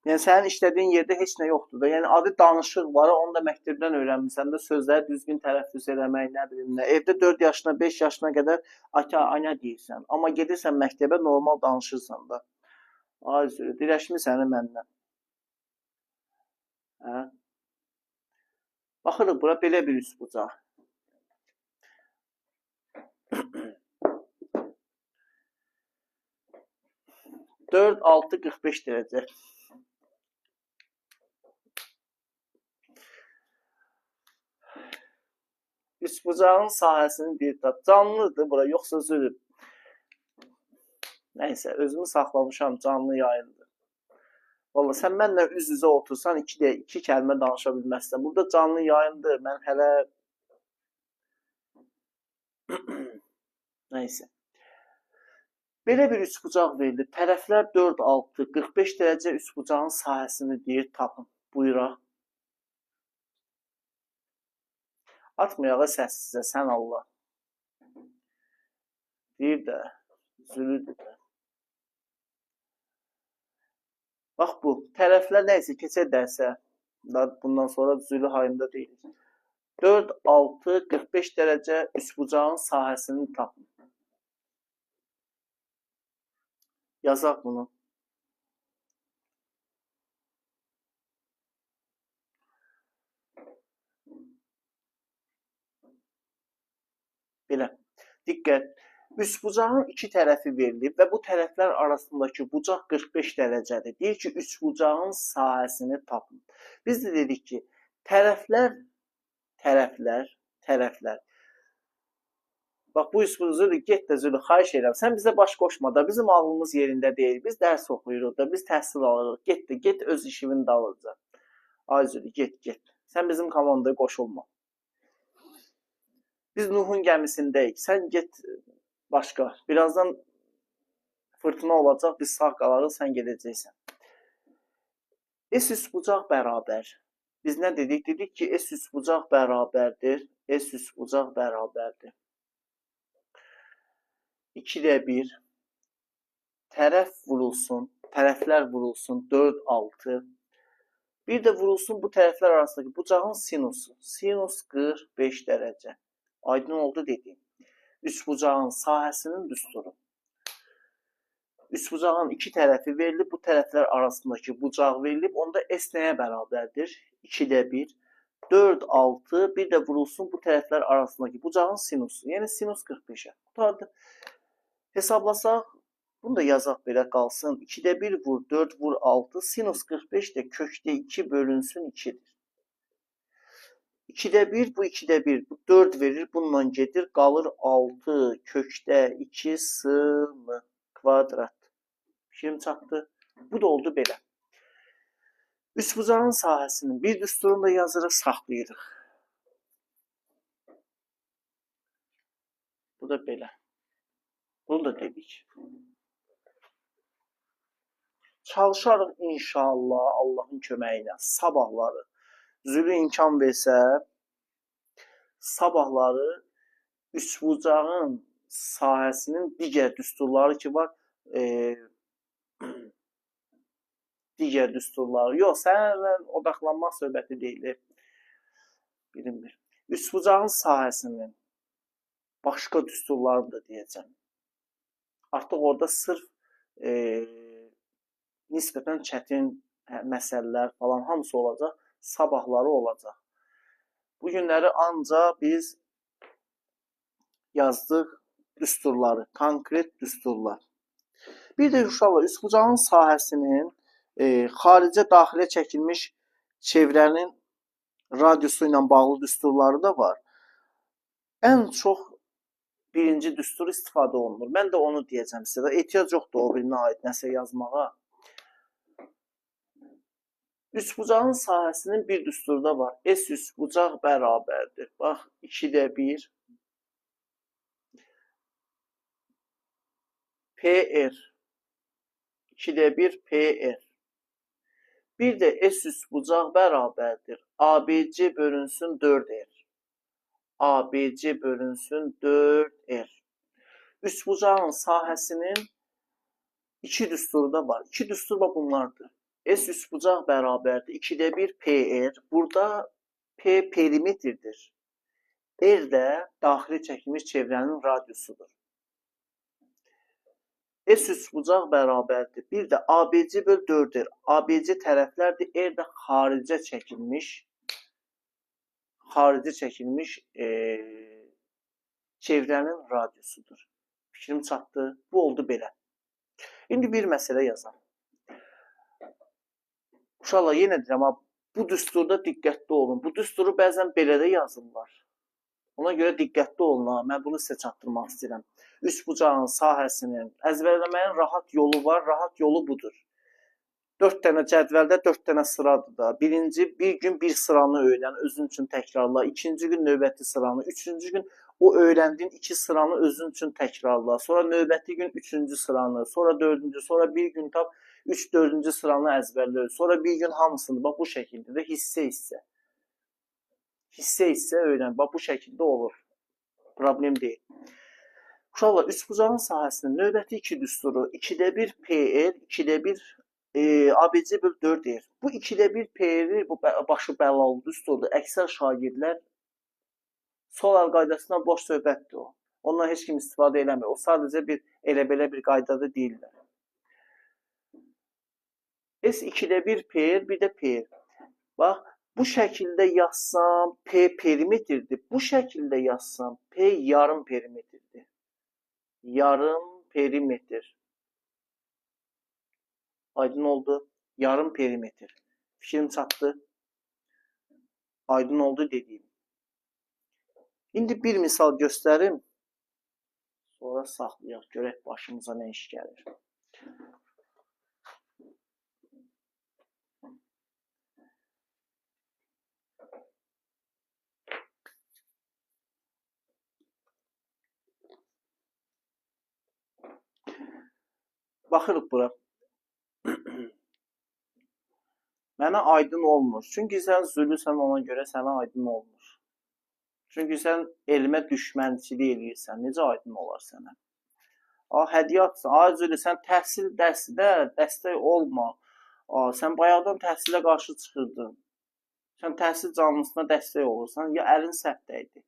A: Yəni, sənin işlədiyin yerdə heç nə yoxdur da. Yəni, adı danışıq var, onu da məktəbdən öyrənmirsən də, sözləri düzgün tələffüz eləmək, nə bilim nə. Evdə 4 yaşına, 5 yaşına qədər ata, ana deyirsən. Amma gedirsən məktəbə, normal danışırsan da. Ay Zülü, dirəşmirsən məndən. Hə? Baxırıq, bura belə bir üst bucaq. 4, 6, 45 dərəcə. Üçbucağın sahəsini bir tap. Canlıdır bura, yoxsa zülüm. Nəysə, özümü saxlamışam, canlı yayındır. Vallahi sən mənlə üz-üzə otursan, iki kəlmə danışa bilməzsən. Burada canlı yayındır. Mən hələ Nəysə. Belə bir üçbucaq verilib. Tərəflər 4, 6, 45 dərəcə üçbucağın sahəsini deyir tapın. Buyuraq. Atmayağa səssizə, sən Allah. Deyir də, zülüdür də. Bax bu, tərəflər nəysə keçə dərsə, bundan sonra zülü hayında deyilir. 4, 6, 45 dərəcə üçbucağın sahəsini tapın. Yazaq bunu. Belə. Diqqət. Üçbucağın iki tərəfi verilib və bu tərəflər arasındakı bucaq 45 dərəcədir. Deyir ki, üçbucağın sahəsini tapın. Biz də dedik ki, tərəflər. Bax, bu üçbucaqdır, get də zülü, xahiş edirəm. Sən bizə baş qoşma da, bizim ağlımız yerində deyil. Biz dərs oxuyuruq da, biz təhsil alırıq. Get öz işimin dalınca. Ay zülü, get. Sən bizim komandaya qoşulma. Biz Nuhun gəmisindəyik. Sən get başqa. Birazdan fırtına olacaq, biz sağ qalarıq, sən gedəcəksən. S üçbucaq bərabər. Biz nə dedik? Dedik ki, S üçbucaq bərabərdir. S üçbucaq bərabərdir. 2-də 1. Tərəflər vurulsun 4, 6. Bir də vurulsun bu tərəflər arasındakı bucağın sinusu. Sinus 45 dərəcə. Aydın oldu dedim. Üçbucağın sahəsinin düsturu. Üçbucağın iki tərəfi verilib, bu tərəflər arasındakı bucaq verilib. Onda S nəyə bərabərdir? 2-də 1. 4, 6. Bir də vurulsun bu tərəflər arasındakı bucağın sinusu. Yəni sinus 45'ə. Qutardı. Hesablasaq, bunu da yazaq belə qalsın. 2-də 1 vur, 4 vur, 6. Sinus 45 də kökdə 2 bölünsün 2'dir. 2'də 1, bu 2'də 1. Bu 4 verir, bununla gedir. Qalır 6 kökdə 2 sığ kvadrat. Fikrim çatdı. Bu da oldu belə. Üçbucağın sahəsinin bir düsturunu da yazırıq, saxlayırıq. Bu da belə. Bunu da dedik. Çalışarıq inşallah Allahın köməyi ilə sabahları. Zülü imkan versə, sabahları üçbucağın sahəsinin digər düsturları ki var, digər düsturları. Yox, sənlə odaqlanmaq söhbəti deyil. Bilinmir. Üçbucağın sahəsinin başqa düsturlarını da deyəcəm. Artıq orada sırf nisbətən çətin məsələlər falan hamısı olacaq. Sabahları olacaq. Bu günləri ancaq biz yazdıq düsturları, konkret düsturlar. Bir də uşaqlar, üçbucağın sahəsinin xaricə daxilə çəkilmiş çevrənin radiusu ilə bağlı düsturları da var. Ən çox birinci düstur istifadə olunur. Mən də onu deyəcəm sizə. Ehtiyac yoxdur o birinə aid nəsə yazmağa. Üçbucağın sahəsinin bir düsturu da var. S üçbucaq bərabərdir. Bax, 2'də 1. PR. 2'də 1 PR. Bir də S üçbucaq bərabərdir. ABC bölünsün 4R. ABC bölünsün 4R. Üçbucağın sahəsinin iki düsturu da var. İki düstur da bunlardır. S üçbucaq bərabərdir. 2'də 1 PR. Burada P perimetrdir. R də daxili çəkilmiş çevrənin radiusudur. S üçbucaq bərabərdir. Bir də ABC böl 4R. ABC tərəflərdir. R də xaricə çəkilmiş çevrənin radiusudur. Fikrim çatdı. Bu oldu belə. İndi bir məsələ yazam. Uşaqlar, yenə deyirəm, bu düsturda diqqətli olun. Bu düsturu bəzən belə də yazırlar. Ona görə diqqətli olun. Mən bunu sizə çatdırmaq istəyirəm. Üçbucağın sahəsinin əzbərləməyin rahat yolu var. Rahat yolu budur. 4 dənə cədvəldə 4 dənə sıradır da. Bir gün bir sıranı öyrən, özün üçün təkrarla. İkinci gün növbəti sıranı. Üçüncü gün O öyrəndiyin 2 sıranı özün üçün təkrarla. Sonra növbəti gün 3-cü sıranı, sonra 4-cü, sonra bir gün tap 3-4-cü sıranı əzbərlə. Sonra bir gün hamısını. Bax bu şəkildə də hissə-hissə. Hissə-hissə öyrən. Bax bu şəkildə olur. Problem deyil. Uşaqlar, üçbucağın sahəsinin növbəti 2 düsturu 2-də 1 PL, 2-də 1 ABC bölü 4R. Bu 2-də 1 PL, bu başı bəlalı düsturdur. Əksər şagirdlər sol əl qaydasından boş söhbətdir o. Ondan heç kim istifadə eləmir. O sadəcə bir elə-belə bir qaydada deyirlər. S2-də 1 PL, bir də PL. Bax, bu şəkildə yazsam P perimetrdir. Bu şəkildə yazsam P yarım perimetrdir. Yarım perimetr. Aydın oldu. Yarım perimetr. Fikrim çatdı. Aydın oldu dediyim. İndi bir misal göstərim. Sonra saxlayaq. Görək başımıza nə iş gəlir. Baxırıq bura. Mənə aydın olmur. Çünki sən zülüsən, ona görə sənə aydın olmur. Çünki sən elmə düşmənçilik eləyirsən. Necə aydın olar sənə? Hədiyyə atsan. Zülü, sən təhsil dərsində dəstək olma. Sən bayaqdan təhsilə qarşı çıxırdın. Sən təhsil canlısına dəstək olursan. Ya əlin səhv dəydi.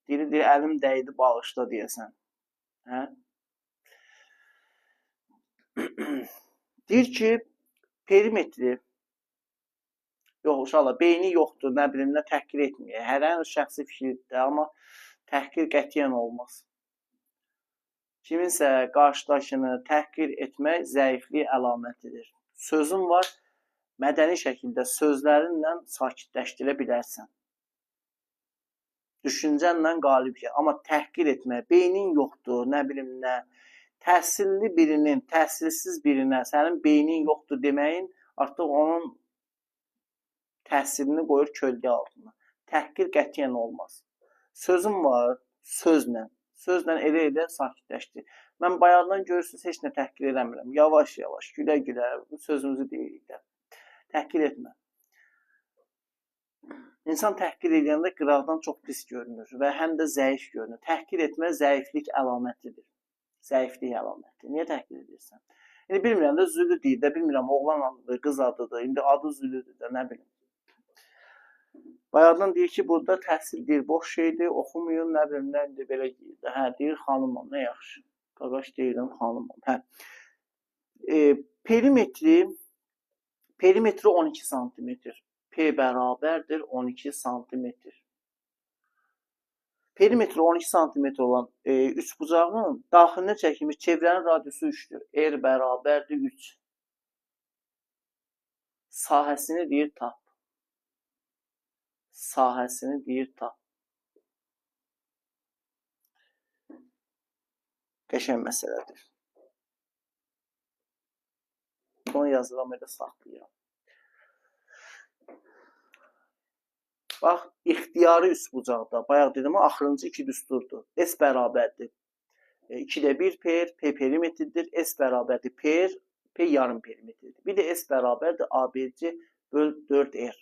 A: Deyir, əlim dəydi, bağışla deyəsən. Hə? Deyir ki, perimetri yox, uşaqlar, beyni yoxdur, nə bilim, nə təhqir etməyək. Hər an şəxsi fikirdir, amma təhqir qətiyyən olmaz. Kiminsə qarşıdakını təhqir etmək zəiflik əlamətidir. Sözün var, mədəni şəkildə sözlərinlə sakitləşdirə bilərsən. Düşüncənlə qalib gəl. Amma təhqir etmək, beynin yoxdur, nə bilim, nə. Təhsilli birinin, təhsilsiz birinə sənin beynin yoxdur deməyin artıq onun təhsilini qoyur kölgə altına. Təhqir qətiyyən olmaz. Sözüm var, sözlə. Sözlə elə sakitləşdir. Mən bayaqdan görürsünüz, heç nə təhqir eləmirəm. Yavaş-yavaş, gülə-gülə sözümüzü deyirik də. Təhqir etmə. İnsan təhqir edəndə qıraqdan çox pis görünür və həm də zəif görünür. Təhqir etmə zəiflik əlamətidir. Zəiflik əlaməti. Niyə təhqir edirsən? İndi bilmirəm də Zülü deyir də, bilmirəm oğlan adıdır, qız adıdır, indi adı Zülüdür də, nə bilim. Bayaqdan deyir ki, burada təhsil deyir, boş şeydir, oxumayın, nə bilim, nə indi belə deyir də. Hə, deyir xanımam, nə yaxşı. Qaqaş deyirəm, xanımam. Hə. Perimetri 12 santimetr. P bərabərdir 12 santimetr. Perimetri 12 santimetr olan üçbucağın daxilinə çəkilmiş çevrənin radiusu 3'dür. R bərabərdir 3. Sahəsini deyir tap. Sahəsini deyir tap. Qəşəng məsələdir. Bunu yazıram, elə saxlayıram. Bax, ixtiyari üçbucaqda, bayaq dedim, axırıncı 2 düsturdur. S bərabərdir 2'də 1 P perimetridir. S bərabərdir P yarım perimetridir. Bir də S bərabərdir ABC böl 4R.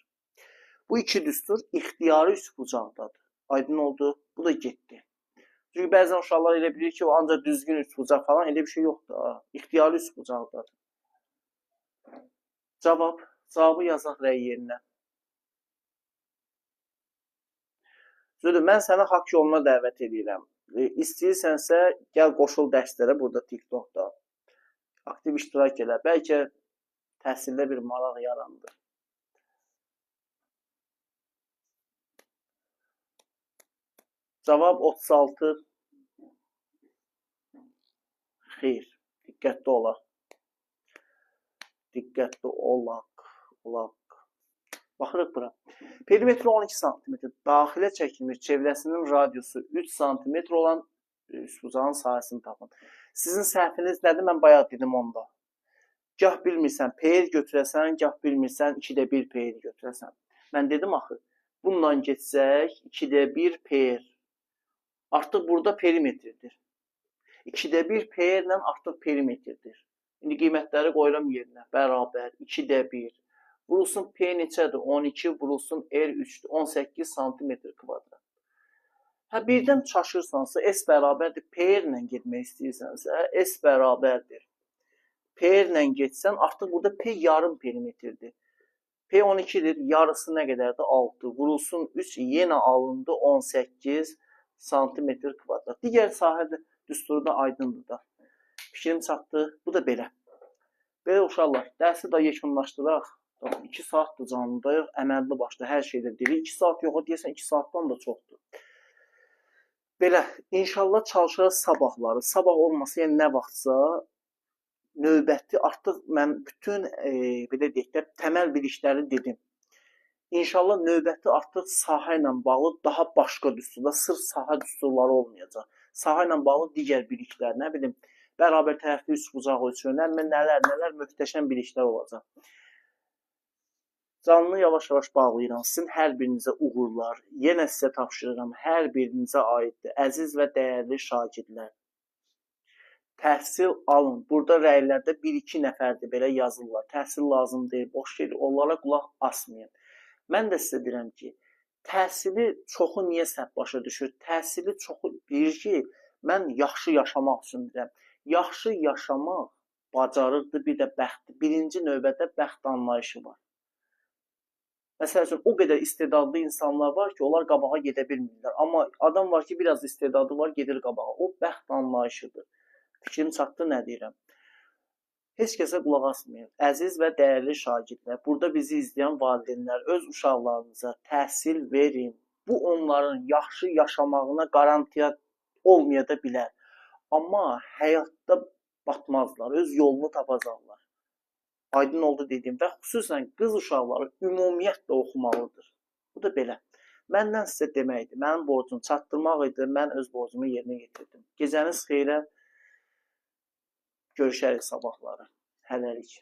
A: Bu 2 düstur ixtiyari üçbucaqdadır. Aydın oldu. Bu da getdi. Çünki bəzən uşaqlar elə bilir ki, o ancaq düzgün üçbucaq falan, elə bir şey yoxdur. İxtiyari üçbucaqdadır. Cavabı yazaq rəy yerinə. Zülü, mən səni haqq yoluna dəvət edirəm. İstəyirsənsə, gəl qoşul dərslərə burada TikTokda. Aktiv iştirak elə. Bəlkə təhsildə bir maraq yarandı. Cavab 36. Xeyr. Diqqətli olaq. Diqqətli olaq. Baxırıq bura. Perimetri 12 cm. Daxilə çəkilmiş çevrəsinin radiusu 3 cm olan üçbucağın sahəsini tapın. Sizin səhviniz nədir? Mən bayaq dedim onda. Gah bilmirsən PR götürəsən, gah bilmirsən 2'də 1 PR götürəsən. Mən dedim axı, bundan geçsək 2'də 1 PR. Artıq burada perimetrdir. 2də 1 PR ilə artıq perimetrdir. İndi qiymətləri qoyuram yerinə. Bərabər 2də 1. Vurulsun P neçədir? 12 vurulsun R 3'dür. 18 santimetr kvadrat. Hə, birdən çaşırsansa, S bərabərdir. PR ilə getmək istəyirsənsə, S bərabərdir. PR ilə getsən, artıq burada P yarım perimetrdir. P 12'dir. Yarısı nə qədərdir? 6. Vurulsun 3 yenə alındı 18 santimetr kvadrat. Digər sahədə düsturu da aydındır da. Fikrim çatdı. Bu da belə. Belə uşaqlar, dərsi də yekunlaşdıraq. 2 saatdır canlıdayıq, əməlli başda hər şeydə deyirik. 2 saat yox, deyəsən 2 saatdan da çoxdur. Belə, inşallah çalışırıq sabahları. Sabah olmasa, yəni nə vaxtsa növbəti artıq mən bütün belə deyək də təməl bilikləri dedim. İnşallah növbəti artıq sahə ilə bağlı daha başqa düsturda, sırf sahə düsturları olmayacaq. Sahə ilə bağlı digər biliklər, nə bilim, bərabər tərəfli üçbucağı üçün, nələr möhtəşəm biliklər olacaq. Canlı yavaş-yavaş bağlayıram. Sizin hər birinizə uğurlar. Yenə sizə tapşırıram. Hər birinizə aiddir. Əziz və dəyərli şagirdlər. Təhsil alın. Burada rəylərdə 1-2 nəfərdir belə yazırlar. Təhsil lazım deyil, boş şeydir. Onlara qulaq asmayın. Mən də sizə deyirəm ki, təhsili çoxu niyə səhv başa düşür? Təhsili çoxu deyir ki, mən yaxşı yaşamaq üçün deyirəm. Yaxşı yaşamaq bacarıqdır, bir də bəxtdir. Birinci növbədə bəxt anlayışı var. Məsəl üçün, o qədər istedadlı insanlar var ki, onlar qabağa gedə bilmirlər. Amma adam var ki, biraz istedadı var, gedir qabağa. O bəxt anlayışıdır. Fikrim çatdı, nə deyirəm? Heç kəsə qulaq asmayın. Əziz və dəyərli şagirdlər, burada bizi izləyən valideynlər, öz uşaqlarınıza təhsil verin. Bu, onların yaxşı yaşamağına qarantiya olmaya da bilər. Amma həyatda batmazlar, öz yolunu tapacaqlar. Aydın oldu dediyim və xüsusən qız uşaqları ümumiyyətlə oxumalıdır. Bu da belə. Məndən sizə deməkdir. Mənim borcum çatdırmaq idi. Mən öz borcumu yerinə yetirdim. Gecəniz xeyrə. Görüşərik sabahları. Hələlik.